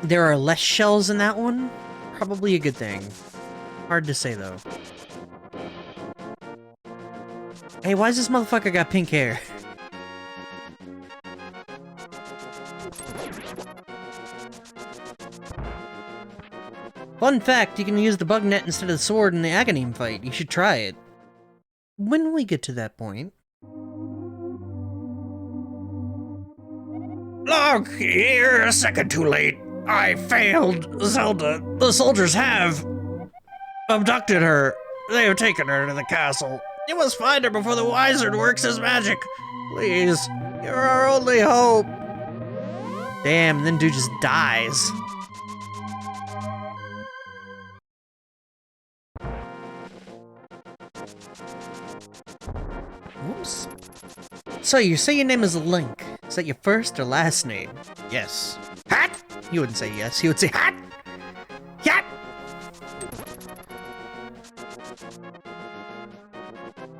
[SPEAKER 1] There are less shells in that one? Probably a good thing. Hard to say though. Hey, why does this motherfucker got pink hair? Fun fact, you can use the bug net instead of the sword in the Aghanim fight. You should try it. When we get to that point.
[SPEAKER 6] Look, you're a second too late. I failed, Zelda. The soldiers have abducted her. They have taken her to the castle. You must find her before the wizard works his magic. Please, you're our only hope.
[SPEAKER 1] Damn, and then dude just dies. Whoops. So you say your name is Link. Is that your first or last name?
[SPEAKER 6] Yes.
[SPEAKER 1] Hat? He wouldn't say yes, he would say hat! Hat!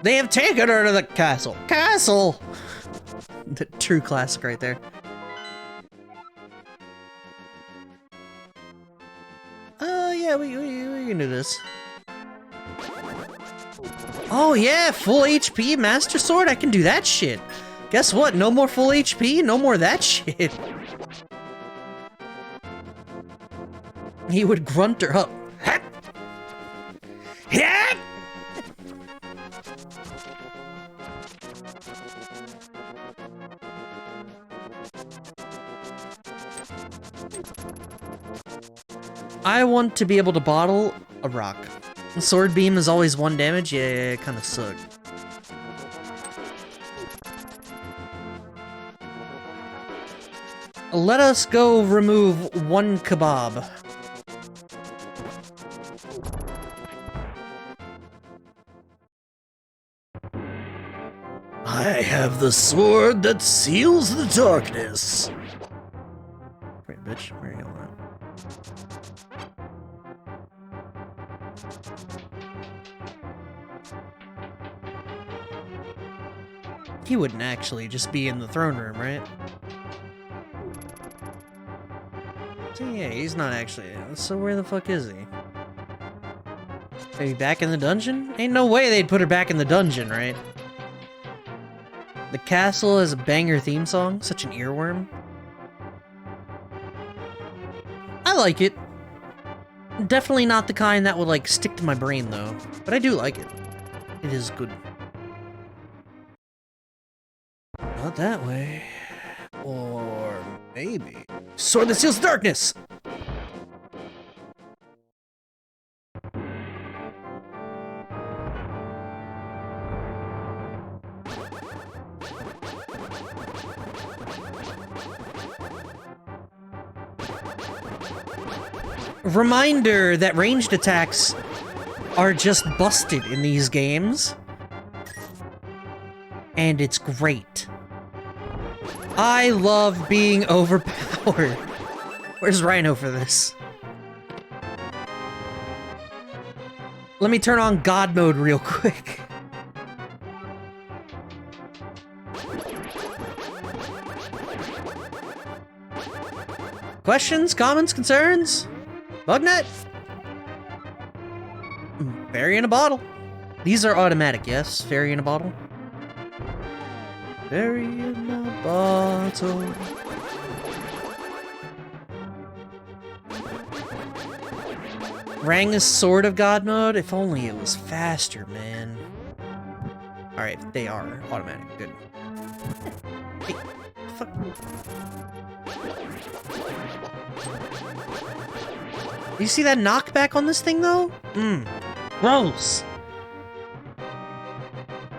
[SPEAKER 1] They have taken her to the castle. Castle! The true classic right there. Yeah, we can do this. Oh yeah, full HP Master Sword, I can do that shit. Guess what, no more full HP, no more of that shit. He would grunt her up. Hat! Hat! I want to be able to bottle a rock. Sword beam is always 1 damage. Yeah, it kind of sucked. Let us go remove 1 kebab.
[SPEAKER 6] I have the sword that seals the darkness.
[SPEAKER 1] Wait, bitch, where are you at? He wouldn't actually just be in the throne room, right? So yeah, he's not actually. So where the fuck is he? Maybe back in the dungeon? Ain't no way they'd put her back in the dungeon, right? The castle has a banger theme song, such an earworm. I like it. Definitely not the kind that would like stick to my brain though, but I do like it. It is good. Not that way. Or maybe. Sword that seals darkness! Reminder that ranged attacks are just busted in these games. And it's great. I love being overpowered. Where's Rhino for this? Let me turn on God mode real quick. Questions, comments, concerns? Bugnet? Fairy in a bottle. These are automatic, yes? Fairy in a bottle. Fairy in a bottle. Rang is sort of God mode. If only it was faster, man. Alright, they are automatic. Good. Hey, fuck. You see that knockback on this thing, though? Gross.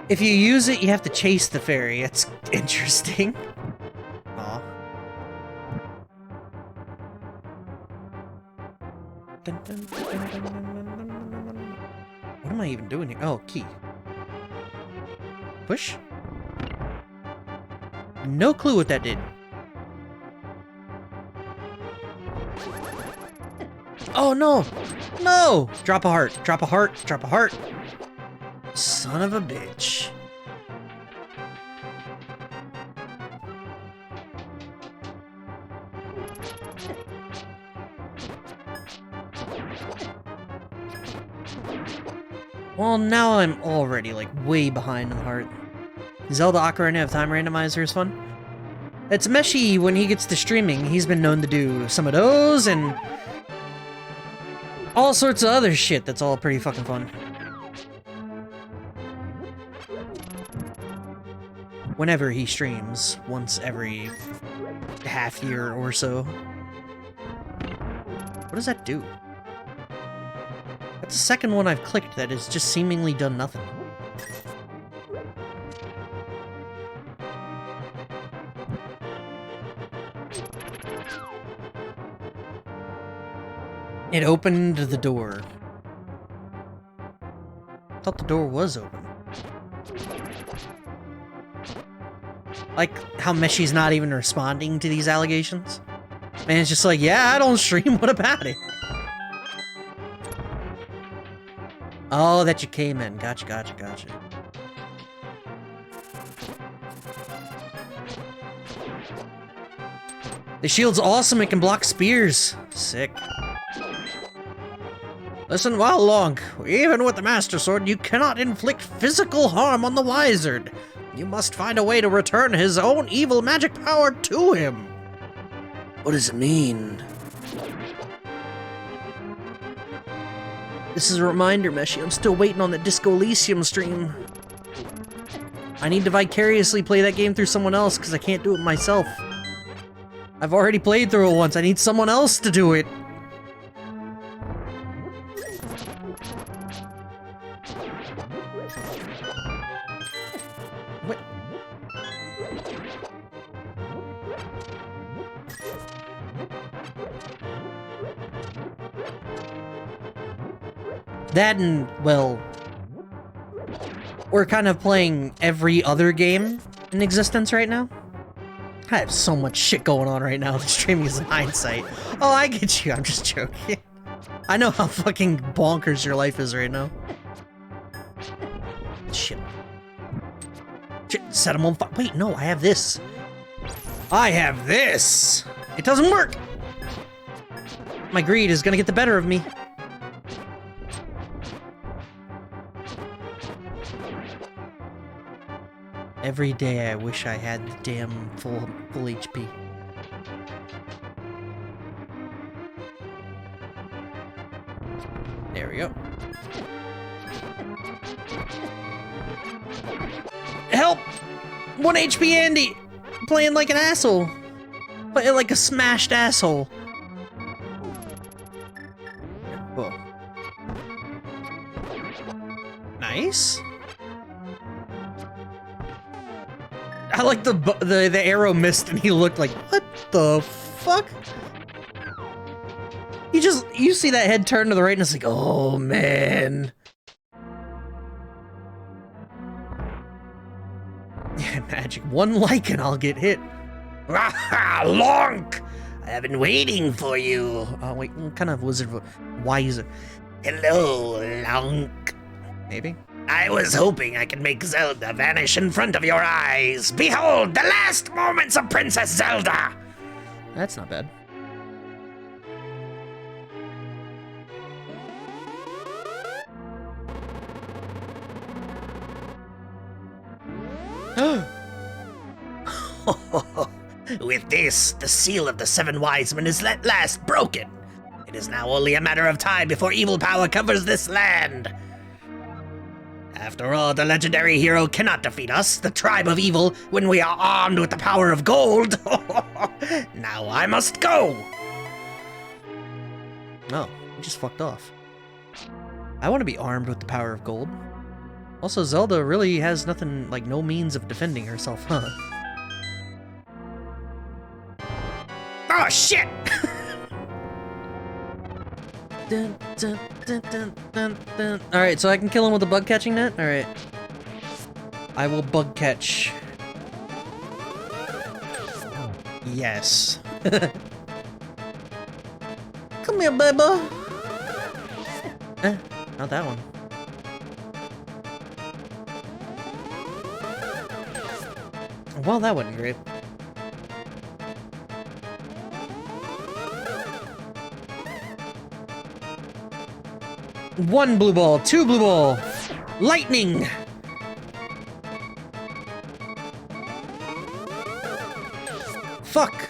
[SPEAKER 1] If you use it, you have to chase the fairy. It's interesting. Aw. What am I even doing here? Oh, key. Push? No clue what that did. Oh, no! No! Drop a heart, drop a heart, drop a heart. Son of a bitch. Well, now I'm already, like, way behind on the heart. Zelda Ocarina of Time randomizer is fun. It's Meshi when he gets to streaming. He's been known to do some of those and all sorts of other shit that's all pretty fucking fun. Whenever he streams, once every half year or so. What does that do? That's the second one I've clicked that has just seemingly done nothing. It opened the door. I thought the door was open. Like how Meshi's not even responding to these allegations. Man, it's just like, yeah, I don't stream, what about it? Oh, that you came in. Gotcha, gotcha, gotcha. The shield's awesome, it can block spears. Sick. Listen well, Long. Even with the Master Sword, you cannot inflict physical harm on the Wizard. You must find a way to return his own evil magic power to him. What does it mean? This is a reminder, Meshi. I'm still waiting on the Disco Elysium stream. I need to vicariously play that game through someone else because I can't do it myself. I've already played through it once. I need someone else to do it. What? That and, well, we're kind of playing every other game in existence right now. I have so much shit going on right now. The streaming is in hindsight. Oh, I get you. I'm just joking. I know how fucking bonkers your life is right now. Shit. Shit, set him on fire. Wait, no, I have this. I have this! It doesn't work! My greed is gonna get the better of me. Every day I wish I had the damn full HP. There we go. Help! 1 HP Andy! Playing like an asshole. Playing like a smashed asshole. Whoa. Nice. I like the arrow missed and he looked like, what the fuck? You see that head turn to the right and it's like, oh man. Yeah, magic. 1 like and I'll get hit.
[SPEAKER 4] Lonk! I have been waiting for you.
[SPEAKER 1] Oh wait, what kind of wizard wiser?
[SPEAKER 4] Hello, Lonk.
[SPEAKER 1] Maybe?
[SPEAKER 4] I was hoping I could make Zelda vanish in front of your eyes. Behold, the last moments of Princess Zelda!
[SPEAKER 1] That's not bad.
[SPEAKER 4] With this, the seal of the 7 wise men is at last broken. It is now only a matter of time before evil power covers this land. After all, the legendary hero cannot defeat us, the tribe of evil, when we are armed with the power of gold. Now I must go.
[SPEAKER 1] Oh, just fucked off. I want to be armed with the power of gold. Also, Zelda really has nothing, like, no means of defending herself, huh?
[SPEAKER 4] Oh, shit!
[SPEAKER 1] Dun, dun, dun, dun, dun, dun. Alright, so I can kill him with a bug catching net? Alright. I will bug catch. Yes. Come here, baby. Not that one. Well, that wasn't great. One blue ball, two blue ball. Lightning. Fuck.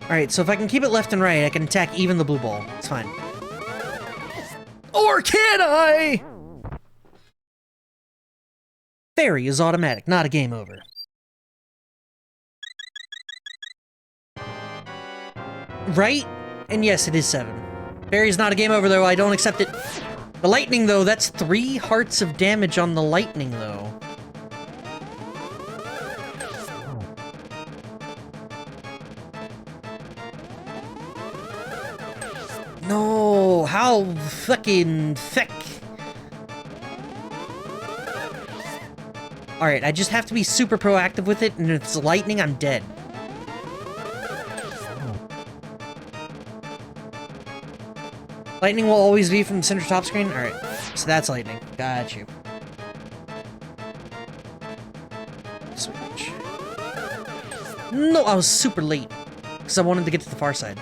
[SPEAKER 1] Alright, so if I can keep it left and right, I can attack even the blue ball. It's fine. Or can I? Fairy is automatic, not a game over. Right? And yes, it is 7. Fairy's not a game over, though. I don't accept it. The lightning, though, that's 3 hearts of damage on the lightning, though. No, how fucking thick. Alright, I just have to be super proactive with it, and if it's lightning, I'm dead. Lightning will always be from the center top screen? Alright, so that's lightning. Got you. Switch. No, I was super late. Because I wanted to get to the far side.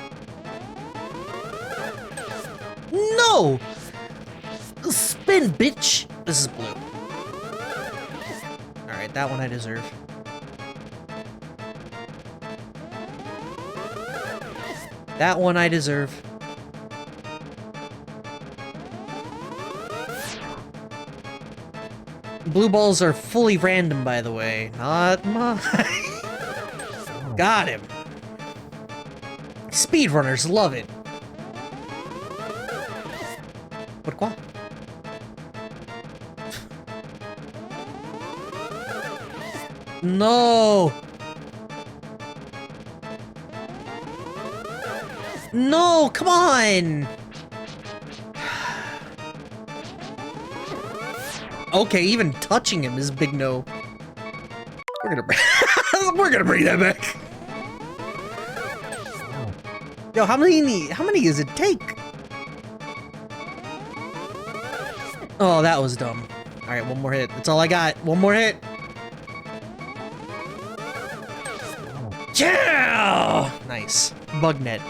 [SPEAKER 1] No! Spin, bitch! This is blue. Alright, that one I deserve. That one I deserve. Blue balls are fully random, by the way. Not mine. Got him. Speedrunners love it. Pourquoi? No! No, come on! Okay, even touching him is a big no. We're gonna bring that back. Yo, how many does it take? Oh, that was dumb. Alright, one more hit. That's all I got. One more hit.
[SPEAKER 4] Yeah!
[SPEAKER 1] Nice. Bug net.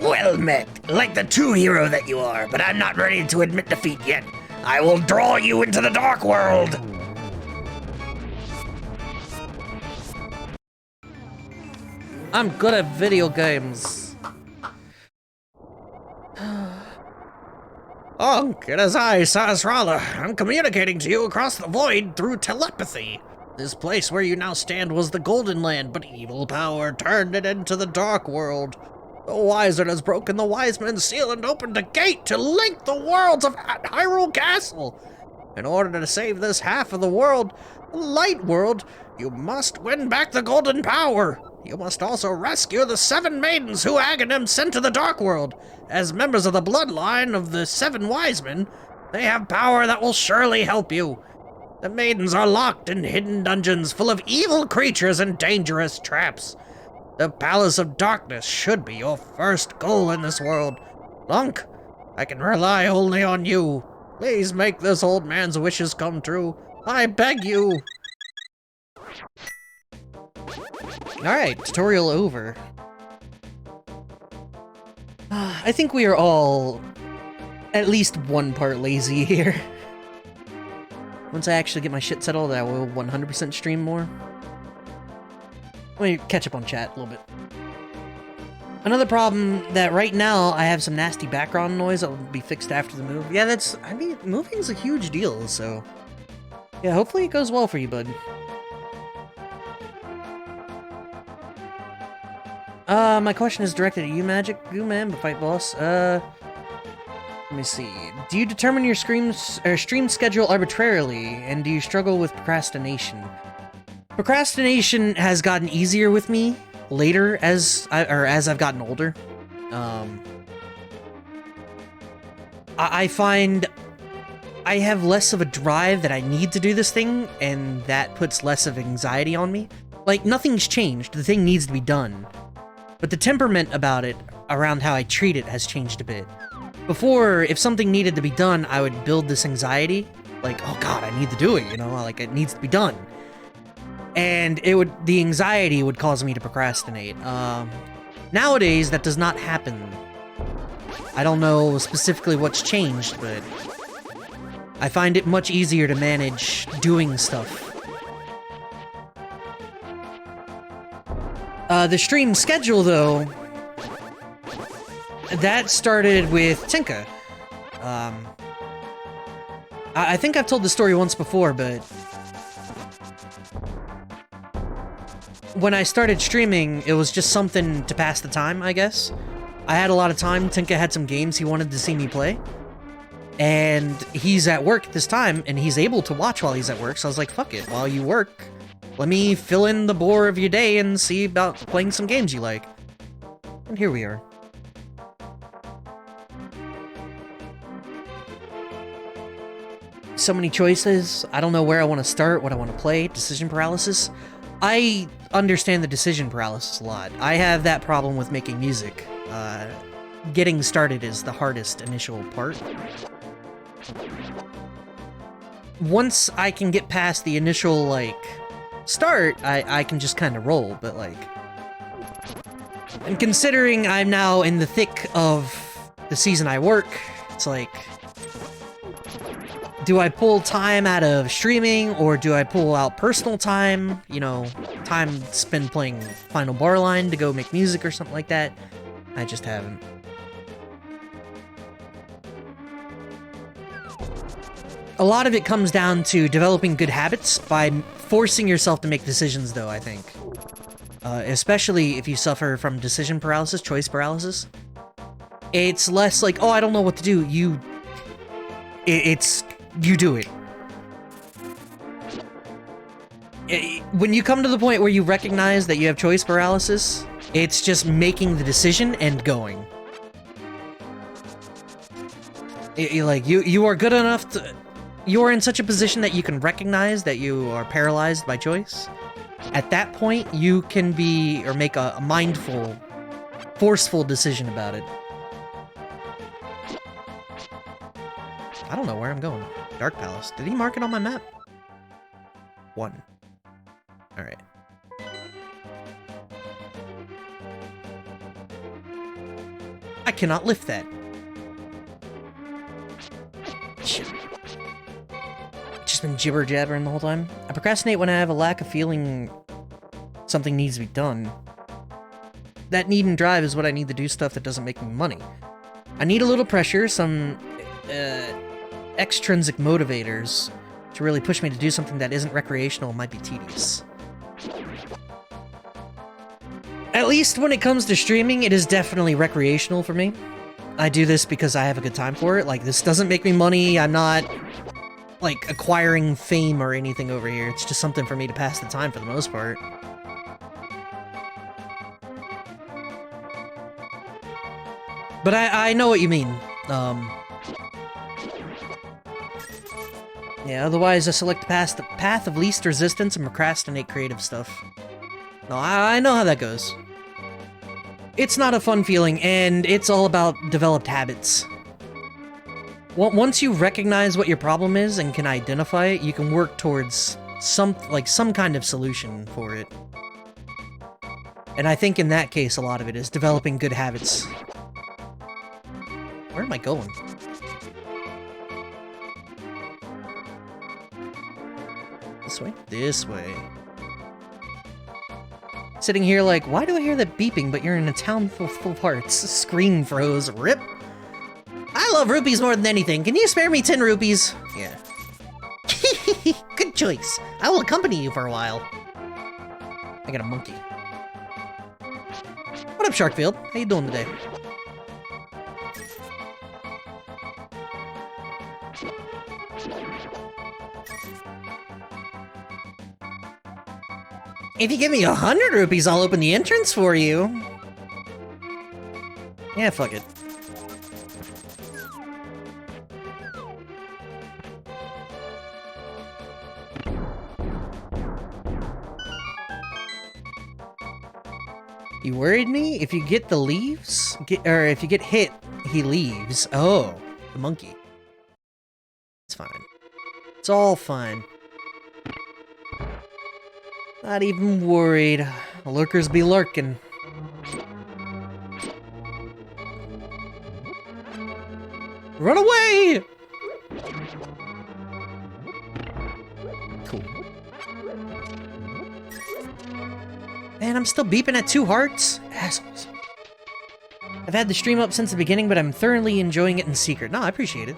[SPEAKER 4] Well met, like the true hero that you are, but I'm not ready to admit defeat yet. I will draw you into the dark world!
[SPEAKER 1] I'm good at video games.
[SPEAKER 6] Unk, it is I, Sasrala. I'm communicating to you across the void through telepathy. This place where you now stand was the Golden Land, but evil power turned it into the Dark World. The Wizard has broken the Wise Man's seal and opened a gate to link the worlds of Hyrule Castle. In order to save this half of the world, the Light World, you must win back the Golden Power. You must also rescue the 7 maidens who Aghanim sent to the Dark World. As members of the bloodline of the 7 Wise Men, they have power that will surely help you. The maidens are locked in hidden dungeons full of evil creatures and dangerous traps. The Palace of Darkness should be your first goal in this world. Lunk, I can rely only on you. Please make this old man's wishes come true. I beg you.
[SPEAKER 1] Alright, tutorial over. I think we are all at least one part lazy here. Once I actually get my shit settled, I will 100% stream more. Let me catch up on chat a little bit. Another problem that right now I have some nasty background noise that will be fixed after the move. Yeah, I mean, moving's a huge deal, so... Yeah, hopefully it goes well for you, bud. My question is directed at you, Magic Goo Man, but fight boss. Let me see. Do you determine your stream schedule arbitrarily, and do you struggle with procrastination? Procrastination has gotten easier with me later as I've gotten older. I find I have less of a drive that I need to do this thing, and that puts less of anxiety on me. Like, nothing's changed. The thing needs to be done. But the temperament about it, around how I treat it, has changed a bit. Before, if something needed to be done, I would build this anxiety. Like, oh god, I need to do it, you know? Like, it needs to be done. And the anxiety would cause me to procrastinate. Nowadays, that does not happen. I don't know specifically what's changed, but I find it much easier to manage doing stuff. The stream schedule, though, that started with Tinka. I think I've told the story once before, but when I started streaming, it was just something to pass the time, I guess. I had a lot of time. Tinka had some games he wanted to see me play. And he's at work this time, and he's able to watch while he's at work, so I was like, fuck it, while you work, let me fill in the bore of your day and see about playing some games you like. And here we are. So many choices. I don't know where I want to start, what I want to play. Decision paralysis. I understand the decision paralysis a lot. I have that problem with making music. Getting started is the hardest initial part. Once I can get past the initial, like, start, I can just kind of roll, but, like... And considering I'm now in the thick of the season I work, it's like... Do I pull time out of streaming, or do I pull out personal time? You know, time spent playing Final Bar Line to go make music or something like that? I just haven't. A lot of it comes down to developing good habits by forcing yourself to make decisions, though, I think. Especially if you suffer from decision paralysis, choice paralysis. It's less like, oh, I don't know what to do. You do it. When you come to the point where you recognize that you have choice paralysis, it's just making the decision and going. You are good enough to... You are in such a position that you can recognize that you are paralyzed by choice. At that point, you can be, or make a mindful, forceful decision about it. I don't know where I'm going. Dark Palace. Did he mark it on my map? 1. Alright. I cannot lift that. Shit. Just been jibber-jabbering the whole time. I procrastinate when I have a lack of feeling something needs to be done. That need and drive is what I need to do stuff that doesn't make me money. I need a little pressure, some extrinsic motivators to really push me to do something that isn't recreational and might be tedious. At least when it comes to streaming, it is definitely recreational for me. I do this because I have a good time for it. Like, this doesn't make me money. I'm not, like, acquiring fame or anything over here. It's just something for me to pass the time for the most part. But I know what you mean. Yeah, otherwise I select the path of least resistance and procrastinate creative stuff. No, I know how that goes. It's not a fun feeling, and it's all about developed habits. Once you recognize what your problem is and can identify it, you can work towards some kind of solution for it. And I think in that case, a lot of it is developing good habits. Where am I going? This way? This way. Sitting here like, why do I hear that beeping, but you're in a town full of hearts? Screen froze. Rip. I love rupees more than anything. Can you spare me 10 rupees? Yeah. Good choice. I will accompany you for a while. I got a monkey. What up, Sharkfield? How you doing today? If you give me 100 rupees, I'll open the entrance for you. Yeah, fuck it. You worried me? If you get the leaves? Or if you get hit, he leaves. Oh, the monkey. It's fine. It's all fine. Not even worried. Lurkers be lurking. Run away! Cool. Man, I'm still beeping at 2 hearts? Assholes. I've had the stream up since the beginning, but I'm thoroughly enjoying it in secret. No, I appreciate it.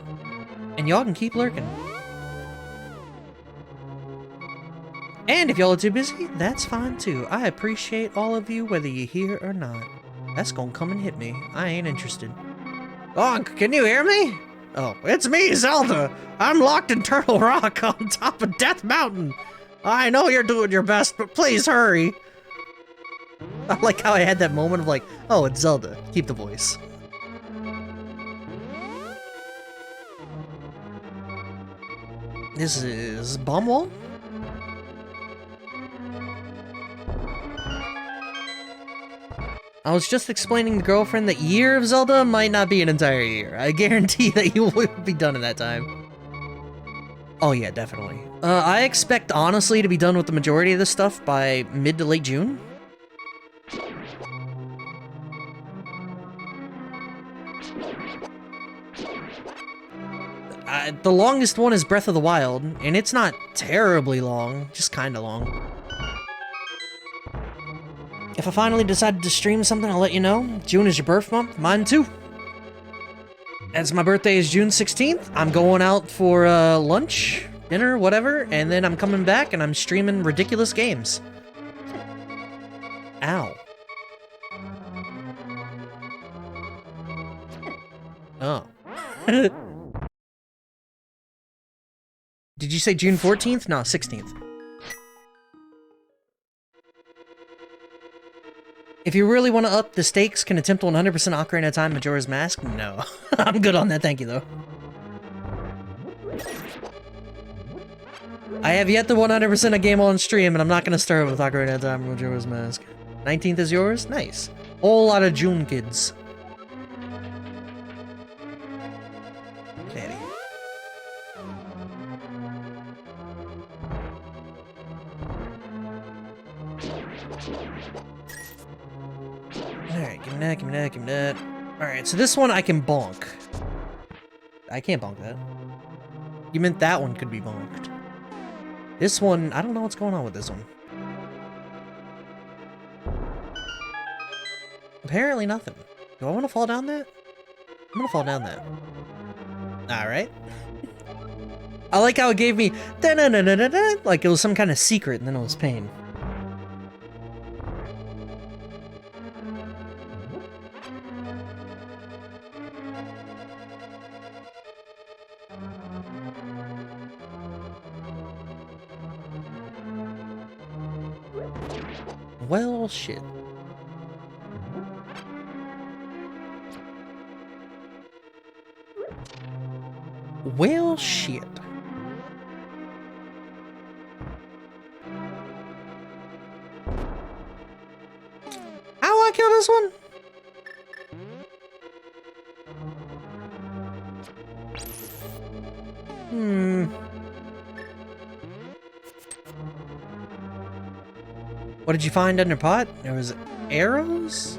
[SPEAKER 1] And y'all can keep lurking. And if y'all are too busy, that's fine too. I appreciate all of you, whether you're here or not. That's gonna come and hit me. I ain't interested.
[SPEAKER 6] Bonk, can you hear me? Oh, it's me, Zelda. I'm locked in Turtle Rock on top of Death Mountain. I know you're doing your best, but please hurry.
[SPEAKER 1] I like how I had that moment of like, oh, it's Zelda. Keep the voice. This is Bomb Wall? I was just explaining to girlfriend that Year of Zelda might not be an entire year. I guarantee that you will be done in that time. Oh yeah, definitely. I expect, honestly, to be done with the majority of this stuff by mid to late June. The longest one is Breath of the Wild, and it's not terribly long, just kinda long. If I finally decided to stream something, I'll let you know. June is your birth month, mine too. As my birthday is June 16th, I'm going out for lunch, dinner, whatever, and then I'm coming back and I'm streaming ridiculous games. Ow. Oh. Did you say June 14th? No, 16th. If you really want to up the stakes, can attempt 100% Ocarina of Time Majora's Mask? No. I'm good on that, thank you, though. I have yet to 100% a game on stream, and I'm not going to start with Ocarina of Time Majora's Mask. 19th is yours? Nice. Whole lot of June kids. Daddy. Alright, give me that, give me that, give me that. Alright, so this one I can bonk. I can't bonk that. You meant that one could be bonked. This one, I don't know what's going on with this one. Apparently nothing. Do I want to fall down that? I'm gonna fall down that. Alright. I like how it gave me da-na-na-na-na-na, like it was some kind of secret and then it was pain. Well, shit. Well, shit. How do I kill this one? What did you find under pot? There was arrows?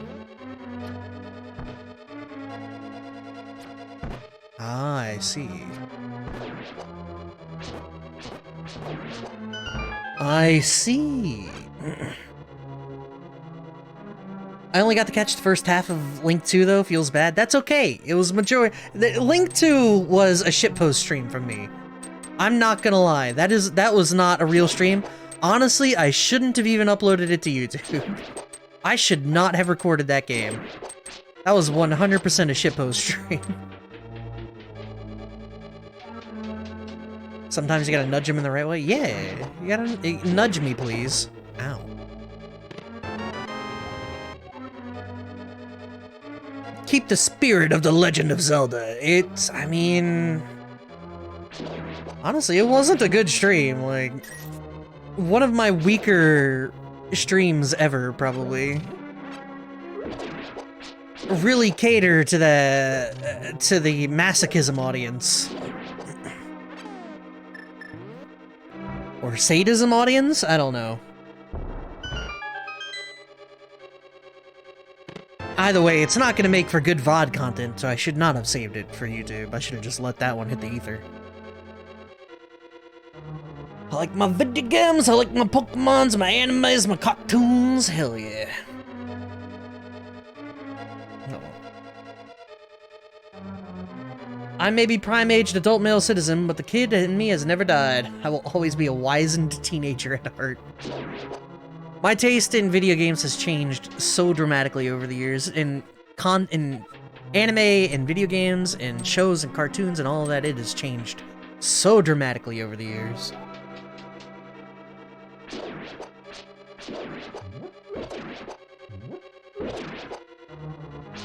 [SPEAKER 1] Ah, I see. I see. I only got to catch the first half of Link 2 though, feels bad. That's okay. It was majority. Link 2 was a shitpost stream from me. I'm not gonna lie. That was not a real stream. Honestly, I shouldn't have even uploaded it to YouTube. I should not have recorded that game. That was 100% a shitpost stream. Sometimes you gotta nudge him in the right way. Yeah, you gotta nudge me, please. Ow. Keep the spirit of the Legend of Zelda. I mean... Honestly, it wasn't a good stream. Like, one of my weaker streams ever, probably. Really cater to the masochism audience. Or sadism audience? I don't know. Either way, it's not gonna make for good VOD content, so I should not have saved it for YouTube. I should have just let that one hit the ether. I like my video games, I like my Pokemons, my animes, my cartoons, hell yeah. I may be prime-aged adult male citizen, but the kid in me has never died. I will always be a wizened teenager at heart. My taste in video games has changed so dramatically over the years. In anime, and video games, and shows, and cartoons, and all of that, it has changed so dramatically over the years.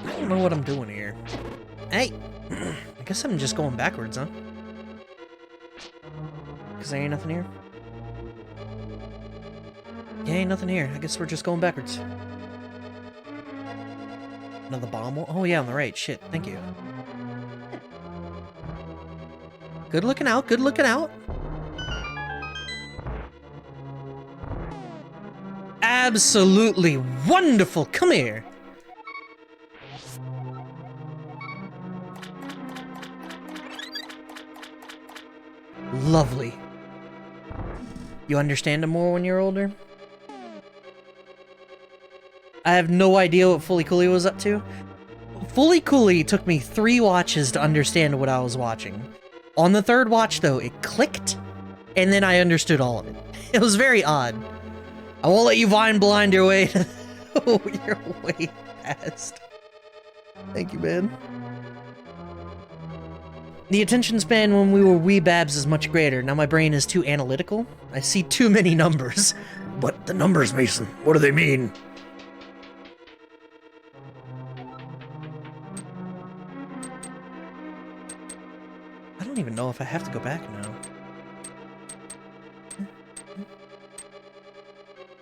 [SPEAKER 1] I don't know what I'm doing here. Hey! I guess I'm just going backwards, huh? Because there ain't nothing here. Yeah, ain't nothing here. I guess we're just going backwards. Another bomb wall? Oh yeah, on the right. Shit, thank you. Good looking out, good looking out. Absolutely wonderful! Come here! Lovely. You understand him more when you're older? I have no idea what Fully Cooley was up to. Fully Cooley took me 3 watches to understand what I was watching. On the 3rd watch, though, it clicked, and then I understood all of it. It was very odd. I won't let you vine blind your way to... Oh, you're way past. Thank you, man. The attention span when we were wee babs is much greater. Now my brain is too analytical. I see too many numbers.
[SPEAKER 6] But the numbers, Mason, what do they mean?
[SPEAKER 1] I don't even know if I have to go back now.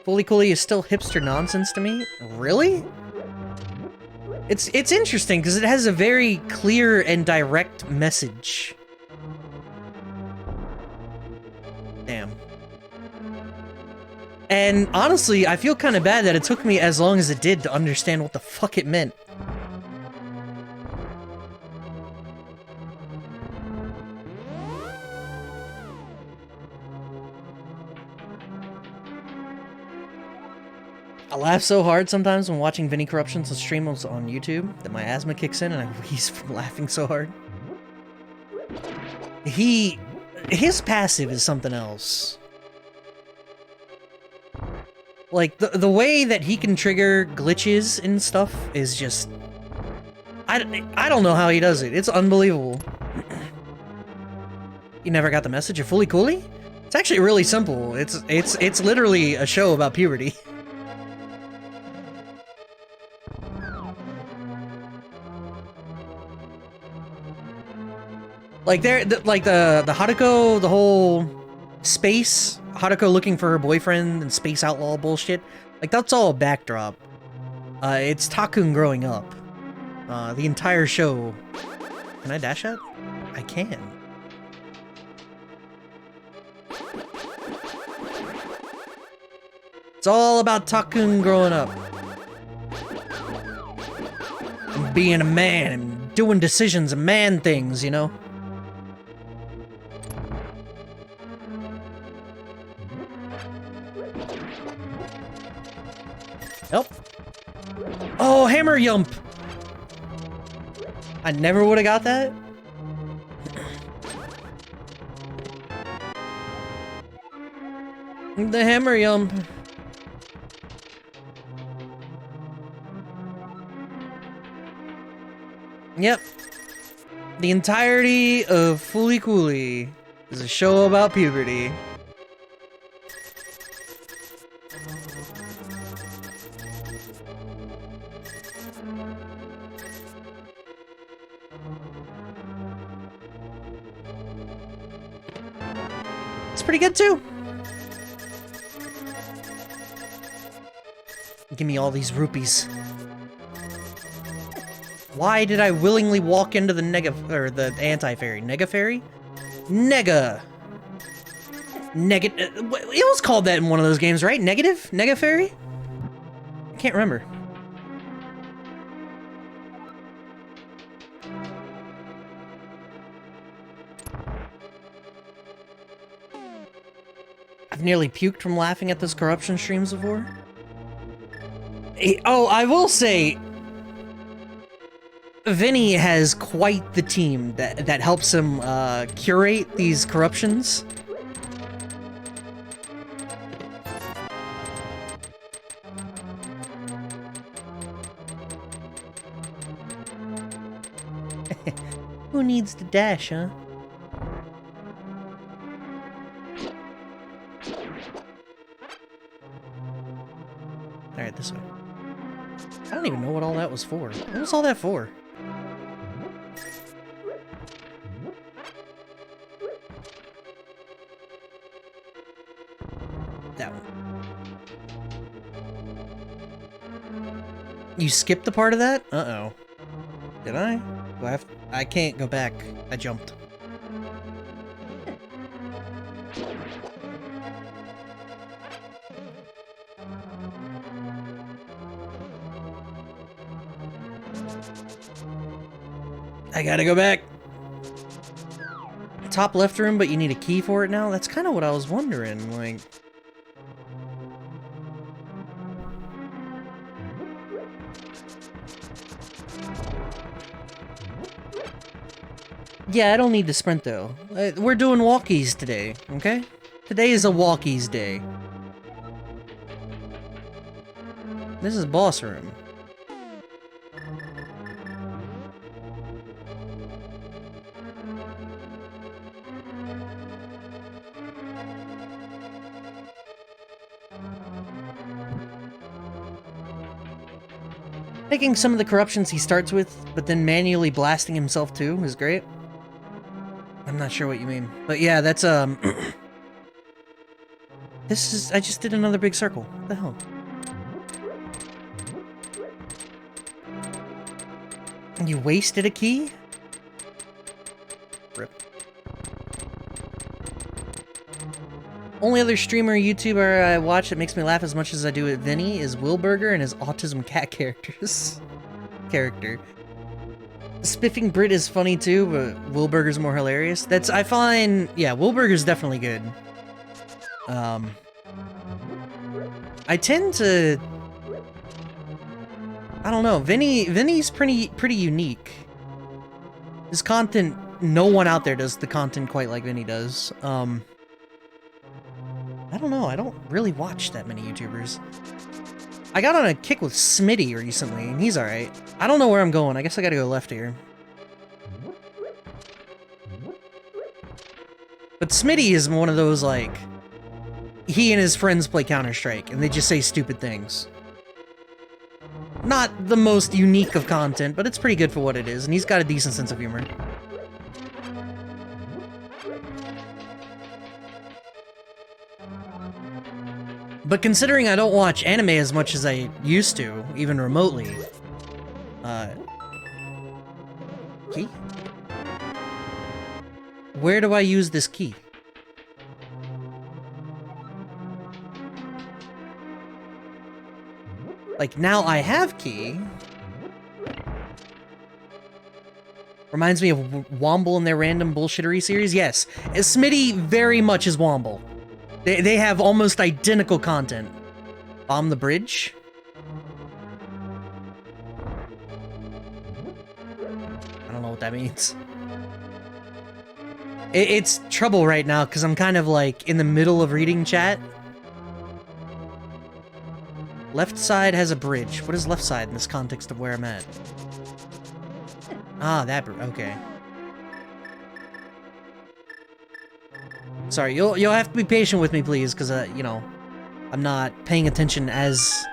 [SPEAKER 1] Fully Cooley is still hipster nonsense to me? Really? It's interesting because it has a very clear and direct message. Damn. And honestly, I feel kind of bad that it took me as long as it did to understand what the fuck it meant. I laugh so hard sometimes when watching Vinny Corruptions streams on YouTube that my asthma kicks in and I wheeze from laughing so hard. His passive is something else. Like, the way that he can trigger glitches and stuff is just... I don't know how he does it. It's unbelievable. You never got the message of Fully Cooley? It's actually really simple. It's literally a show about puberty. Like the Haruko, the whole space, Haruko looking for her boyfriend and space outlaw bullshit, like that's all a backdrop. It's Takun growing up. The entire show. Can I dash that? I can. It's all about Takun growing up. And being a man and doing decisions and man things, you know? Nope. Oh, hammer yump! I never would have got that. The hammer yump. Yep. The entirety of Fooly Cooly is a show about puberty. It's pretty good too. Give me all these rupees. Why did I willingly walk into the the anti-fairy? Nega fairy? Nega. It was called that in one of those games, right? Negative? Nega fairy? I can't remember. I've nearly puked from laughing at those corruption streams before. Oh, I will say, Vinny has quite the team that helps him curate these corruptions. Who needs to dash, huh? Alright, this way. I don't even know what all that was for. What was all that for? That one. You skipped the part of that? Uh-oh. Did I? Do I have to? I can't go back. I jumped. I gotta go back. Top left room, but you need a key for it now? That's kind of what I was wondering, like... Yeah, I don't need to sprint, though. We're doing walkies today, okay? Today is a walkies day. This is boss room. Taking some of the corruptions he starts with, but then manually blasting himself too is great. I'm not sure what you mean. But yeah, that's, this is... I just did another big circle. What the hell? You wasted a key? Rip. Only other streamer or YouTuber I watch that makes me laugh as much as I do at Vinny is Wilburger and his autism cat character. Spiffing Brit is funny too, but Wilburger's more hilarious. That's, I find, yeah, Wilburger's definitely good. I tend to, I don't know, Vinny's pretty unique. His content, no one out there does the content quite like Vinny does. I don't know, I don't really watch that many YouTubers. I got on a kick with Smitty recently, and he's alright. I don't know where I'm going. I guess I gotta go left here. But Smitty is one of those, like... He and his friends play Counter-Strike, and they just say stupid things. Not the most unique of content, but it's pretty good for what it is, and he's got a decent sense of humor. But considering I don't watch anime as much as I used to, even remotely, key? Where do I use this key? Like, now I have key. Reminds me of Womble and their random bullshittery series. Yes, Smitty very much is Womble. They have almost identical content. Bomb the bridge? what that means. It's trouble right now because I'm kind of like in the middle of reading chat. Left side has a bridge. What is left side in this context of where I'm at? Ah, that okay. Sorry, you'll have to be patient with me, please, because you know, I'm not paying attention as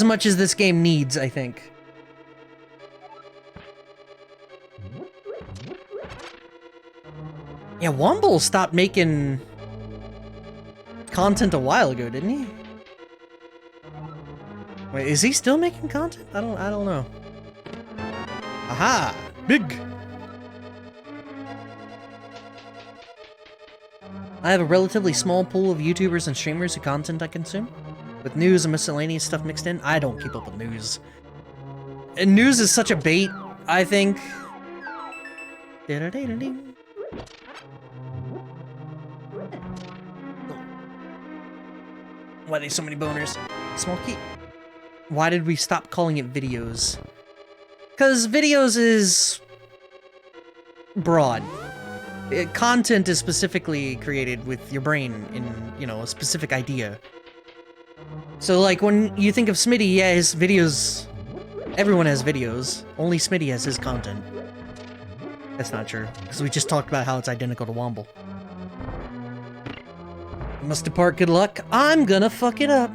[SPEAKER 1] much as this game needs, I think. Yeah, Womble stopped making content a while ago, didn't he? Wait, is he still making content? I don't know. Aha! Big! I have a relatively small pool of YouTubers and streamers whose content I consume. With news and miscellaneous stuff mixed in, I don't keep up with news. And news is such a bait, I think. Why are there so many boners? Small key. Why did we stop calling it videos? Because videos is broad. Content is specifically created with your brain in, you know, a specific idea. So, like, when you think of Smitty, yeah, his videos... Everyone has videos. Only Smitty has his content. That's not true, because we just talked about how it's identical to Womble. Must depart, good luck. I'm gonna fuck it up.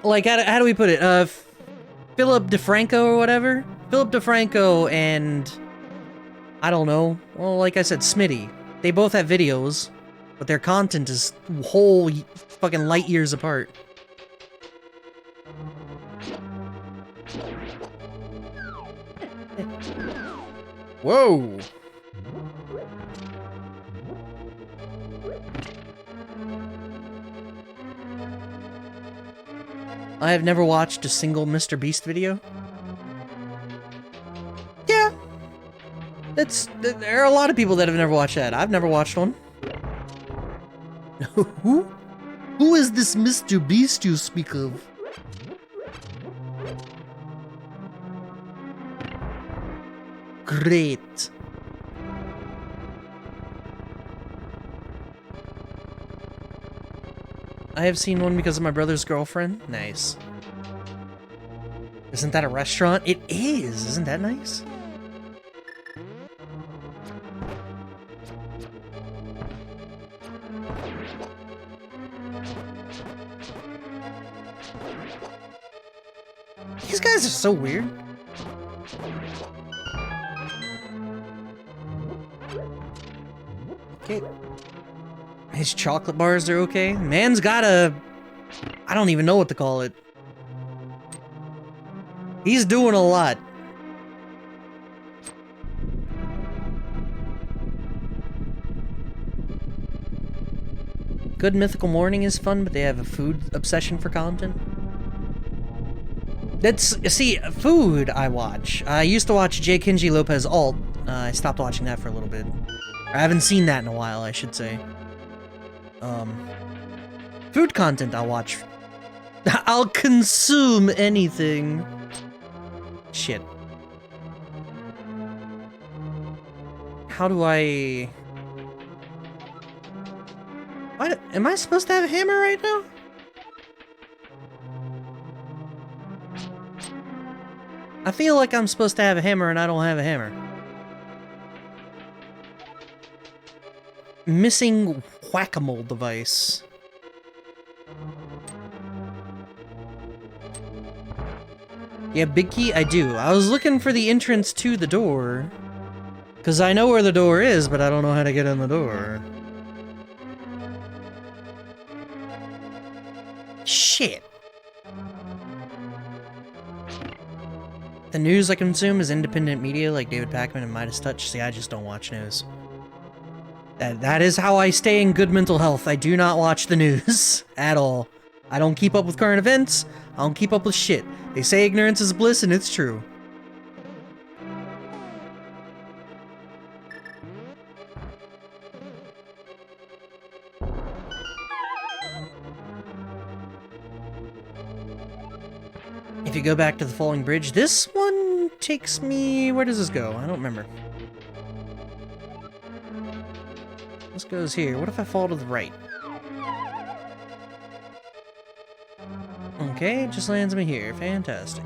[SPEAKER 1] Like, how do we put it? Philip DeFranco or whatever? Philip DeFranco and... I don't know. Well, like I said, Smitty. They both have videos, but their content is whole fucking light years apart. Whoa! I have never watched a single Mr. Beast video. Yeah. There are a lot of people that have never watched that. I've never watched one. Who? Who is this Mr. Beast you speak of? Great. I have seen one because of my brother's girlfriend. Nice. Isn't that a restaurant? It is! Isn't that nice? These guys are so weird. Okay. His chocolate bars are okay. Man's got a... I don't even know what to call it. He's doing a lot. Good Mythical Morning is fun, but they have a food obsession for content. That's... See, food I watch. I used to watch J. Kenji Lopez Alt. I stopped watching that for a little bit. I haven't seen that in a while, I should say. Food content I'll watch. I'll consume anything. Shit. How do I... What? Am I supposed to have a hammer right now? I feel like I'm supposed to have a hammer and I don't have a hammer. Missing whack-a-mole device. Yeah, big key, I do. I was looking for the entrance to the door. Because I know where the door is, but I don't know how to get in the door. Shit. The news I consume is independent media like David Pakman and Midas Touch. See, I just don't watch news. That is how I stay in good mental health. I do not watch the news at all. I don't keep up with current events. I don't keep up with shit. They say ignorance is bliss, and it's true. if you go back to the falling bridge, this one takes me... Where does this go? I don't remember. This goes here. What if I fall to the right? Okay, it just lands me here. Fantastic.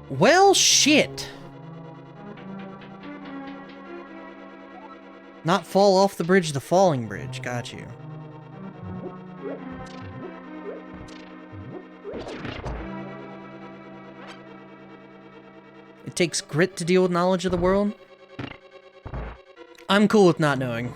[SPEAKER 1] Well, shit. Not fall off the bridge, the falling bridge. Got you. It takes grit to deal with knowledge of the world. I'm cool with not knowing.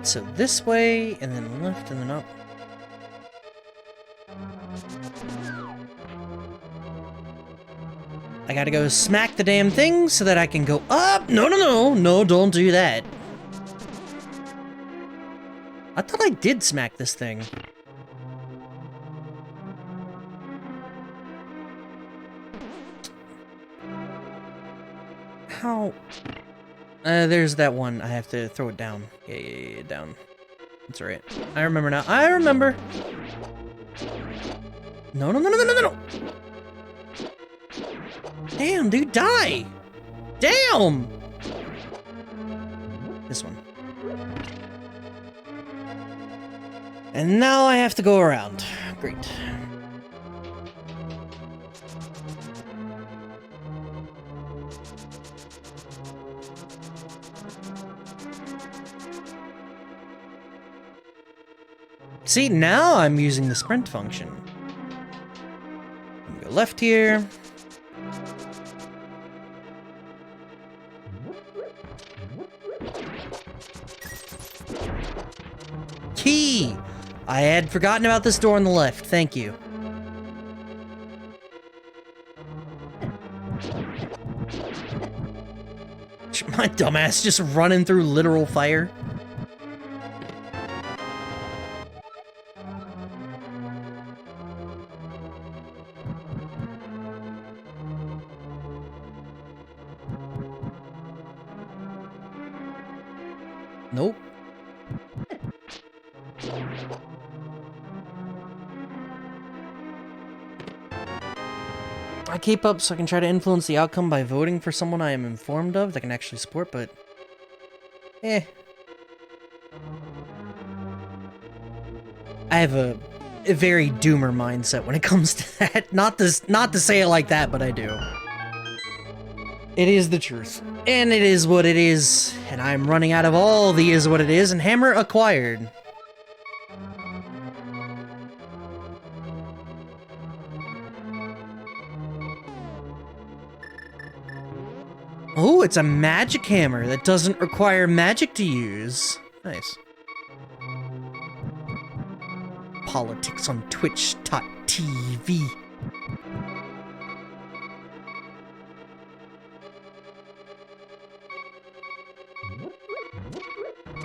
[SPEAKER 1] So this way, and then left, and then up. I gotta go smack the damn thing so that I can go up! No, no, no! No, don't do that. I thought I did smack this thing. How? There's that one. I have to throw it down. Yeah, down. That's right. I remember now. I remember! No, no, no, no, no, no, no! Damn, dude, die! Damn! This one. And now I have to go around. Great. See, now I'm using the sprint function. I'm gonna go left here. Key! I had forgotten about this door on the left. Thank you. My dumbass just running through literal fire. Nope. I keep up so I can try to influence the outcome by voting for someone I am informed of that can actually support, but... I have a very doomer mindset when it comes to that. Not to say it like that, but I do. It is the truth. And it is what it is. And I'm running out of all the is what it is, and hammer acquired. Oh, it's a magic hammer that doesn't require magic to use. Nice. Politics on Twitch.tv.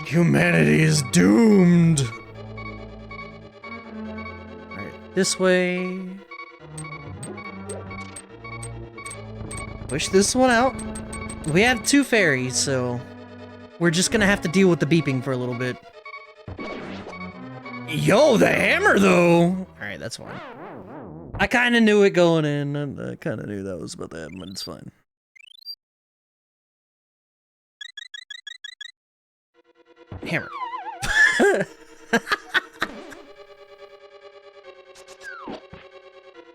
[SPEAKER 1] Humanity is doomed. Alright, this way. Push this one out. We have two fairies, so we're just gonna have to deal with the beeping for a little bit. Yo, the hammer, though! Alright, that's fine. I kinda knew it going in, and I kinda knew that was about to happen, but it's fine. Hammer.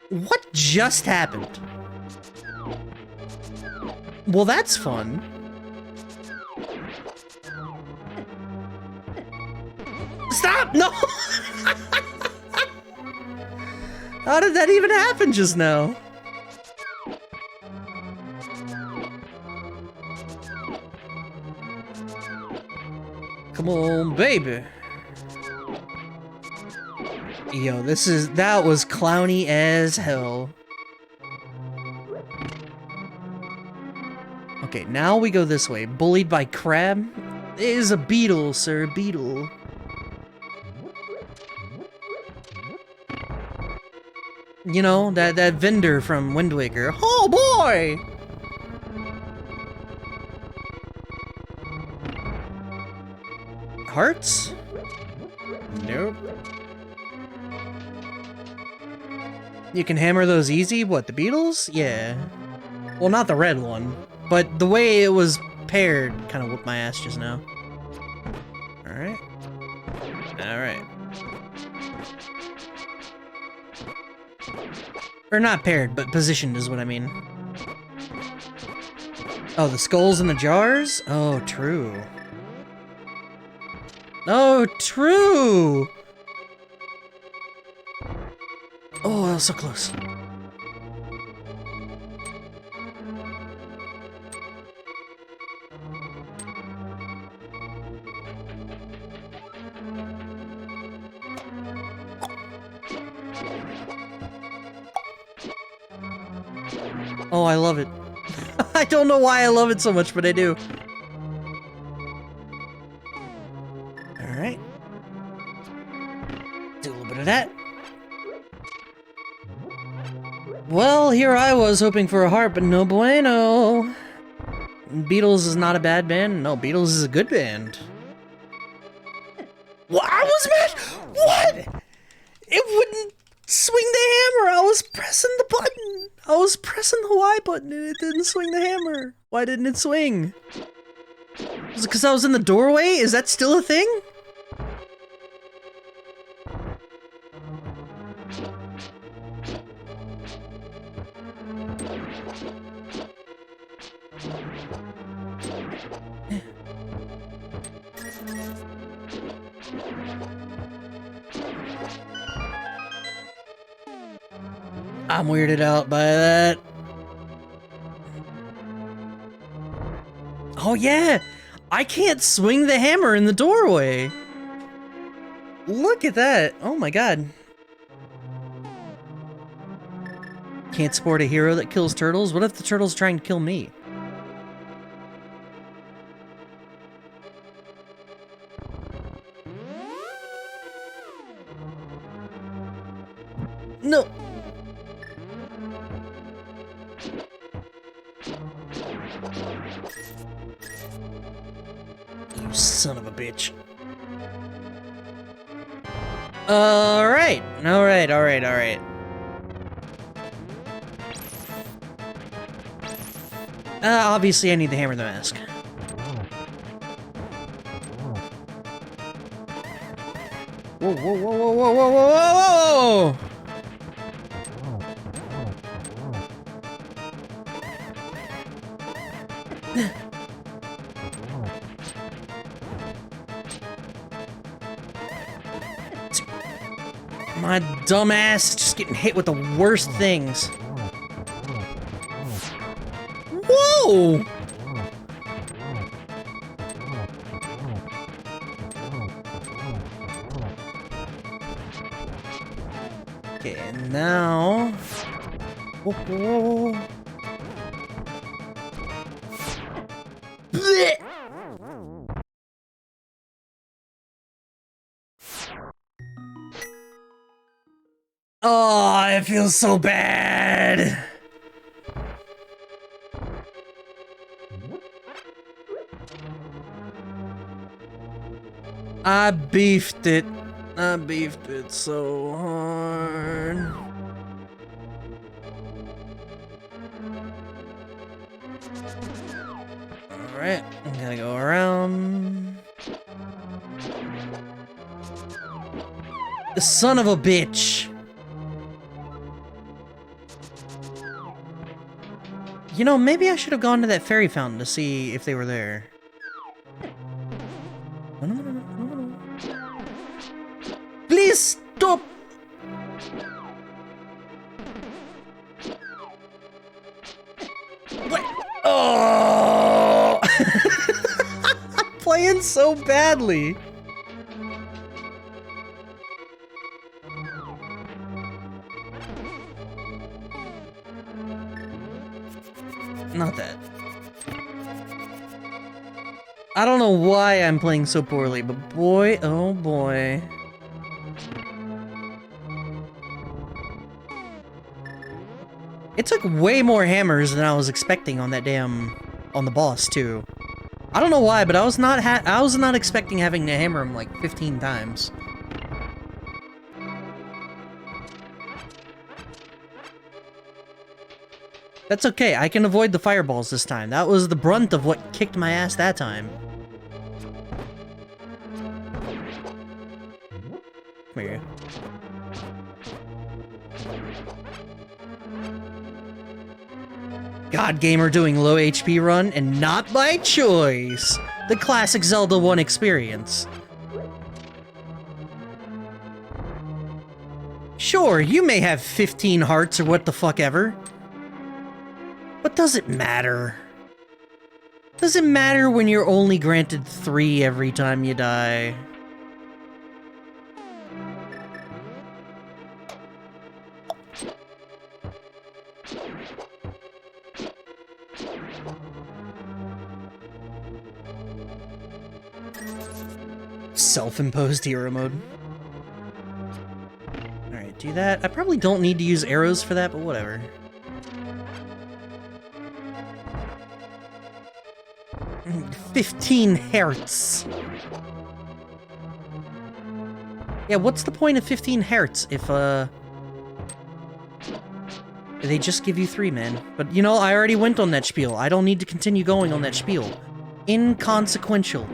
[SPEAKER 1] What just happened? Well, that's fun. Stop! No! How did that even happen just now? Come on, baby. Yo, that was clowny as hell. Okay, now we go this way. Bullied by crab? It is a beetle, sir, beetle. You know, that vendor from Wind Waker. Oh boy! Hearts? Nope. You can hammer those easy? What, the Beatles? Yeah. Well, not the red one, but the way it was paired kind of whooped my ass just now. Alright. Alright. Or not paired, but positioned is what I mean. Oh, the skulls in the jars? Oh, true. Oh, true! Oh, that was so close. Oh, I love it. I don't know why I love it so much, but I do. Alright. Do a little bit of that. Well, here I was hoping for a heart, but no bueno. Beatles is not a bad band. No, Beatles is a good band. What? I was mad? What? It wouldn't swing the hammer. I was pressing the button. I was pressing the Y button and it didn't swing the hammer. Why didn't it swing? Was it because I was in the doorway? Is that still a thing? I'm weirded out by that. Oh yeah! I can't swing the hammer in the doorway! Look at that! Oh my god. Can't support a hero that kills turtles? What if the turtle's trying to kill me? No! You son of a bitch. Alright. Alright. Obviously I need to hammer the mask. Whoa, whoa, whoa, whoa, whoa, whoa, whoa, whoa! My dumb ass just getting hit with the worst things. Whoa! Okay, and now... Whoa, whoa, whoa. Blech! Oh, it feels so bad. I beefed it. I beefed it so hard. Alright, I'm gonna go around. The son of a bitch. You know, maybe I should have gone to that fairy fountain to see if they were there. No. Please stop! What? Oh! I'm playing so badly. Not that. I don't know why I'm playing so poorly, but boy, oh boy. It took way more hammers than I was expecting on that on the boss too. I don't know why, but I was not expecting having to hammer him like 15 times. That's okay, I can avoid the fireballs this time. That was the brunt of what kicked my ass that time. Come here. God Gamer doing low HP run, and not by choice. The classic Zelda 1 experience. Sure, you may have 15 hearts or what the fuck ever. But does it matter? Does it matter when you're only granted 3 every time you die? Self-imposed hero mode. Alright, do that. I probably don't need to use arrows for that, but whatever. Mm, 15 hertz. Yeah, what's the point of 15 hertz if, they just give you 3, man. But, you know, I already went on that spiel. I don't need to continue going on that spiel. Inconsequential.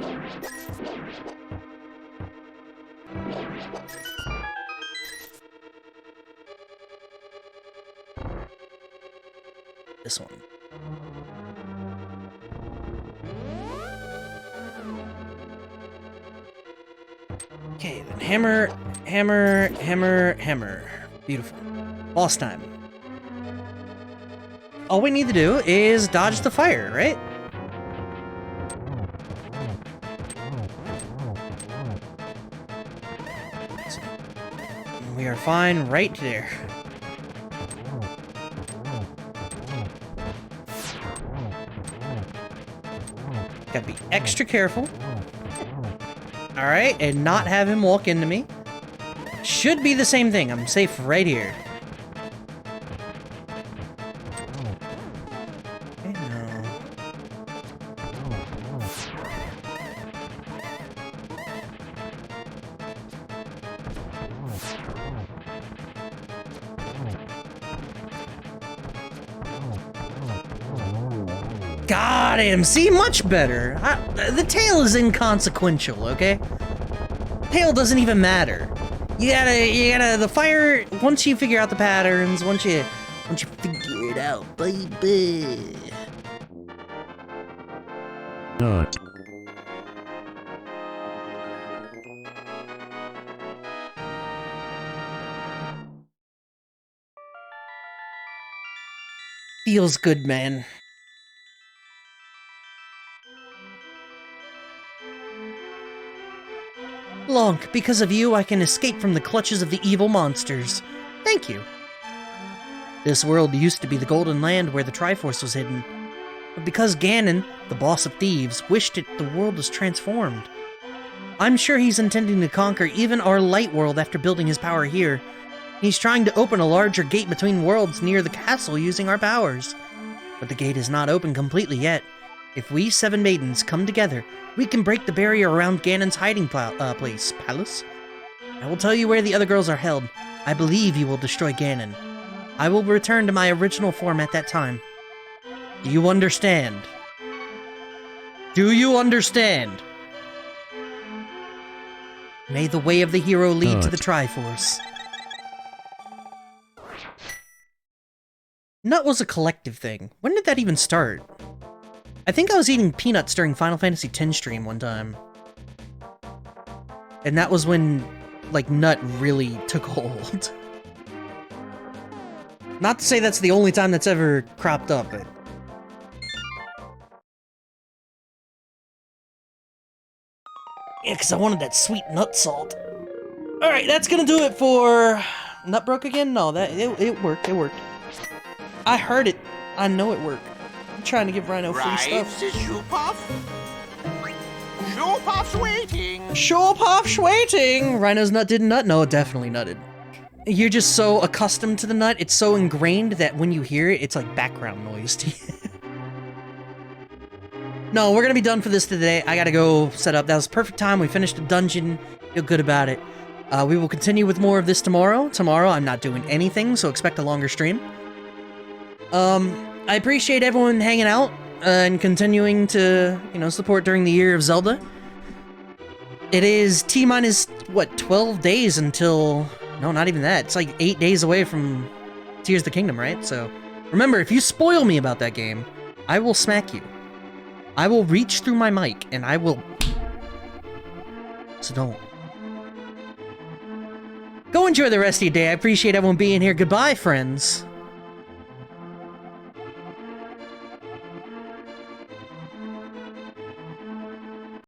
[SPEAKER 1] This one. Okay, then hammer, hammer, hammer, hammer. Beautiful. Boss time. All we need to do is dodge the fire, right? We are fine right there. Gotta be extra careful. Alright, and not have him walk into me. Should be the same thing. I'm safe right here. Okay, no. Got him! See, much better. The tail is inconsequential, okay? Tail doesn't even matter. You gotta, the fire, once you figure out the patterns, once you figure it out, baby.
[SPEAKER 2] Nut.
[SPEAKER 1] Feels good, man. Lonk, because of you, I can escape from the clutches of the evil monsters. Thank you. This world used to be the Golden Land where the Triforce was hidden. But because Ganon, the boss of thieves, wished it, the world was transformed. I'm sure he's intending to conquer even our light world after building his power here. He's trying to open a larger gate between worlds near the castle using our powers. But the gate is not open completely yet. If we 7 maidens come together, we can break the barrier around Ganon's hiding palace. I will tell you where the other girls are held. I believe you will destroy Ganon. I will return to my original form at that time. Do you understand? Do you understand? May the way of the hero lead to the Triforce. Nut was a collective thing. When did that even start? I think I was eating peanuts during Final Fantasy X stream one time. And that was when, like, Nut really took hold. Not to say that's the only time that's ever cropped up, but... Yeah, because I wanted that sweet nut salt. Alright, that's gonna do it for... Nut broke again? No, it worked, it worked. I heard it. I know it worked. I'm trying to give Rhino free stuff.
[SPEAKER 7] Show-Puff's waiting!
[SPEAKER 1] Show-Puff's waiting! Rhino's nut didn't nut? No, it definitely nutted. You're just so accustomed to the nut, it's so ingrained that when you hear it, it's like background noise to you. No, we're gonna be done for this today. I gotta go set up. That was perfect time. We finished the dungeon. Feel good about it. We will continue with more of this tomorrow. Tomorrow, I'm not doing anything, so expect a longer stream. I appreciate everyone hanging out and continuing to, you know, support during the year of Zelda. It is T-minus, what, 12 days until... No, not even that. It's like 8 days away from Tears of the Kingdom, right? So, remember, if you spoil me about that game, I will smack you. I will reach through my mic, and I will... So don't. Go enjoy the rest of your day. I appreciate everyone being here. Goodbye, friends.